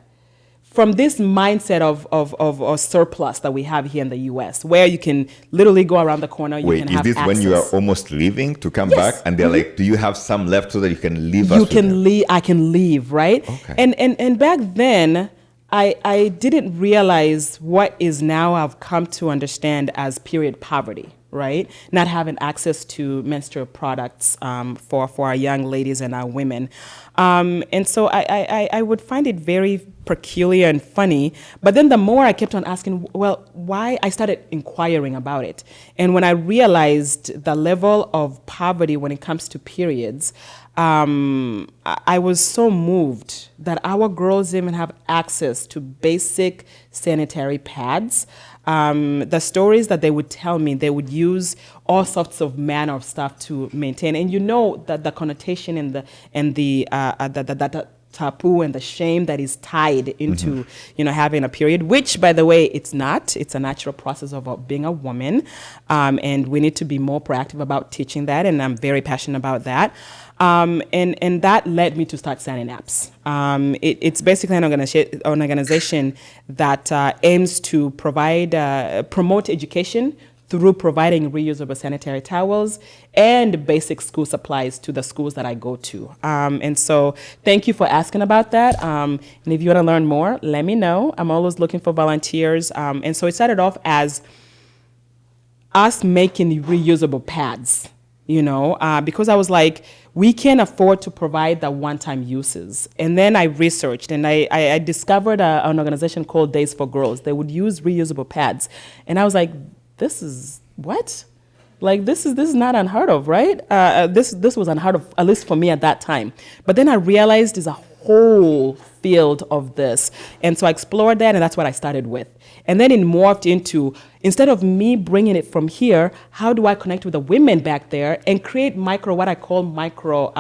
A: From this mindset of surplus that we have here in the U.S., where you can literally go around the corner, you can have access.
B: Wait, is this when you are almost leaving to come back, and they're like, "Do you have some left so that you can leave us?"
A: You can leave. I can leave, right?
B: Okay.
A: And back then, I didn't realize what is now I've come to understand as period poverty, right? Not having access to menstrual products for our young ladies and our women. And so I would find it very peculiar and funny. But then the more I kept on asking, well, why? I started inquiring about it. And when I realized the level of poverty when it comes to periods, I was so moved that our girls didn't even have access to basic sanitary pads. The stories that they would tell me, they would use all sorts of manner of stuff to maintain. And that the connotation and the taboo and the shame that is tied into having a period, which, by the way, it's not. It's a natural process of being a woman, and we need to be more proactive about teaching that, and I'm very passionate about that. And that led me to start Sunny Naps. It's basically an organization that aims to promote education through providing reusable sanitary towels and basic school supplies to the schools that I go to. And so thank you for asking about that. And if you want to learn more, let me know. I'm always looking for volunteers. And so it started off as us making reusable pads, because I was like, we can't afford to provide the one-time uses. And then I researched, and I discovered an organization called Days for Girls. They would use reusable pads. And I was like, this is what? Like, this is not unheard of, right? This was unheard of, at least for me at that time. But then I realized there's a whole field of this. And so I explored that, and that's what I started with. And then it morphed into, instead of me bringing it from here, how do I connect with the women back there and create what I call micro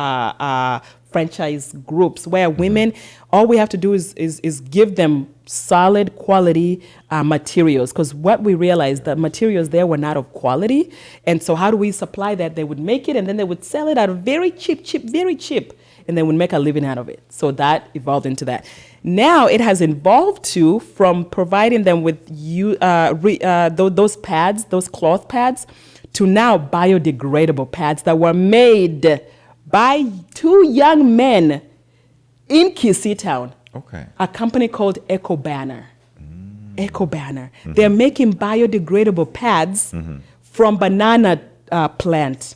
A: franchise groups, where women, all we have to do is give them solid quality materials, because what we realized, the materials there were not of quality. And so how do we supply that? They would make it, and then they would sell it at a very cheap, and they would make a living out of it. So that evolved into that. Now it has evolved from providing them with those pads, those cloth pads, to now biodegradable pads that were made by two young men in Kisii Town.
B: Okay.
A: A company called Eco Banner. Eco Banner. They're making biodegradable pads from banana plant.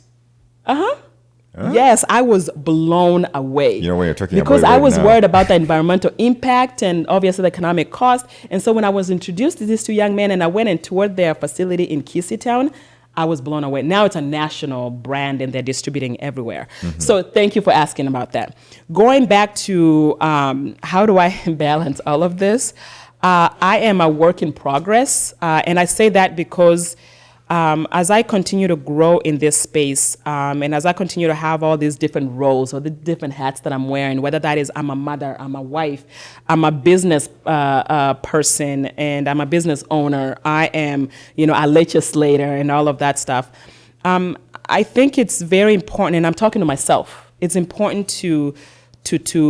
A: Yes, I was blown away.
B: You know, when you're talking
A: because
B: about it
A: I was
B: now.
A: worried about the environmental impact and obviously the economic cost. And so when I was introduced to these two young men and I went and toured their facility in Kisii Town, I was blown away. Now it's a national brand and they're distributing everywhere. So thank you for asking about that. Going back to how do I balance all of this? I am a work in progress. And I say that because as I continue to grow in this space, and as I continue to have all these different roles or the different hats that I'm wearing, whether that is I'm a mother, I'm a wife, I'm a business person, and I'm a business owner, I am, a legislator and all of that stuff. I think it's very important, and I'm talking to myself, it's important to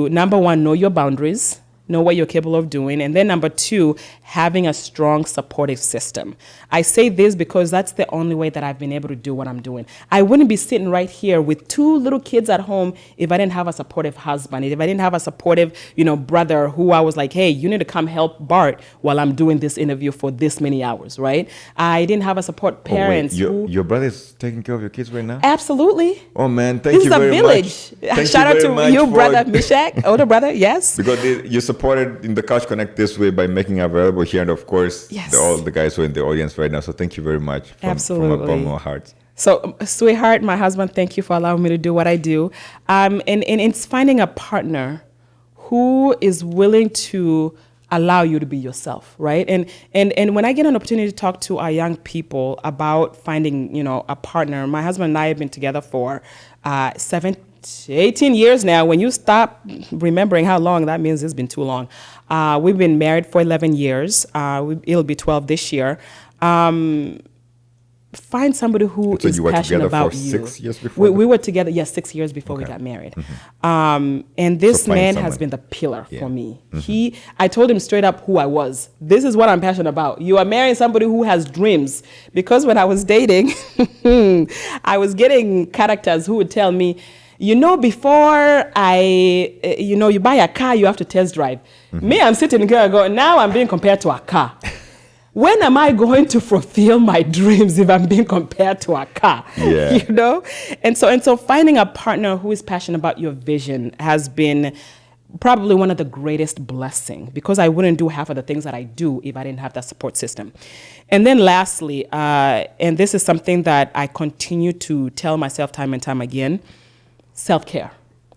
A: number one, know your boundaries, know what you're capable of doing. And then number two, having a strong supportive system. I say this because that's the only way that I've been able to do what I'm doing. I wouldn't be sitting right here with two little kids at home if I didn't have a supportive husband, if I didn't have a supportive, brother who I was like, hey, you need to come help Bart while I'm doing this interview for this many hours, right? I didn't have a support parents.
B: Your brother's taking care of your kids right now?
A: Absolutely.
B: Oh man, thank you very much.
A: This is a village. Shout out to you, brother Mishak, older brother, yes.
B: Because you supported in the Couch Connect this way by making it available here, and of course,
A: yes,
B: all the guys who are in the audience right now. So thank you very much from
A: Absolutely.
B: our bottom of our hearts.
A: So, sweetheart, my husband, thank you for allowing me to do what I do. And it's finding a partner who is willing to allow you to be yourself, right? And when I get an opportunity to talk to our young people about finding, a partner, my husband and I have been together for 18 years now. When you stop remembering how long, that means it's been too long. We've been married for 11 years. It'll be 12 this year. Find somebody who is passionate about you.
B: So you were together for 6 years before?
A: We were together, 6 years before we got married. And this man has been the pillar for me. I told him straight up who I was. This is what I'm passionate about. You are marrying somebody who has dreams. Because when I was dating, I was getting characters who would tell me, before you buy a car, you have to test drive. Me, I'm sitting here going, now I'm being compared to a car. When am I going to fulfill my dreams if I'm being compared to a car?
B: Yeah.
A: And so finding a partner who is passionate about your vision has been probably one of the greatest blessings, because I wouldn't do half of the things that I do if I didn't have that support system. And then lastly, and this is something that I continue to tell myself time and time again, self-care.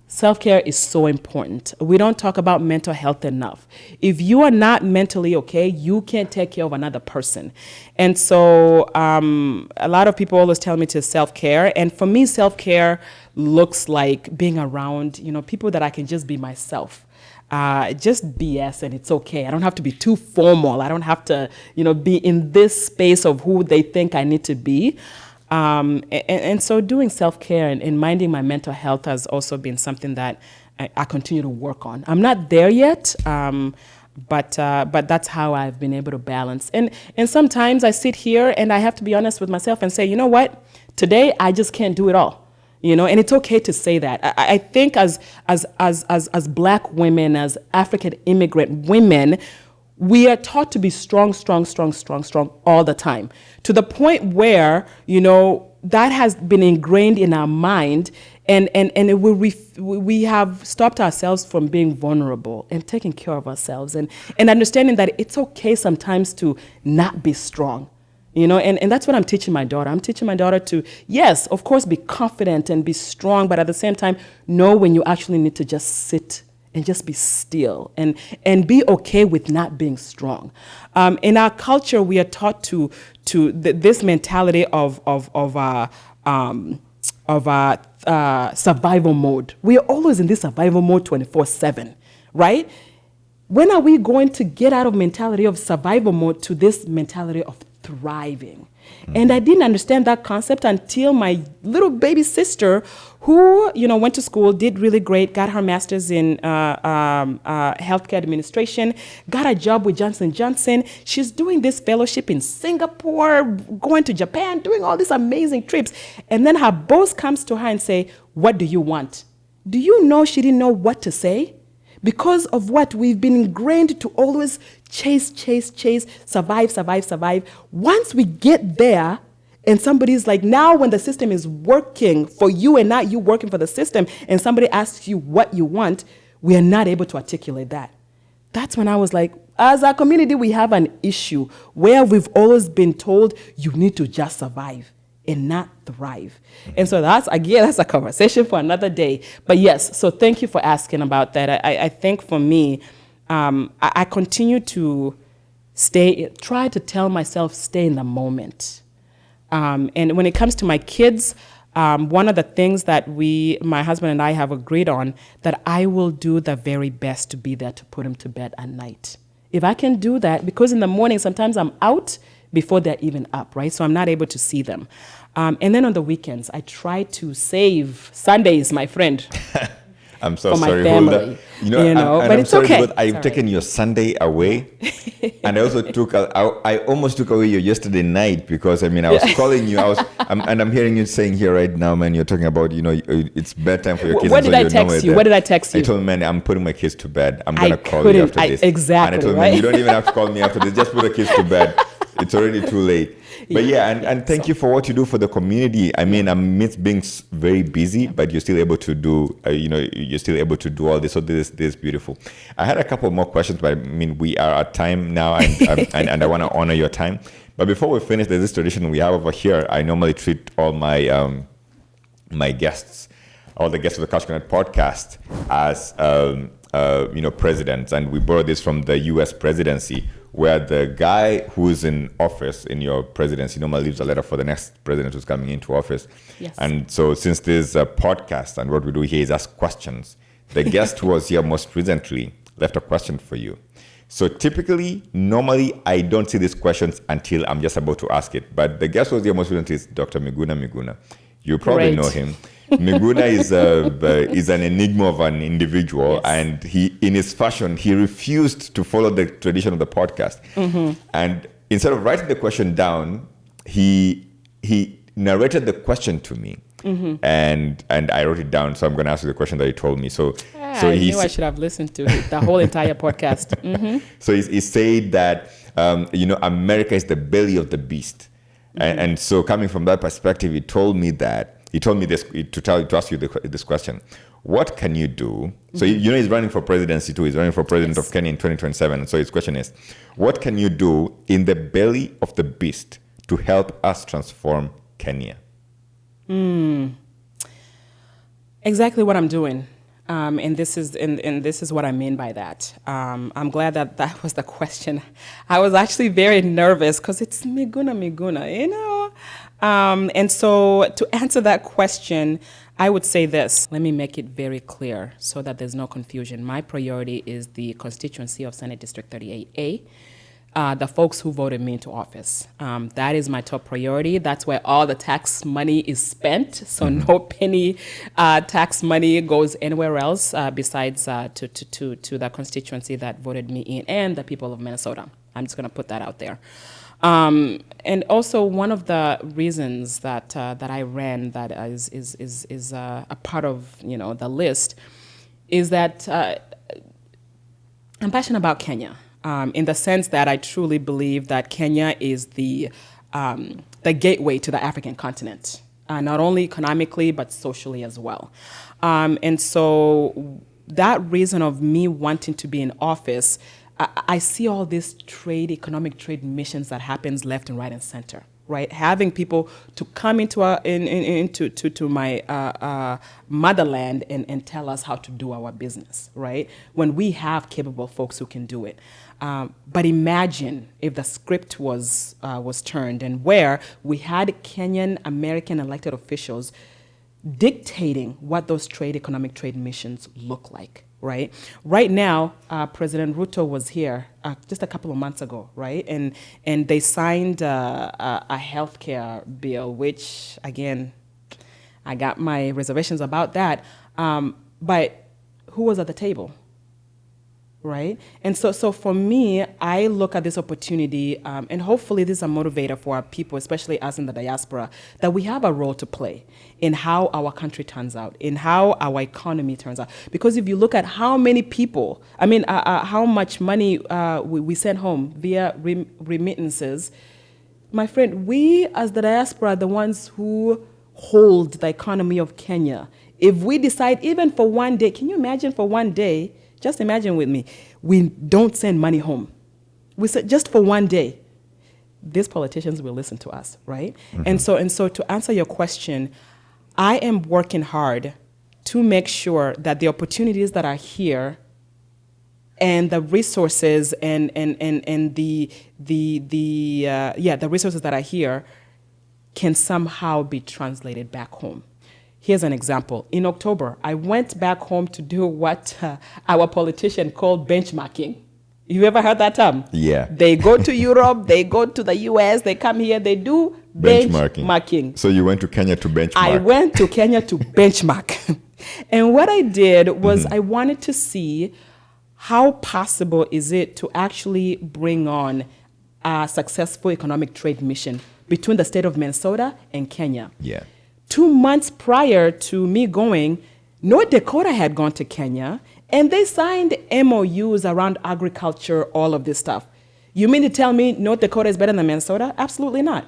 A: Self-care is so important. We don't talk about mental health enough. If you are not mentally okay, you can't take care of another person. And so a lot of people always tell me to self-care. And for me, self-care looks like being around, people that I can just be myself. Just BS, and it's okay. I don't have to be too formal. I don't have to, be in this space of who they think I need to be. And so doing self-care and minding my mental health has also been something that I continue to work on. I'm not there yet, but that's how I've been able to balance. And sometimes I sit here and I have to be honest with myself and say, you know what? Today I just can't do it all. And it's okay to say that. I think as Black women, as African immigrant women, we are taught to be strong all the time, to the point where, that has been ingrained in our mind, and we have stopped ourselves from being vulnerable and taking care of ourselves and understanding that it's okay sometimes to not be strong. And that's what I'm teaching my daughter. I'm teaching my daughter to, yes, of course, be confident and be strong, but at the same time, know when you actually need to just sit and just be still and be okay with not being strong. In our culture, we are taught to this mentality of survival mode. We are always in this survival mode 24/7, right? When are we going to get out of mentality of survival mode to this mentality of thriving? And I didn't understand that concept until my little baby sister, who went to school, did really great, got her master's in healthcare administration, got a job with Johnson & Johnson. She's doing this fellowship in Singapore, going to Japan, doing all these amazing trips. And then her boss comes to her and say, "What do you want?" Do you know she didn't know what to say? Because of what we've been ingrained to always chase, survive. Once we get there, and somebody's like, now when the system is working for you and not you working for the system, and somebody asks you what you want, we are not able to articulate that. That's when I was like, as a community, we have an issue where we've always been told you need to just survive and not thrive. And so that's a conversation for another day. But yes, so thank you for asking about that. I think for me, I continue to try to tell myself, stay in the moment. And when it comes to my kids, one of the things that my husband and I have agreed on, that I will do the very best to be there to put them to bed at night. If I can do that, because in the morning, sometimes I'm out before they're even up, right? So I'm not able to see them. And then on the weekends, I try to save Sundays, my friend.
B: I'm so
A: for my
B: sorry,
A: family,
B: Huldah.
A: but it's okay.
B: I've taken your Sunday away, and I also I almost took away your yesterday night, because I was calling you. I'm hearing you saying here right now, man. You're talking about it's bedtime for your kids.
A: What did I text you? What did I text you?
B: I told him, man, I'm putting my kids to bed. I'm gonna call you after this.
A: Exactly.
B: And I told him, man, you don't even have to call me after this. Just put the kids to bed. It's already too late. But yeah, and thank you for what you do for the community. Amidst being very busy, but you're still able to do, you're still able to do all this. So this is beautiful. I had a couple more questions, but we are at time now, and I want to honor your time. But before we finish, there's this tradition we have over here. I normally treat all my my guests, all the guests of the Couch Connect podcast, as presidents, and we borrow this from the U.S. presidency, where the guy who's in office in your presidency normally leaves a letter for the next president who's coming into office.
A: Yes.
B: And so since there's a podcast, and what we do here is ask questions, the guest who was here most recently left a question for you. So normally, I don't see these questions until I'm just about to ask it. But the guest who was here most recently is Dr. Miguna. You probably know him. Miguna is an enigma of an individual, yes. And he, in his fashion, he refused to follow the tradition of the podcast. Mm-hmm. And instead of writing the question down, he narrated the question to me, mm-hmm. and I wrote it down. So I'm going to ask you the question that he told me.
A: I knew I should have listened to the whole entire podcast. Mm-hmm.
B: So he said that America is the belly of the beast, mm-hmm. and so coming from that perspective, he told me this to ask you this question. What can you do? So he's running for presidency too. He's running for president of Kenya in 2027. So his question is, what can you do in the belly of the beast to help us transform Kenya?
A: Exactly what I'm doing. And this is what I mean by that. I'm glad that was the question. I was actually very nervous because it's Miguna, and so to answer that question, I would say this. Let me make it very clear so that there's no confusion. My priority is the constituency of Senate District 38A. The folks who voted me into office. That is my top priority. That's where all the tax money is spent. So no penny tax money goes anywhere else besides to the constituency that voted me in and the people of Minnesota. I'm just going to put that out there. And also one of the reasons that I ran that is a part of the list is that I'm passionate about Kenya. In the sense that I truly believe that Kenya is the gateway to the African continent, not only economically, but socially as well. And so that reason of me wanting to be in office, I see all these economic trade missions that happens left and right and center. right? Having people to come into to my motherland and tell us how to do our business, right? When we have capable folks who can do it. But imagine if the script was turned and where we had Kenyan American elected officials dictating what those economic trade missions look like, right? Right now, President Ruto was here just a couple of months ago, right? And they signed a healthcare bill, which, again, I got my reservations about that. But who was at the table? Right? And so for me, I look at this opportunity, and hopefully this is a motivator for our people, especially us in the diaspora, that we have a role to play in how our country turns out, in how our economy turns out. Because if you look at how many people, how much money we send home via remittances, my friend, we as the diaspora are the ones who hold the economy of Kenya. If we decide, even for one day, can you imagine for one day, just imagine with me, we don't send money home. We said just for one day, these politicians will listen to us, right? Mm-hmm. And so to answer your question, I am working hard to make sure that the opportunities that are here and the resources and the resources that are here can somehow be translated back home. Here's an example. In October, I went back home to do what our politician called benchmarking. You ever heard that term?
B: Yeah.
A: They go to Europe, they go to the US, they come here, they do benchmarking.
B: So you went to Kenya to benchmark?
A: I went to Kenya to benchmark. And what I did was I wanted to see how possible is it to actually bring on a successful economic trade mission between the state of Minnesota and Kenya.
B: Yeah.
A: 2 months prior to me going, North Dakota had gone to Kenya, and they signed MOUs around agriculture, all of this stuff. You mean to tell me North Dakota is better than Minnesota? Absolutely not.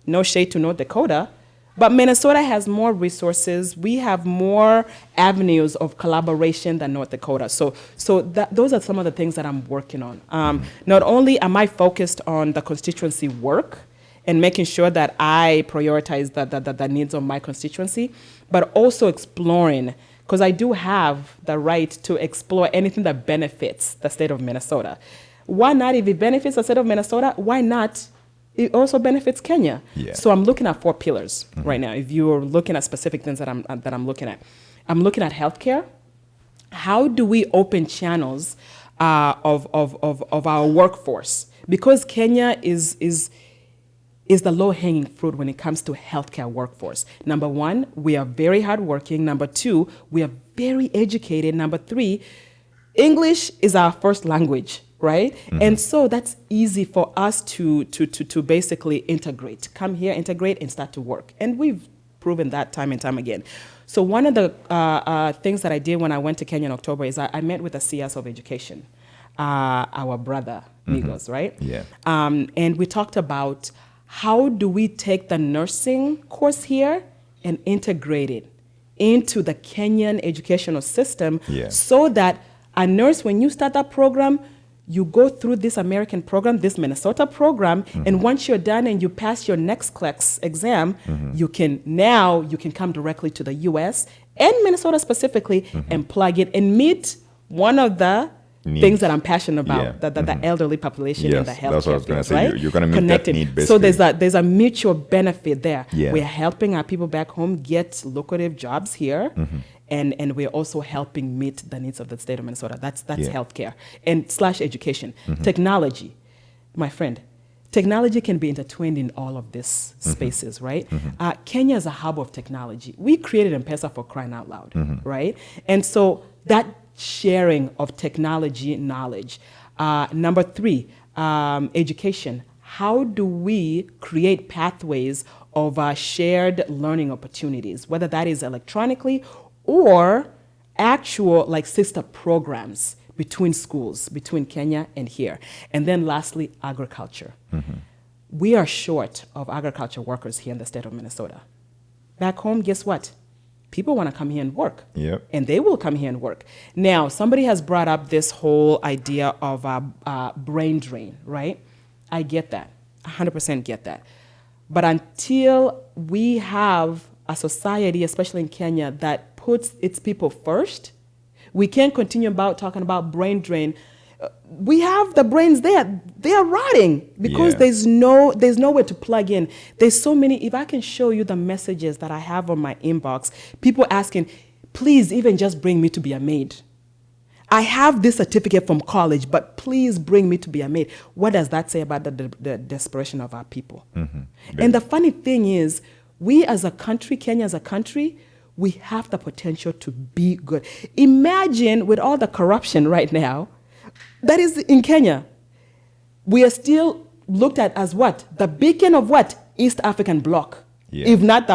A: No shade to North Dakota, but Minnesota has more resources. We have more avenues of collaboration than North Dakota. So those are some of the things that I'm working on. Not only am I focused on the constituency work, and making sure that I prioritize the needs of my constituency, but also exploring, because I do have the right to explore anything that benefits the state of Minnesota. Why not? If it benefits the state of Minnesota, why not? It also benefits Kenya.
B: Yeah.
A: So I'm looking at 4 pillars right now. If you're looking at specific things that I'm looking at, I'm looking at healthcare. How do we open channels of our workforce? Because Kenya is the low-hanging fruit when it comes to healthcare workforce. Number 1, we are very hardworking. Number 2, we are very educated. Number 3, English is our first language, right? And so that's easy for us to basically integrate. Come here, integrate, and start to work. And we've proven that time and time again. So one of the things that I did when I went to Kenya in October is I met with the CS of education, our brother, Migos, right?
B: Yeah.
A: And we talked about how do we take the nursing course here and integrate it into the Kenyan educational system so that a nurse, when you start that program, you go through this American program, this Minnesota program, and once you're done and you pass your next NCLEX exam, you can come directly to the US and Minnesota specifically and plug it and meet one of the things that I'm passionate about, the elderly population and the healthcare.
B: That's what I was going to say.
A: Right?
B: You're going to meet that need,
A: So
B: basically.
A: there's a mutual benefit there.
B: Yeah.
A: We're helping our people back home get lucrative jobs here, and we're also helping meet the needs of the state of Minnesota. That's healthcare and / education. Technology, my friend. Technology can be intertwined in all of these spaces, right? Kenya is a hub of technology. We created M-Pesa for crying out loud, right? And so that sharing of technology knowledge. Number 3, education. How do we create pathways of shared learning opportunities, whether that is electronically or actual like sister programs between schools, between Kenya and here. And then lastly, agriculture. We are short of agriculture workers here in the state of Minnesota. Back home, guess what? People want to come here and work.
B: Yep.
A: And they will come here and work. Now, somebody has brought up this whole idea of brain drain, right? I get that. 100% get that. But until we have a society, especially in Kenya, that puts its people first, we can't continue talking about brain drain. We have the brains there; they are rotting because there's nowhere to plug in. There's so many. If I can show you the messages that I have on my inbox, people asking, please even just bring me to be a maid. I have this certificate from college, but please bring me to be a maid. What does that say about the desperation of our people? And the funny thing is, we as a country, Kenya as a country, we have the potential to be good. Imagine with all the corruption right now that is in Kenya, we are still looked at as what? The beacon of what? East African bloc. Yeah. If not,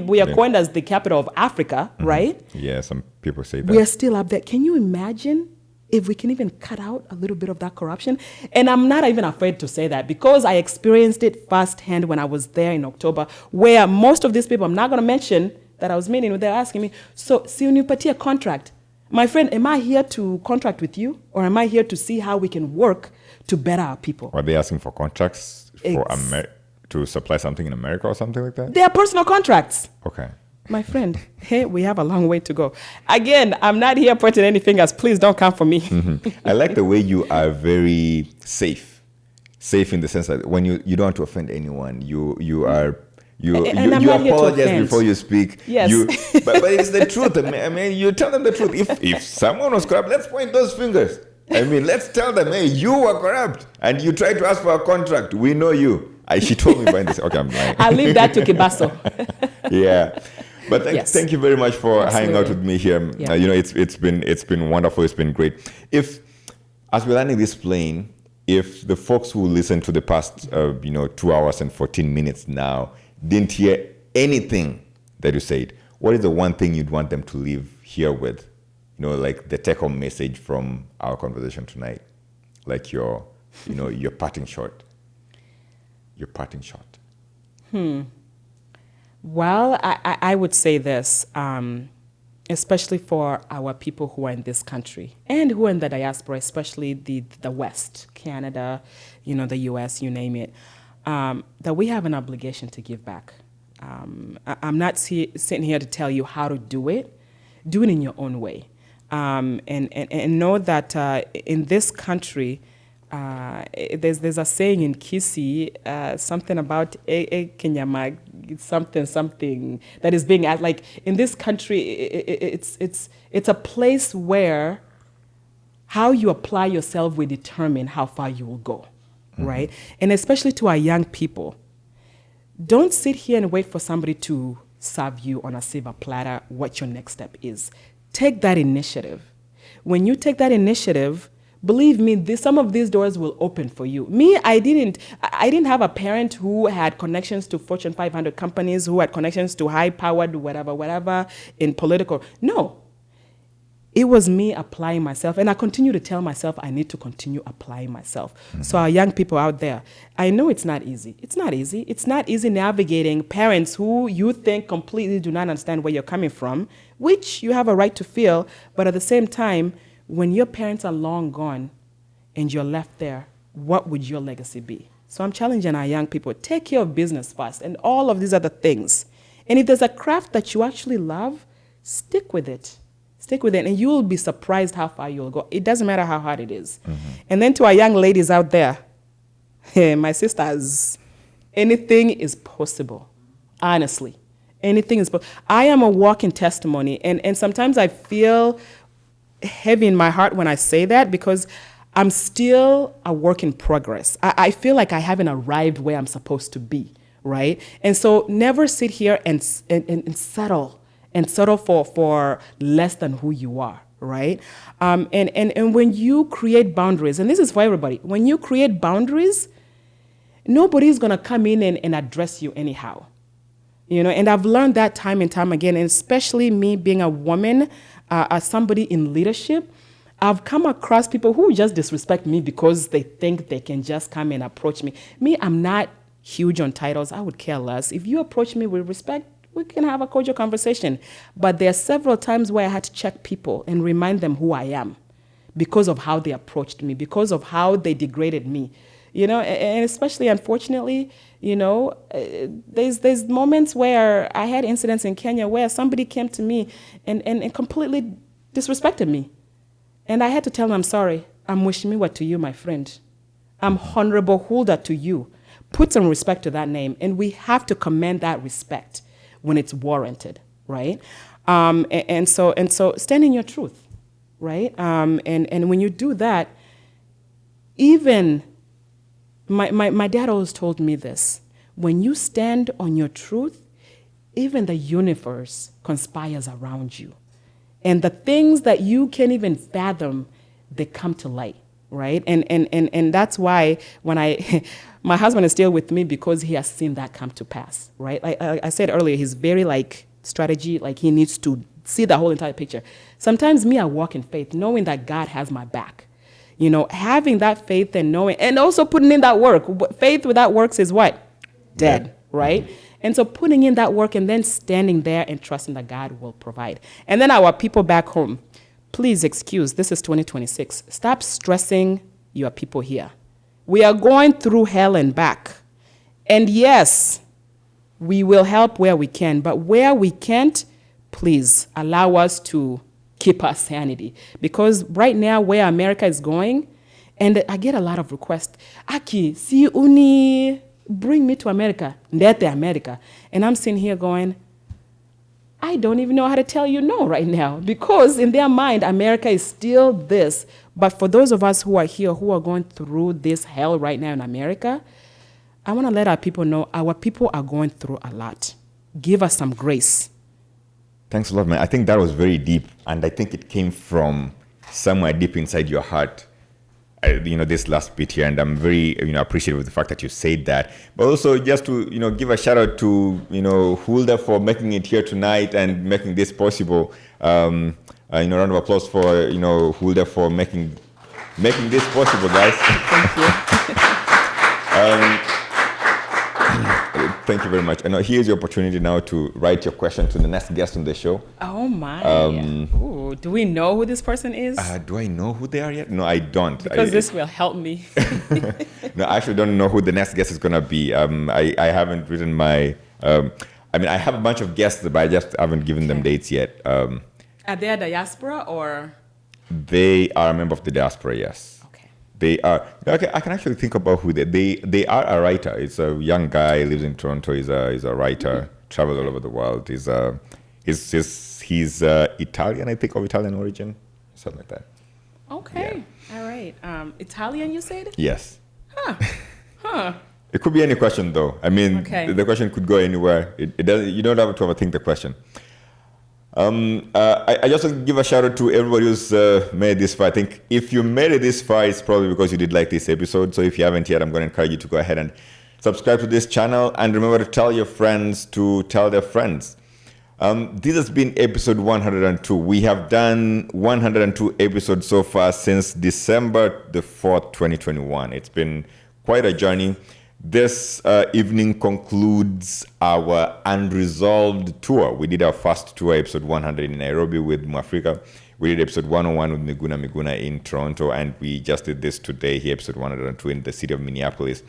A: we are coined as the capital of Africa, right?
B: Yeah, some people say that.
A: We are still up there. Can you imagine if we can even cut out a little bit of that corruption? And I'm not even afraid to say that because I experienced it firsthand when I was there in October, where most of these people, I'm not going to mention that I was meeting with, they're asking me, so, a contract. My friend, am I here to contract with you? Or am I here to see how we can work to better our people?
B: Are they asking for contracts to supply something in America or something like that?
A: They are personal contracts.
B: Okay.
A: My friend, hey, we have a long way to go. Again, I'm not here pointing any fingers. Please don't come for me.
B: I like the way you are very safe. Safe in the sense that when you don't want to offend anyone, you apologize before you speak.
A: Yes.
B: But it's the truth. I mean, you tell them the truth. If someone was corrupt, let's point those fingers. I mean, let's tell them, hey, you were corrupt and you tried to ask for a contract. We know you. She told me behind this. Okay, I'm lying.
A: I'll leave that to Kibaso.
B: Yeah. But thank you very much for hanging out with me here.
A: Yeah.
B: It's been wonderful. It's been great. If, as we're landing this plane, if the folks who listened to the past 2 hours and 14 minutes now didn't hear anything that you said, what is the one thing you'd want them to leave here with? Like the take-home message from our conversation tonight, like your parting shot. Your parting shot.
A: Well, I would say this, especially for our people who are in this country and who are in the diaspora, especially the West, Canada, the U.S., you name it, that we have an obligation to give back. I'm not sitting here to tell you how to do it. Do it in your own way. And know that in this country, there's a saying in Kisi, something about Kenyama, something that is being asked. Like in this country, it's a place where how you apply yourself will determine how far you will go, right? And especially to our young people, don't sit here and wait for somebody to serve you on a silver platter what your next step is. Take that initiative. When you take that initiative, believe me, some of these doors will open for you. Me, I didn't have a parent who had connections to Fortune 500 companies, who had connections to high-powered whatever in political. No. It was me applying myself, and I continue to tell myself I need to continue applying myself. So our young people out there, I know it's not easy. It's not easy. It's not easy navigating parents who you think completely do not understand where you're coming from, which you have a right to feel, but at the same time, when your parents are long gone and you're left there, what would your legacy be? So I'm challenging our young people, take care of business first and all of these other things. And if there's a craft that you actually love, stick with it. Stick with it, and you will be surprised how far you'll go. It doesn't matter how hard it is. And then to our young ladies out there, my sisters, anything is possible. Honestly, anything is possible. I am a walking testimony, and sometimes I feel heavy in my heart when I say that because I'm still a work in progress. I feel like I haven't arrived where I'm supposed to be, right? And so never sit here and settle for less than who you are, right? And when you create boundaries, and this is for everybody, when you create boundaries, nobody's gonna come in and address you anyhow. And I've learned that time and time again, and especially me being a woman, as somebody in leadership, I've come across people who just disrespect me because they think they can just come and approach me. Me, I'm not huge on titles. I would care less. If you approach me with respect, we can have a cordial conversation. But there are several times where I had to check people and remind them who I am because of how they approached me, because of how they degraded me. and especially, unfortunately, there's moments where I had incidents in Kenya where somebody came to me and completely disrespected me. And I had to tell them, I'm sorry. I'm Wishimiwa to you, my friend. I'm Honorable Huldah to you. Put some respect to that name. And we have to command that respect when it's warranted, right? And so stand in your truth, right? And when you do that, even my dad always told me this: when you stand on your truth, even the universe conspires around you. And the things that you can't even fathom, they come to light, right? And that's why when my husband is still with me, because he has seen that come to pass, right? Like I said earlier, he's very strategy, he needs to see the whole entire picture. Sometimes I walk in faith, knowing that God has my back. Having that faith and knowing, and also putting in that work. Faith without works is what? Dead, right? Mm-hmm. And so putting in that work and then standing there and trusting that God will provide. And then our people back home, please excuse, this is 2026. Stop stressing your people here. We are going through hell and back. And yes, we will help where we can, but where we can't, please allow us to keep our sanity. Because right now, where America is going, and I get a lot of requests, Aki, si uni, bring me to America, ndete America. And I'm sitting here going, I don't even know how to tell you no right now, because in their mind, America is still this. But for those of us who are here, who are going through this hell right now in America, I want to let our people know our people are going through a lot. Give us some grace.
B: Thanks a lot, man. I think that was very deep, and I think it came from somewhere deep inside your heart. This last bit here, and I'm very, appreciative of the fact that you said that. But also, just to, give a shout out to, Huldah for making it here tonight and making this possible. Round of applause for, Huldah for making this possible, guys.
A: Thank you.
B: Thank you very much. And here's your opportunity now to write your question to the next guest on the show.
A: Oh my! Ooh, do we know who this person is?
B: Do I know who they are yet? No, I don't.
A: Because this will help me.
B: No, I actually don't know who the next guest is gonna be. I haven't written my. I have a bunch of guests, but I just haven't given them dates yet.
A: Are they a diaspora or?
B: They are a member of the diaspora. Yes. They are. Okay, I can actually think about who they are. A writer. It's a young guy, lives in Toronto. He's a writer. Travels all over the world. He's Italian, I think, of Italian origin, something like that.
A: Okay. Yeah. All right. Italian, you said?
B: Yes.
A: Huh.
B: It could be any question, though. The question could go anywhere. It doesn't. You don't have to overthink the question. I just want to give a shout out to everybody who's made it this far. I think if you made it this far, it's probably because you did like this episode. So if you haven't yet, I'm going to encourage you to go ahead and subscribe to this channel. And remember to tell your friends to tell their friends. This has been episode 102. We have done 102 episodes so far since December the 4th, 2021. It's been quite a journey. This evening concludes our unresolved tour. We did our first tour, episode 100 in Nairobi with Mwafrika. We did episode 101 with Miguna in Toronto, and we just did this today here, episode 102 in the city of Minneapolis.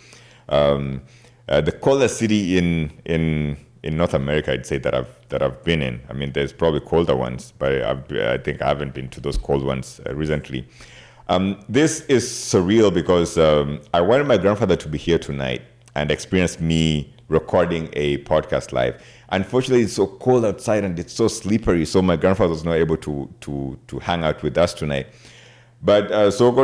B: The coldest city in North America, I'd say, that I've been in. There's probably colder ones, but I think I haven't been to those cold ones recently. This is surreal because I wanted my grandfather to be here tonight and experience me recording a podcast live. Unfortunately, it's so cold outside and it's so slippery, so my grandfather was not able to hang out with us tonight. But so it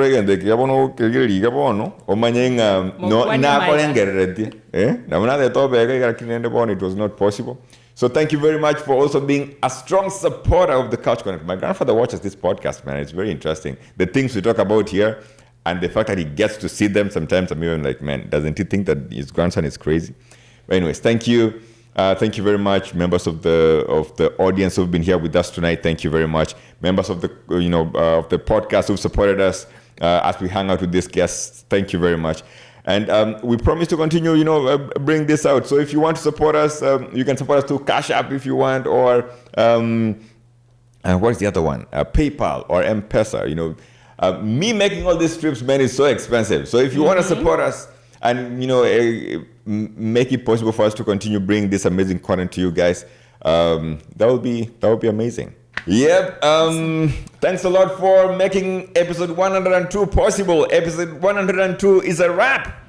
B: was not possible. So thank you very much for also being a strong supporter of the Couch Connect. My grandfather watches this podcast, man. It's very interesting. The things we talk about here and the fact that he gets to see them sometimes, I'm even like, man, doesn't he think that his grandson is crazy? But anyways, thank you. Thank you very much, members of the audience who've been here with us tonight. Thank you very much, members of the of the podcast who've supported us as we hang out with these guests. Thank you very much. And we promise to continue, bring this out. So if you want to support us, you can support us through Cash App if you want, or what's the other one? PayPal or M-Pesa. Me making all these trips, man, is so expensive. So if you want to support us, and make it possible for us to continue bringing this amazing content to you guys. That would be amazing. Yep. Thanks a lot for making episode 102 possible. Episode 102 is a wrap.